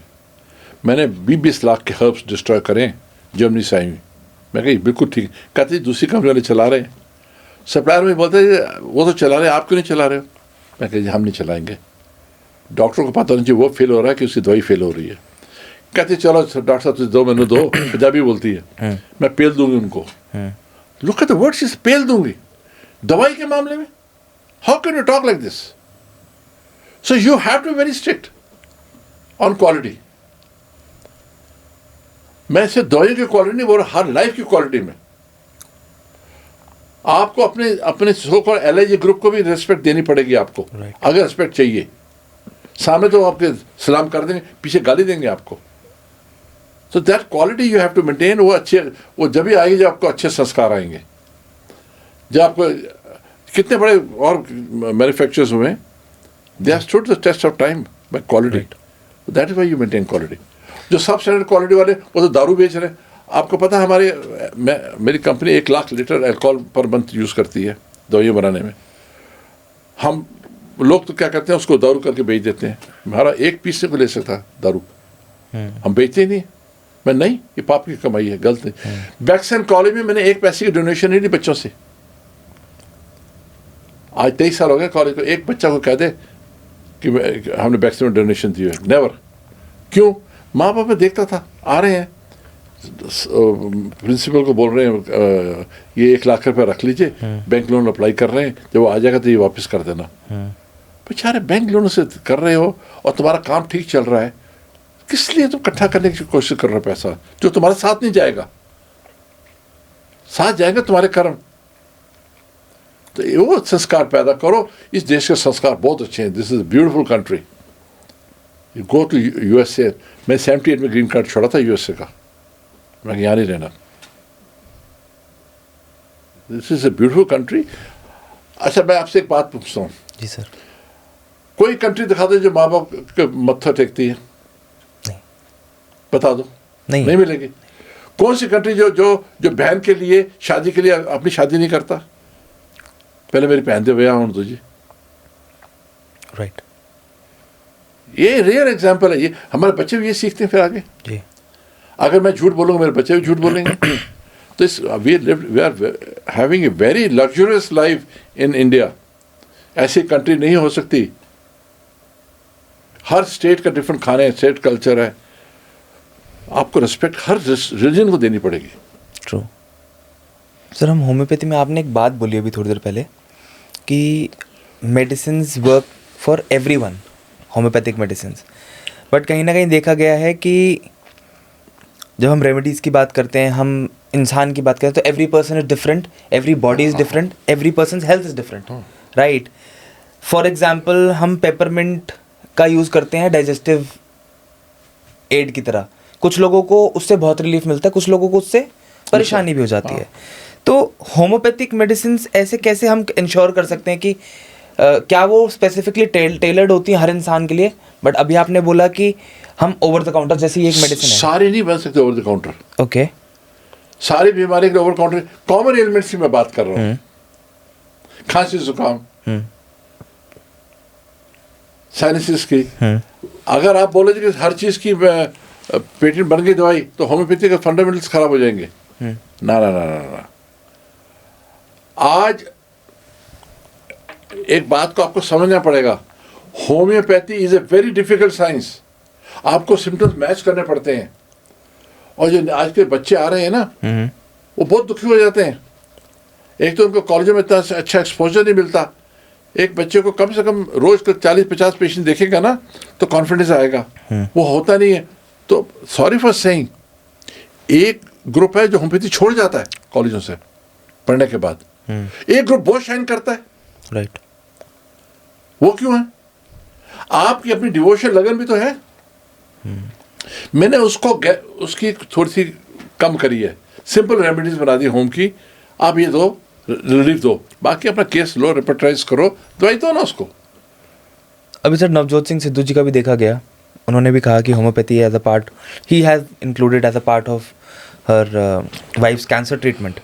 मैंने 20 लाख के हर्ब्स डिस्ट्रॉय करें जर्मनी से आई हुई। मैं कही बिल्कुल ठीक। कहते दूसरी कंपनी वाले चला रहे हैं। सप्लायर में बोलते वो तो चला रहे हैं, आप क्यों नहीं चला रहे हो? मैं कही हम नहीं चलाएंगे, डॉक्टर को पता नहीं चाहिए वो फेल हो रहा है कि उसकी दवाई फेल हो रही है। कहते चलो डॉक्टर साहब तुझे दो, मैंने दो, पंजाबी बोलती है, मैं पेल दूंगी उनको। Look at the words, is पेल दूंगी दवाई के मामले में। How can you talk like this? So you have to be very strict on quality. मैं सिर्फ दवाइयों की क्वालिटी नहीं बोल रहा, हर लाइफ की क्वालिटी में आपको अपने सो कॉल्ड LIG ग्रुप को भी रिस्पेक्ट देनी पड़ेगी आपको। अगर रिस्पेक्ट चाहिए, सामने तो आपके सलाम कर देंगे, पीछे गाली देंगे आपको। So that quality you have to maintain. वो अच्छे, वो जब भी आएगी जब आपको अच्छे संस्कार आएंगे। जब आपको कितने बड़े और मैन्युफैक्चरर्स हुए, they have stood the test of time by quality. That is why you maintain quality. जो सब स्टैंडर्ड क्वालिटी वाले वो तो दारू बेच रहे हैं। आपको पता है मेरी company 1 lakh litre alcohol per month use करती है दवाइयाँ बनाने में। हम लोग तो क्या करते हैं, उसको दारू करके बेच देते हैं। हमारा एक पीस से को ले सकता दारू, हम बेचते ही नहीं। मैं नहीं, ये पाप की कमाई है, गलत है। वैक्सीन कॉलेज में मैंने 1 पैसे की डोनेशन नहीं दी बच्चों से। आज 23 साल हो गए कॉलेज को, एक बच्चा को कह दे कि हमने वैक्सीन में डोनेशन दी है, नेवर। क्यों? माँ बाप में देखता था, आ रहे हैं प्रिंसिपल को बोल रहे हैं ये 1 लाख रुपये रख लीजिए, बैंक लोन अप्लाई कर रहे हैं, जब वो आ जाएगा तो ये वापस कर देना। बेचारे बैंक लोन से कर रहे हो और तुम्हारा काम ठीक चल रहा है, किस लिए तुम इकट्ठा करने की कोशिश कर रहे हो पैसा जो तुम्हारे साथ नहीं जाएगा? साथ जाएंगे तुम्हारे कर्म। तो वो संस्कार पैदा करो। इस देश के संस्कार बहुत अच्छे हैं। This is beautiful country. You go to USA। मैं 78 में ग्रीन कार्ड छोड़ा था USA का, मैं यहाँ नहीं रहना। This is a beautiful country. अच्छा, मैं आपसे एक बात पूछता हूँ। जी सर। कोई कंट्री दिखा दो जो माँ बाप के मत्था टेकती है? नहीं। बता दो। नहीं मिलेगी। कौन सी कंट्री जो बहन के लिए, शादी के लिए अपनी शादी नहीं करता? पहले मेरी बहन दे भैया हूँ तुझे। राइट। ये रेयर एग्जाम्पल है। ये हमारे बच्चे भी ये सीखते हैं फिर आगे। जी। अगर मैं झूठ बोलूँगा मेरे बच्चे भी झूठ बोलेंगे। तो we are having a very luxurious life in India. ऐसी कंट्री नहीं हो सकती। हर स्टेट का डिफरेंट खाने, स्टेट कल्चर है। आपको रिस्पेक्ट हर रिलीजन को देनी पड़ेगी। ट्रू। सर, हम होम्योपैथी में, आपने एक बात बोली अभी थोड़ी देर पहले कि medicines work for everyone, homeopathic medicines. But कहीं ना कहीं देखा गया है कि जब हम रेमेडीज़ की बात करते हैं, हम इंसान की बात करते हैं, तो every person is different, every body is different, every person health is different, right. For example, हम पेपरमिंट का यूज़ करते हैं डाइजेस्टिव एड की तरह, कुछ लोगों को उससे बहुत रिलीफ मिलता है, कुछ लोगों को उससे परेशानी भी हो जाती है। तो होम्योपैथिक मेडिसिन ऐसे कैसे हम इंश्योर कर सकते हैं कि क्या वो स्पेसिफिकली टेलर्ड होती है हर इंसान के लिए? बट अभी आपने बोला कि हम ओवर द काउंटर जैसी एक मेडिसिन है। सारे नहीं बन सकते ओवर द काउंटर। ओके। सारी बीमारी के ओवर काउंटर, कॉमन एलिमेंट्स की मैं बात कर रहा हूँ। खांसी जुकाम, साइनसिस की, अगर आप बोले कि हर चीज की पेटेंट बन गई दवाई तो होम्योपैथी के फंडामेंटल्स खराब हो जाएंगे। ना ना ना ना ना। आज एक बात को आपको समझना पड़ेगा, homeopathy is a very difficult science. आपको सिम्टम्स मैच करने पड़ते हैं, और जो आज के बच्चे आ रहे हैं ना, वो बहुत दुखी हो जाते हैं। एक तो उनको कॉलेजों में इतना अच्छा एक्सपोजर नहीं मिलता। एक बच्चे को कम से कम रोज का 40-50 पेशेंट देखेगा ना तो कॉन्फिडेंस आएगा, वो होता नहीं है। तो सॉरी फॉर सेइंग, एक ग्रुप है जो होम्योपैथी छोड़ जाता है कॉलेजों से पढ़ने के बाद, एक ग्रुप बहुत शाइन करता है। राइट। वो क्यों है? आपकी अपनी डिवोशन लगन भी तो है। मैंने उसकी थोड़ी सी कम करी है, सिंपल रेमेडीज बना दी होम की। आप ये दो, रिलीफ दो, बाकी अपना केस लो, रिपोर्टाइज करो, दवाई दो ना उसको। अभी सर नवजोत सिंह सिद्धू जी का भी देखा गया, उन्होंने भी कहा कि homeopathy as a part, he has included as a part of her wife's cancer treatment.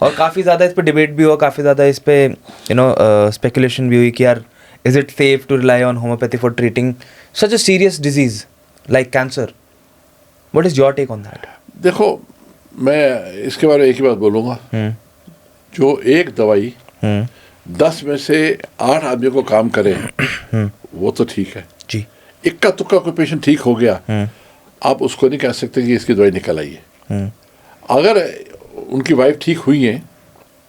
और काफ़ी ज़्यादा इस पे डिबेट भी हुआ, काफ़ी ज़्यादा इस पे स्पेकुलेशन भी हुई कि यार is it safe to rely on homeopathy for treating such a serious disease like cancer? What is your take on that? देखो, मैं इसके बारे में एक ही बात बोलूँगा, जो एक दवाई 10 में से 8 आदमियों को काम करे वो तो ठीक है जी। इक्का तुक्का कोई पेशेंट ठीक हो गया, आप उसको नहीं कह सकते कि इसकी दवाई निकल आई है। अगर उनकी वाइफ ठीक हुई है,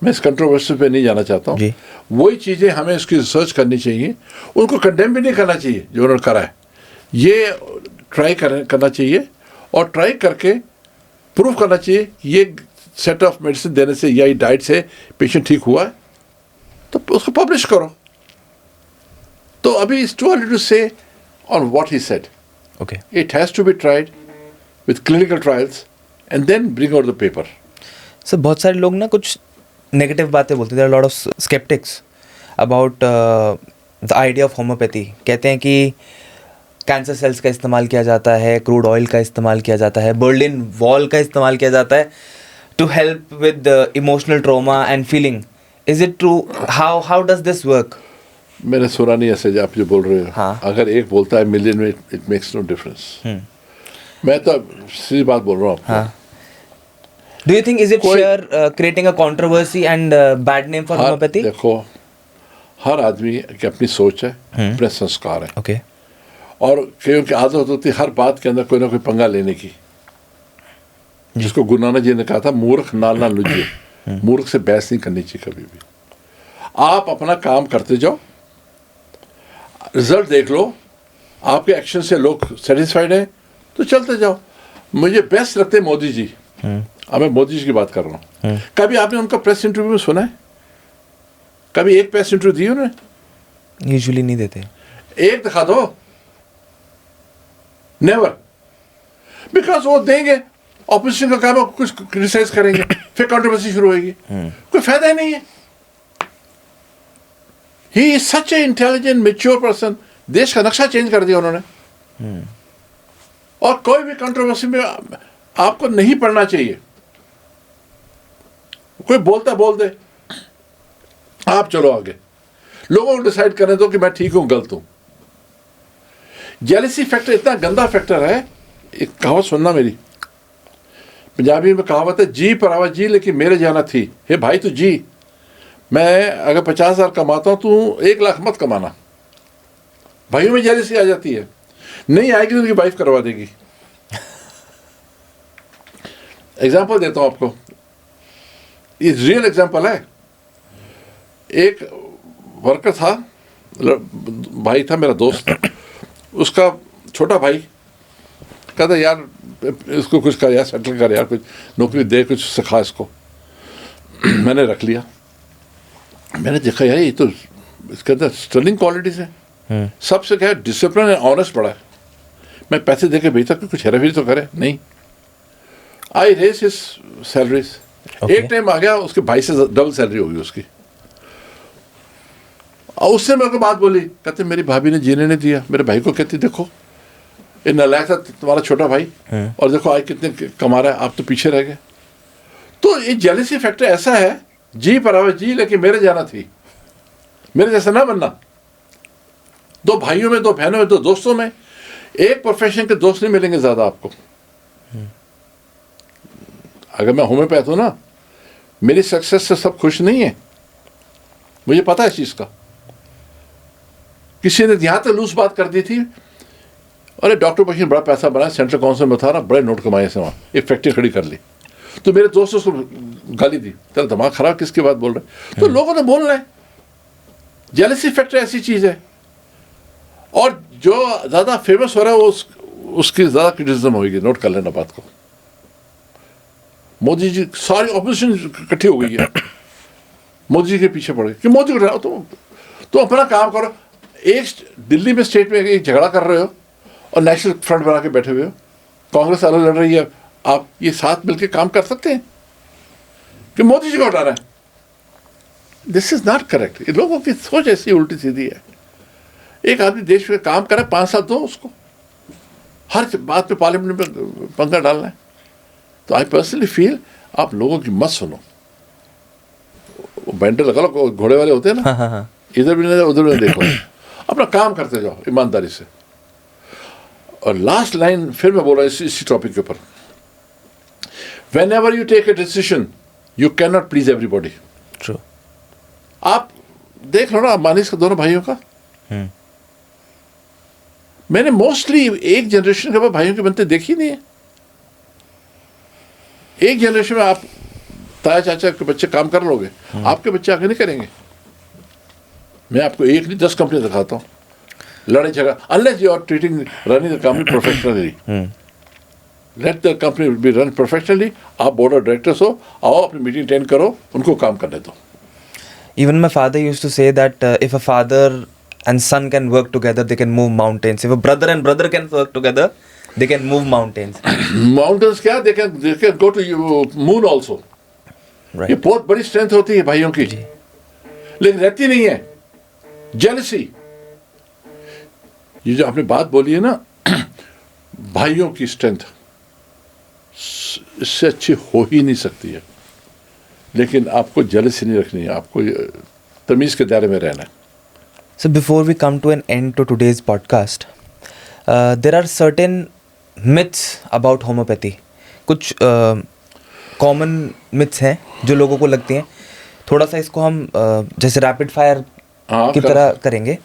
मैं इस कंट्रोवर्सी पे नहीं जाना चाहता हूँ, वही चीज़ें हमें इसकी रिसर्च करनी चाहिए। उनको कंडेम भी नहीं करना चाहिए जो उन्होंने करा है, ये ट्राई करना चाहिए, और ट्राई करके प्रूव करना चाहिए ये सेट ऑफ मेडिसिन देने से या डाइट से पेशेंट ठीक हुआ है, तो उसको पब्लिश करो। तो अभी it's too early to say on what he said. Okay. It has to be tried with clinical trials and then bring out the paper. Sir बहुत सारे लोग ना कुछ नेगेटिव बातें बोलते हैं, there are lot of sceptics about the idea of homeopathy. कहते हैं कि कैंसर सेल्स का इस्तेमाल किया जाता है, क्रूड ऑयल का इस्तेमाल किया जाता है, बर्लिन वॉल का इस्तेमाल किया जाता है to help with emotional trauma and feeling. Is it true? How does this work? मैंने सुना नहीं ऐसे आप जो बोल रहे हो। हाँ। अगर एक बोलता है मिलियन में, इट मेक्स नो डिफरेंस। मैं तो सीधी बात बोल रहा हूँ आपको। हाँ। Do you think is it creating a controversy and bad name for homeopathy? देखो, हर आदमी की अपनी सोच है, अपने संस्कार है। Okay. और कईयों की आदत होती है हर बात के अंदर कोई ना कोई पंगा लेने की, जिसको गुरु नानक जी ने कहा था, मूर्ख नाल ना लुझे। मूर्ख से बहस नहीं करनी चाहिए कभी भी। आप अपना काम करते जाओ, रिजल्ट देख लो, आपके एक्शन से लोग सेटिस्फाइड हैं तो चलते जाओ। मुझे बेस्ट लगते हैं मोदी जी। मैं मोदी जी की बात कर रहा हूँ। कभी आपने उनका प्रेस इंटरव्यू में सुना है? कभी एक प्रेस इंटरव्यू दी उन्होंने? यूजुअली नहीं देते। एक दिखा दो। नेवर। बिकॉज वो देंगे, ऑपोजिशन का काम है, कुछ क्रिटिसाइज करेंगे, फिर कंट्रोवर्सी शुरू होगी। कोई फायदा ही नहीं है। He is such A intelligent mature person. देश का नक्शा चेंज कर दिया उन्होंने। और कोई भी कंट्रोवर्सी में आपको नहीं पढ़ना चाहिए। कोई बोलता बोल दे, आप चलो आगे, लोगों को डिसाइड करने दो कि मैं ठीक हूं गलत हूं। जेलसी फैक्टर इतना गंदा फैक्टर है। एक कहावत सुनना मेरी, पंजाबी में कहावत है, जी पर आवा जी लेकिन मेरे जाना थी। हे भाई तू जी, मैं अगर 50,000 कमाता हूं, तू 1 लाख मत कमाना। भाइयों में जेलसी आ जाती है। नहीं आएगी तो उनकी वाइफ करवा देगी। एग्जाम्पल देता हूं आपको, ये रियल एग्जाम्पल है। एक वर्कर था, भाई था, मेरा दोस्त था, उसका छोटा भाई कहता यार इसको कुछ कर यार, सेटल कर यार, कुछ नौकरी दे, कुछ सिखा इसको। मैंने रख लिया। मैंने देखा यार ये तो इसके अंदर स्टर्लिंग क्वालिटीज है। सबसे क्या है, डिसिप्लिन एंड ऑनेस्ट बड़ा है। मैं पैसे दे के भेजता कि कुछ हेराफेरी तो करे नहीं। आई रेस हिज सैलरीज। एक टाइम आ गया उसके भाई से डबल सैलरी होगी उसकी, और उससे मेरे को बात बोली, कहते मेरी भाभी ने जीने नहीं दिया। मेरे भाई को कहती देखो ये नालायक था तुम्हारा छोटा भाई, और देखो आज कितने कमा रहा है, आप तो पीछे रह गए। तो ये जेलसी फैक्टर ऐसा है, जी पर जी, लेकिन मेरे जाना थी, मेरे जैसा ना बनना। दो भाइयों में, दो बहनों में, दो दोस्तों में, एक प्रोफेशन के दोस्त नहीं मिलेंगे ज्यादा आपको। अगर मैं होम्योपैथ हूं ना, मेरी सक्सेस से सब खुश नहीं है, मुझे पता है इस चीज का। किसी ने यहां तक लूज बात कर दी थी, अरे डॉक्टर बशीर बड़ा पैसा बनाया, सेंट्रल काउंसिल में था ना, बड़े नोट कमाए से वहां, एक फैक्ट्री खड़ी कर ली। तो मेरे दोस्त उसको गाली दी, तेरा दिमाग खराब, किसकी बात बोल रहे। तो लोगों ने बोलना है, जेलसी फैक्टर ऐसी चीज है। और जो ज्यादा फेमस हो रहा है वो उसकी ज्यादा क्रिटिसिज्म होगी, नोट कर लेना बात को। मोदी जी, सारी ऑपोजिशन इकट्ठी हो गई है, मोदी जी के पीछे पड़ गए कि मोदी को तो अपना काम करो। एक दिल्ली में स्टेट में एक झगड़ा कर रहे हो और नेशनल फ्रंट बना के बैठे हुए हो, कांग्रेस अलग लड़ रही है, आप ये साथ मिलकर काम कर सकते हैं कि मोदी जी को हटाना है। This is not correct. लोगों की सोच ऐसी उल्टी सीधी है। एक आदमी देश में काम करे, 5 साल दो उसको, हर बात पे पार्लियामेंट में पंगा डालना है। तो आई पर्सनली फील आप लोगों की मत सुनो। बैंडर लगा लो, घोड़े वाले होते हैं ना, इधर भी नहीं उधर भी नहीं देखो, अपना काम करते जाओ ईमानदारी से। और लास्ट लाइन फिर मैं बोल रहा हूँ इसी टॉपिक के ऊपर, whenever you take a decision you cannot please everybody. True. आप देख लो ना मानिस के दोनों भाइयों का, मैंने मोस्टली एक जनरेशन के बाद भाइयों के बनते देखी नहीं है। एक जनरेशन में आप ताया चाचा के बच्चे काम कर लोगे, आपके बच्चे आगे नहीं करेंगे। मैं आपको एक नहीं 10 कंपनी दिखाता हूँ, लड़ाई झगड़ा, unless you are treating running the company professionally. Let the company be run professionally. आप बोर्ड ऑफ डायरेक्टर्स हो, आओ अपनी मीटिंग अटेंड करो, उनको काम करने दो। Even my father used to say that if a father and son can work together, they can move mountains. If a brother and brother can work together, they can move mountains. Mountains क्या, they can go to moon also. Right. ये बहुत बड़ी strength होती है भाइयों की, लेकिन रहती नहीं है जेलसी। ये जो आपने बात बोली है ना, भाइयों की स्ट्रेंथ इससे अच्छी हो ही नहीं सकती है। लेकिन आपको जेलसी नहीं रखनी है, आपको तमीज के दायरे में रहना है। So before we come to an end to today's podcast, there are certain myths about homeopathy. कुछ common myths हैं जो लोगों को लगती हैं। थोड़ा सा इसको हम जैसे रैपिड फायर की तरह करेंगे।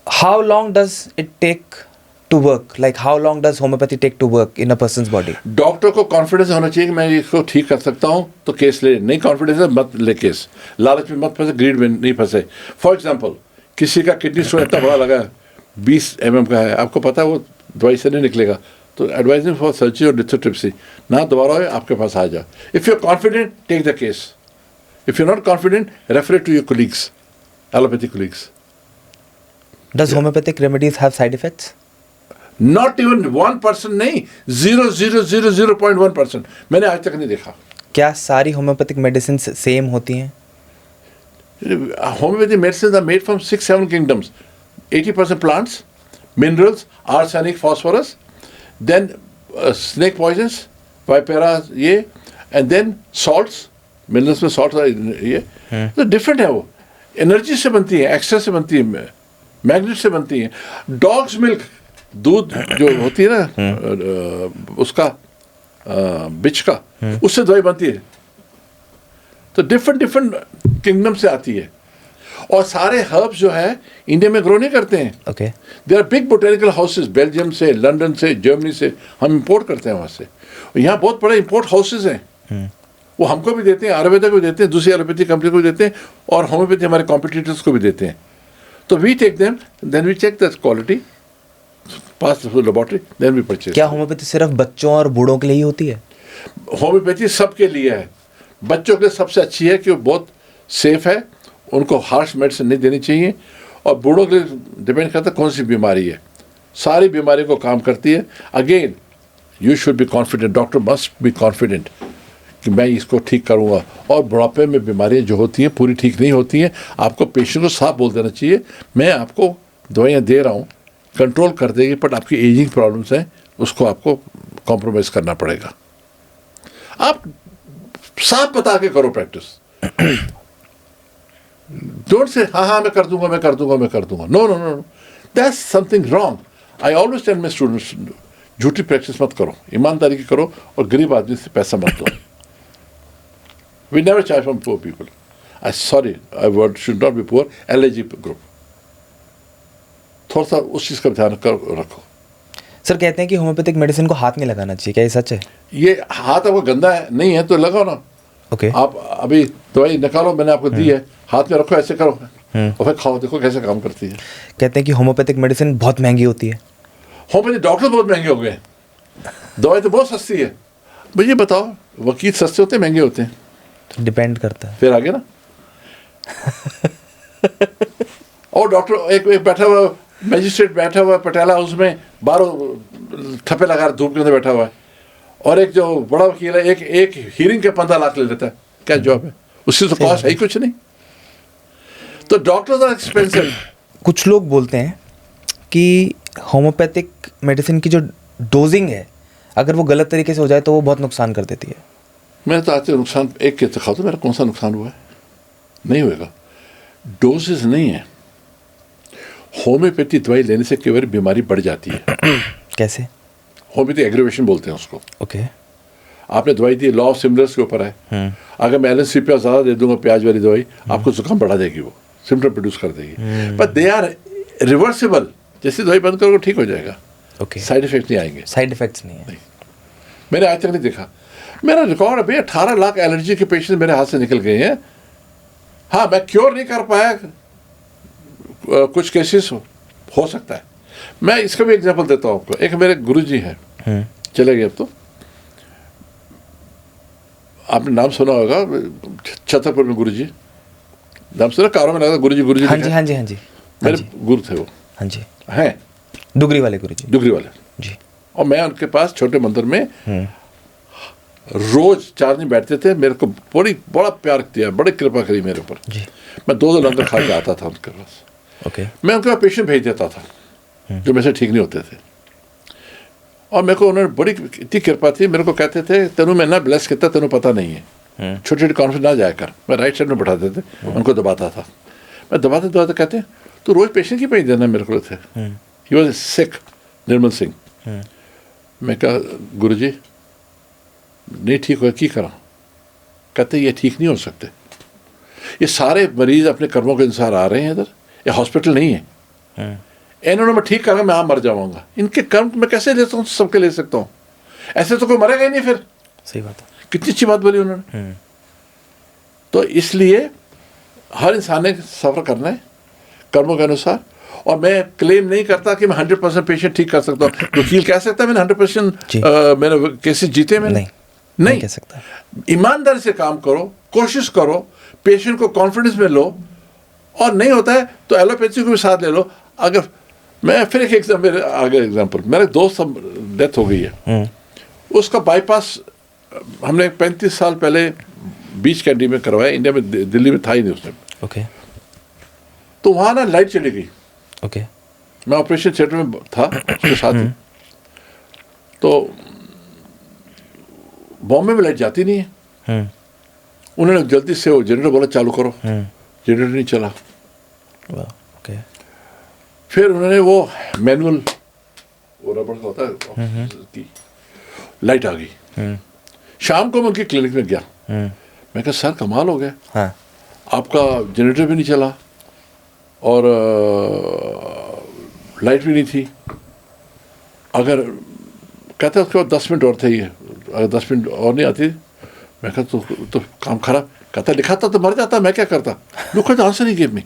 How long does it take to work? Like how long does homeopathy take to work in a person's body? Doctor को कॉन्फिडेंस होना चाहिए कि मैं इसको ठीक कर सकता हूँ, तो केस ले। नहीं कॉन्फिडेंस है मत ले केस। लालच में मत फंसे, ग्रीड में नहीं फंसे। फॉर एग्जाम्पल, किसी का किडनी स्टोन इतना बड़ा लगा है, 20 mm का है, आपको पता है वो दवाई से नहीं निकलेगा, तो एडवाइजिंग फॉर सर्जरी और लिथोट्रिप्सी ना दोबारा हो, आपके पास आ जाओ। If you are confident, take the case. If you are not confident, refer to your colleagues, allopathic colleagues. Does homeopathic remedies have side effects? Not even 1%, नहीं, 0.001%। मैंने आज तक नहीं देखा। क्या सारी होम्योपैथिक मेडिसिन सेम होती हैं? Homeopathic medicines are made from 6-7 kingdoms. 80% plants, minerals, arsenic, phosphorus, then snake poisons, vipera, ये, and then salts, minerals में salts ये, तो different है वो। एनर्जी से बनती है, एक्सेस से बनती है, मैग्नेट से बनती है। डॉग्स मिल्क, दूध जो होती है ना उसका बिच का, उससे दवाई बनती है। तो डिफरेंट किंगडम से आती है। और सारे हर्ब्स जो है इंडिया में ग्रो नहीं करते हैं। ओके। There are big botanical houses, Belgium से, लंदन से, जर्मनी से हम इंपोर्ट करते हैं वहाँ से। यहाँ बहुत बड़े इंपोर्ट हाउसेज हैं, वो हमको भी देते हैं, आयुर्वेदा को भी देते हैं, दूसरी एलोपैथी कंपनी को भी देते हैं, और होम्योपैथी हमारे कॉम्पिटिटर्स को भी देते हैं। तो we take them, then we check the quality, pass laboratory, then we purchase. क्या होम्योपैथी सिर्फ बच्चों और बूढ़ों के लिए ही होती है? होम्योपैथी सबके लिए है। बच्चों के लिए सबसे अच्छी है कि वो बहुत सेफ है, उनको हार्श मेडिसिन नहीं देनी चाहिए, और बूढ़ों के लिए डिपेंड करता है कौन सी बीमारी है। सारी बीमारी को काम करती है. Again you should be confident, doctor must be confident कि मैं इसको ठीक करूँगा. और बुढ़ापे में बीमारियाँ जो होती हैं पूरी ठीक नहीं होती हैं. आपको पेशेंट को साफ बोल देना चाहिए, मैं आपको दवाइयाँ दे रहा हूँ, कंट्रोल कर देगी, बट आपकी एजिंग प्रॉब्लम्स हैं, उसको आपको कॉम्प्रोमाइज़ करना पड़ेगा. आप साफ बता के करो प्रैक्टिस. डोंट से हाँ मैं कर दूंगा, मैं कर दूंगा, मैं कर दूंगा. No no no, that's something wrong. I always tell my students, झूठी प्रैक्टिस मत करो, ईमानदारी की करो, और गरीब आदमी से पैसा मत लो. We never charge from poor people. I sorry, I word should not be poor. LIG group थोड़ा सा उस चीज़ का ध्यान रखो. सर कहते हैं कि होम्योपैथिक मेडिसिन को हाथ नहीं लगाना चाहिए, क्या ये सच है? ये हाथ आपको गंदा है नहीं है तो लगाओ ना. ओके. आप अभी दवाई निकालो, मैंने आपको दी है, हाथ में रखो, ऐसे करो और फिर खाओ, देखो कैसे काम करती है. कहते हैं कि होम्योपैथिक मेडिसिन बहुत महंगी होती है. होम्योपैथी डॉक्टर बहुत महंगे हो गए, दवाई तो बहुत सस्ती है. मुझे बताओ, वकील सस्ते होते हैं महंगे होते हैं? तो डिपेंड करता है. फिर आगे ना. और डॉक्टर एक बैठा हुआ मजिस्ट्रेट बैठा हुआ है पटियाला हाउस में, 12 ठप्पे लगा धूप के अंदर बैठा हुआ है, और एक जो बड़ा वकील है एक हीरिंग के 15 लाख ले लेता है. क्या जॉब है उसकी? तो कॉस्ट है ही कुछ नहीं. तो डॉक्टर्स आर एक्सपेंसिव. कुछ लोग बोलते हैं कि होम्योपैथिक मेडिसिन की जो डोजिंग है, अगर वो गलत तरीके से हो जाए तो वो बहुत नुकसान कर देती है. मेरे तो आज तक नुकसान एक के खाओ तो मेरा कौन सा नुकसान हुआ है? नहीं होएगा. डोजेस नहीं है. होम्योपैथी दवाई लेने से केवल बीमारी बढ़ जाती है. कैसे? होम्योपैथी एग्रीवेशन बोलते हैं उसको. ओके. आपने दवाई दी, लॉ ऑफ सिमिलर्स के ऊपर है. अगर मैं LNCP ज़्यादा दे दूंगा, प्याज वाली दवाई, आपको जुकाम बढ़ा देगी, वो सिम्टम प्रोड्यूस कर देगी. But they are reversible. जैसे दवाई बंद करोगे ठीक हो जाएगा. ओके. साइड इफेक्ट नहीं आएंगे. साइड इफेक्ट्स नहीं है. मैंने आज तक नहीं देखा. मेरा रिकॉर्ड है भाई, 18 लाख एलर्जी के पेशेंट मेरे हाथ से निकल गए हैं. हाँ, मैं क्योर नहीं कर पाया, कुछ केसेस हो सकता है. मैं इसका भी एग्जांपल देता हूँ आपको. एक मेरे गुरुजी हैं, चले गए अब तो. आपने नाम सुना होगा, छतरपुर में गुरुजी, नाम सुना? कारों में लगा गुरुजी गुरुजी. हाँ जी हाँ जी हाँ जी. मेरे गुरु थे वो. हाँ जी. हैं डुगरी वाले गुरुजी. डुगरी वाले जी. और मैं उनके पास छोटे मंदिर में रोज 4 दिन बैठते थे. मेरे को बड़ा प्यार किया, बड़ी कृपा करी मेरे ऊपर. जी. मैं 2 लंगर खा के आता था उनके पास. ओके. मैं उनके पास पेशेंट भेज देता था जो मेरे से ठीक नहीं होते थे. और मेरे को उन्होंने बड़ी इतनी कृपा थी, मेरे को कहते थे तेनू मैं ना ब्लेस किया, तेनू पता नहीं है, छोटे छोटे कॉन्फ्रेंस ना जाया कर. मैं राइट साइड में बैठाते थे, उनको दबाता था. मैं दबाते कहते तो रोज पेशेंट की भेज देना मेरे को थे. He was sick, Nirmal Singh. मैं कहा गुरुजी नहीं ठीक हो, की करा? कहते ये ठीक नहीं हो सकते. ये सारे मरीज अपने कर्मों के अनुसार आ रहे हैं इधर, ये हॉस्पिटल नहीं है. इन्होंने मैं ठीक करा, मैं आप मर जाऊंगा. इनके कर्म मैं कैसे ले सकता हूँ? सबके ले सकता हूँ. ऐसे तो कोई मरेगा ही नहीं. फिर सही बात है. कितनी अच्छी बात बोली उन्होंने. तो इसलिए हर इंसान ने सफ़र करना है कर्मों के अनुसार. और मैं क्लेम नहीं करता कि मैं 100% पेशेंट ठीक कर सकता हूँ. वकील कह सकता है मैंने 100% मैंने केसेस जीते. मैंने नहीं कह सकता. ईमानदारी से काम करो, कोशिश करो, पेशेंट को कॉन्फिडेंस में लो. और नहीं होता है तो एलोपैथी को भी साथ ले लो. अगर मैं फिर एक एग्जाम्पल, मेरे दोस्त डेथ हो गई है, उसका बाईपास हमने 35 साल पहले बीच कैंडी में करवाया. इंडिया में, दिल्ली में था ही नहीं उसने. ओके. तो वहाँ ना लाइट चली गई. ओके. मैं ऑपरेशन थिएटर में था उसके साथ ही. तो बॉम्बे में लाइट जाती नहीं है. उन्होंने जल्दी से वो जनरेटर बोला चालू करो. जनरेटर नहीं चला. ओके. फिर उन्होंने वो मैनुअल, वो रबड़ का होता है की, लाइट आ गई. शाम को मैं उनके क्लिनिक में गया. मैं कहा सर कमाल हो गया. हाँ. आपका जनरेटर भी नहीं चला और लाइट भी नहीं थी. अगर कहते उसके बाद 10 मिनट और थे, ये अगर 10 मिनट और नहीं आती. मैं कहता तो काम खराब. कहता लिखाता तो मर जाता, मैं क्या करता. Look at the answer he give me.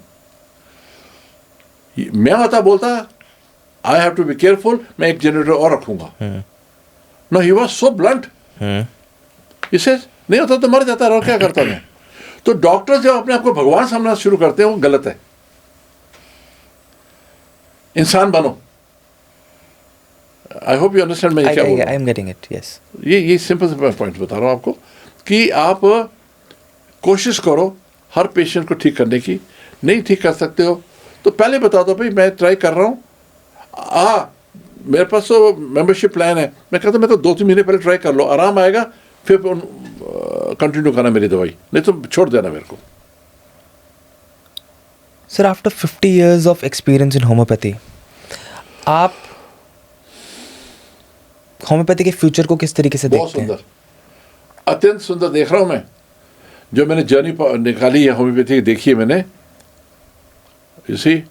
मैं आता बोलता I have to be careful, मैं एक जनरेटर और रखूंगा. No, he was so blunt. इसे नहीं होता तो मर जाता, और क्या करता मैं. तो डॉक्टर जब अपने आप को भगवान समझना शुरू करते हैं वो गलत है. इंसान बनो. आई होप यू अंडरस्टैंड मैं क्या बोल रहा आई हूँ. M getting it, yes. ये सिंपल से पॉइंट बता रहा हूँ आपको कि आप कोशिश करो हर पेशेंट को ठीक करने की. नहीं ठीक कर सकते हो तो पहले बता दो भाई मैं ट्राई कर रहा हूँ. मेरे पास तो मेंबरशिप प्लान है. मैं कहता हूँ मेरे को 2-3 महीने पहले ट्राई कर लो, आराम आएगा फिर कंटिन्यू करना मेरी दवाई, नहीं तो छोड़ देना मेरे को. Sir, after 50 years of experience in homeopathy, आप होम्योपैथी के फ्यूचर को किस तरीके से बहुत देखते हैं? सुंदर, अत्यंत सुंदर देख रहा हूँ मैं. जो मैंने जर्नी निकाली है होम्योपैथी की, देखी है मैंने. You see,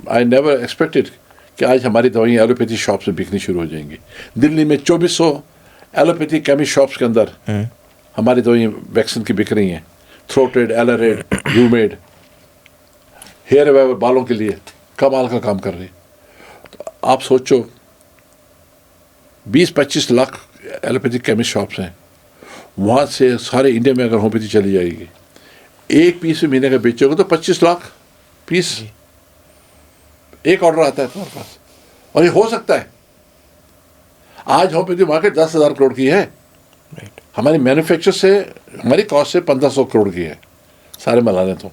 I never expected कि आज हमारी दवाइयाँ एलोपैथी शॉप्स में बिकनी शुरू हो जाएंगी. दिल्ली में 2400 एलोपैथी केमिस्ट शॉप्स के अंदर हमारी दवाइयाँ वैक्सीन की बिक रही हैं. थ्रोटेड, एलरेड, यूमेड, हेयर रिवाइवल बालों के लिए कमाल का काम कर रही है. तो आप सोचो 20-25 लाख एलोपैथिक केमिस्ट शॉप्स हैं. वहाँ से सारे इंडिया में अगर होम्योपैथी चली जाएगी, एक पीस में महीने का बेचोगे तो 25 लाख पीस एक ऑर्डर आता है तुम्हारे पास. और ये हो सकता है. आज होम्योपैथी मार्केट 10,000 करोड़ की है. हमारी मैन्युफैक्चर से, हमारी कॉस्ट से 1500 करोड़ की है सारे मिलाने तो.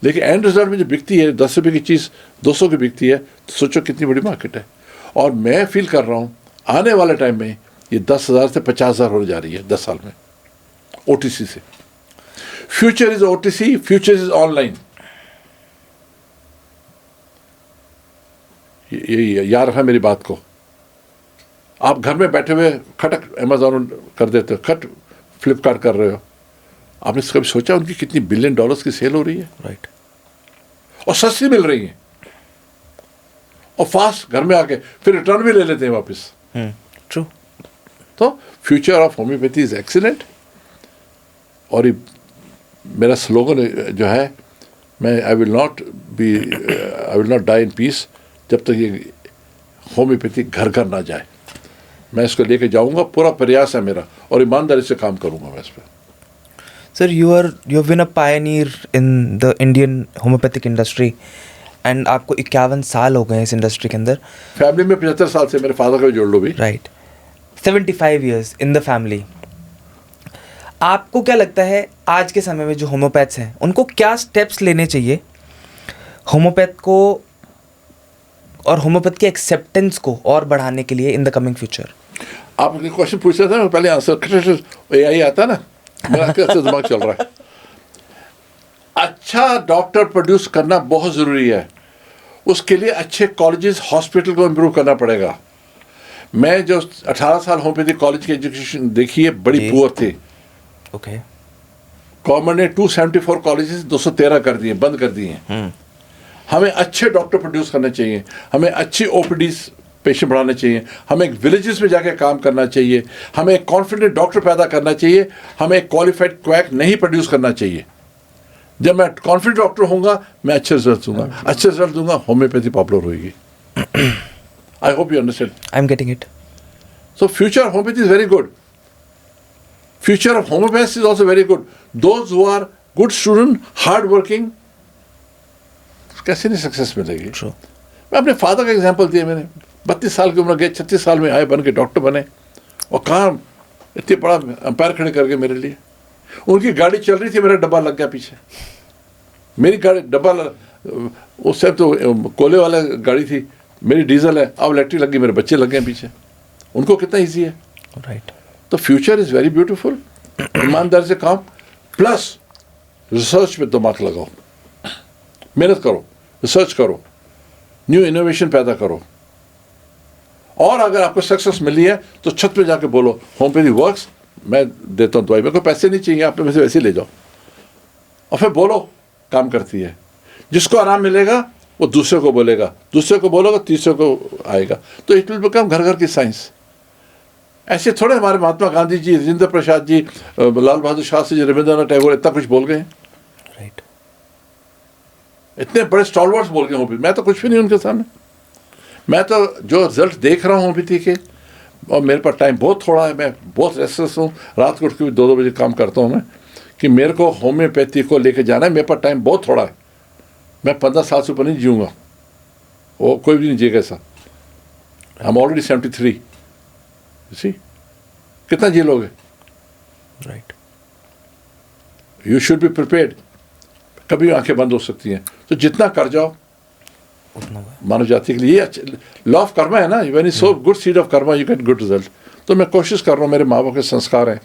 लेकिन एंड रिजल्ट में जो बिकती है 10 रुपये की चीज़ 200 की बिकती है, तो सोचो कितनी बड़ी मार्केट है. और मैं फील कर रहा हूँ आने वाले टाइम में ये 10,000 से 50,000 होने जा रही है 10 साल में OTC से. Future is OTC, future is online. ये याद रखा मेरी बात को. आप घर में बैठे हुए खटक अमेजोन कर देते हो, खट फ्लिपकार्ट कर रहे हो. आपने कभी सोचा उनकी कितनी $1 बिलियन की सेल हो रही है? राइट. और सस्ती मिल रही है और फास्ट घर में आके फिर रिटर्न भी ले लेते हैं वापस. ट्रू. तो future of homeopathy is excellent. और ये मेरा स्लोगन जो है, मैं I will not die in peace जब तक ये होम्योपैथी घर घर ना जाए. मैं इसको लेके जाऊंगा, पूरा प्रयास है मेरा, और ईमानदारी से काम करूंगा मैं इस पर. Sir, you have been a pioneer in the Indian homeopathic industry, and आपको 51 साल हो गए इस इंडस्ट्री के अंदर. फैमिली में 75 साल से, मेरे फादर का भी जोड़ लो भी. Right. 75 years in the family. आपको क्या लगता है आज के समय में जो होम्योपैथ्स हैं उनको क्या स्टेप्स लेने चाहिए होम्योपैथ को और होम्योपैथ की एक्सेप्टेंस को और बढ़ाने के लिए इन द कमिंग फ्यूचर? आप क्वेश्चन पूछ रहे थे, मैं पहले आंसर. AI आता ना, मेरा कैसे दिमाग चल रहा है. अच्छा डॉक्टर प्रोड्यूस करना बहुत ज़रूरी है. उसके लिए अच्छे कॉलेजेस, हॉस्पिटल को इम्प्रूव करना पड़ेगा. मैं जो 18 साल होम्योपैथी कॉलेज की एजुकेशन देखी है, बड़ी पुअर थी. ओके. गवर्नमेंट ने 274 कॉलेजेस 213 कर दिए, बंद कर दिए. हमें अच्छे डॉक्टर प्रोड्यूस करने चाहिए. हमें अच्छी OPDs पेशेंट बढ़ाने चाहिए. हमें एक विलेजेस में जाके काम करना चाहिए. हमें एक कॉन्फिडेंट डॉक्टर पैदा करना चाहिए. हमें एक क्वालिफाइड क्वैक नहीं प्रोड्यूस करना चाहिए. जब मैं कॉन्फिडेंट डॉक्टर होऊंगा, मैं अच्छे रिजल्ट दूंगा. अच्छे रिजल्ट दूंगा, होम्योपैथी पॉपुलर होगी. I hope you understand. I am getting it. So future of homeopathy is very good. Future of homeopathy is also very good. Those who are good student, hard working, कैसे नहीं success मिलेगी. True. मैं अपने father का example दिया. मैंने 32 साल की उम्र गए, 36 साल में आए, बन के डॉक्टर बने. और काम इतने बड़ा अंपायर खड़े करके मेरे लिए. उनकी गाड़ी चल रही थी, मेरा डब्बा लग गया पीछे. मेरी गाड़ी डब्बा उस टाइम तो कोयले वाला गाड़ी थी, मेरी डीजल है, अब इलेक्ट्रिक लग गई, मेरे बच्चे लग गए पीछे. उनको कितना ईजी है. राइट. तो फ्यूचर इज़ वेरी ब्यूटीफुल. ईमानदारी से काम, प्लस रिसर्च पे दिमाग लगाओ, मेहनत करो, रिसर्च करो, न्यू इनोवेशन पैदा करो. और अगर आपको सक्सेस मिली है तो छत पे जाके बोलो होम्योपैथी वर्क्स, मैं देता हूँ दवाई, मेरे को पैसे नहीं चाहिए, आप में से वैसे ही ले जाओ. और फिर बोलो काम करती है. जिसको आराम मिलेगा वो दूसरे को बोलेगा, दूसरे को बोलेगा, तीसरे को आएगा. तो इट विल बिकम घर घर की साइंस. ऐसे थोड़े हमारे महात्मा गांधी जी, राजेंद्र प्रसाद जी, लाल बहादुर शास्त्री जी, रविंद्रनाथ टैगोर इतना कुछ बोल गए. राइट. इतने बड़े स्टॉलवर्ड्स बोल गए होम्योपैथी. मैं तो कुछ भी नहीं उनके सामने. मैं तो जो रिजल्ट देख रहा हूँ होम्योपैथी के, और मेरे पास टाइम बहुत थोड़ा है, मैं बहुत रेस्टलेस हूँ. रात को उठ के भी 2-2 बजे काम करता हूँ मैं, कि मेरे को होम्योपैथी को लेके जाना है. मेरे पास टाइम बहुत थोड़ा है. मैं 15 साल से ऊपर नहीं जीऊँगा, वो कोई भी नहीं जिएगा ऐसा. I am already 73, you see, कितना जी लोगे? Right. You should be prepared, कभी आंखें बंद हो सकती हैं, तो जितना कर जाओ उतना मानव जाति के लिए लॉ ऑफ कर्मा है ना, when you so good seed of Karma you get good result. तो मैं कोशिश कर रहा हूँ, मेरे माँ बाप के संस्कार हैं।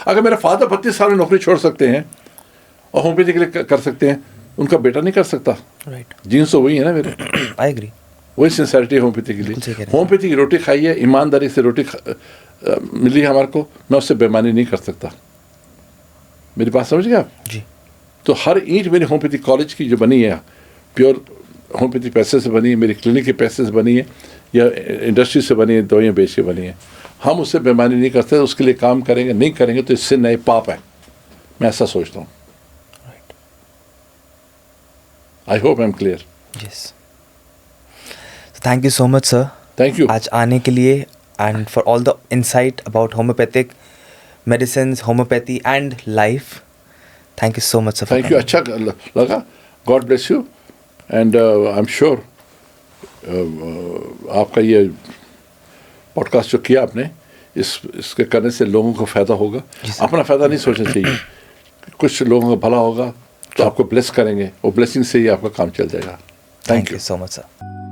अगर मेरे फादर 32 साल में नौकरी छोड़ सकते हैं और होम्योपैथी के लिए कर सकते हैं, उनका बेटा नहीं कर सकता। राइट। जीन्स तो वही है ना मेरे, आई एग्री। वही सिंसेरिटी है होम्योपैथी के बिल्कुल सही कह लिए। रहे हैं। होम्योपैथी की रोटी खाई है, ईमानदारी से रोटी मिली है हमारे को, मैं उससे बेईमानी नहीं कर सकता। मेरी बात समझ गए आप? जी। तो हर ईंट मेरी होम्योपैथी कॉलेज की जो बनी है, प्योर होम्योपैथी पैसे से बनी है, मेरी क्लिनिक के पैसे से बनी है, या इंडस्ट्री से बनी है, दवाइयाँ बेच के बनी है। हम उससे बेईमानी नहीं करते, उसके लिए काम करेंगे, नहीं करेंगे तो इससे नए पाप है। मैं ऐसा सोचता हूँ। I hope I am clear. Yes. Thank you so much sir, thank you. आज आने के लिए and for all the insight about homeopathic medicine, homeopathy and life. Thank you so much sir. Thank you, अच्छा लगा। God bless you and I am sure आपका ये podcast जो किया आपने, इसके करने से लोगों को फ़ायदा होगा। अपना फ़ायदा नहीं सोचना चाहिए, कुछ लोगों का भला होगा तो आपको ब्लेस करेंगे, वो ब्लेसिंग से ही आपका काम चल जाएगा। Thank you so much sir.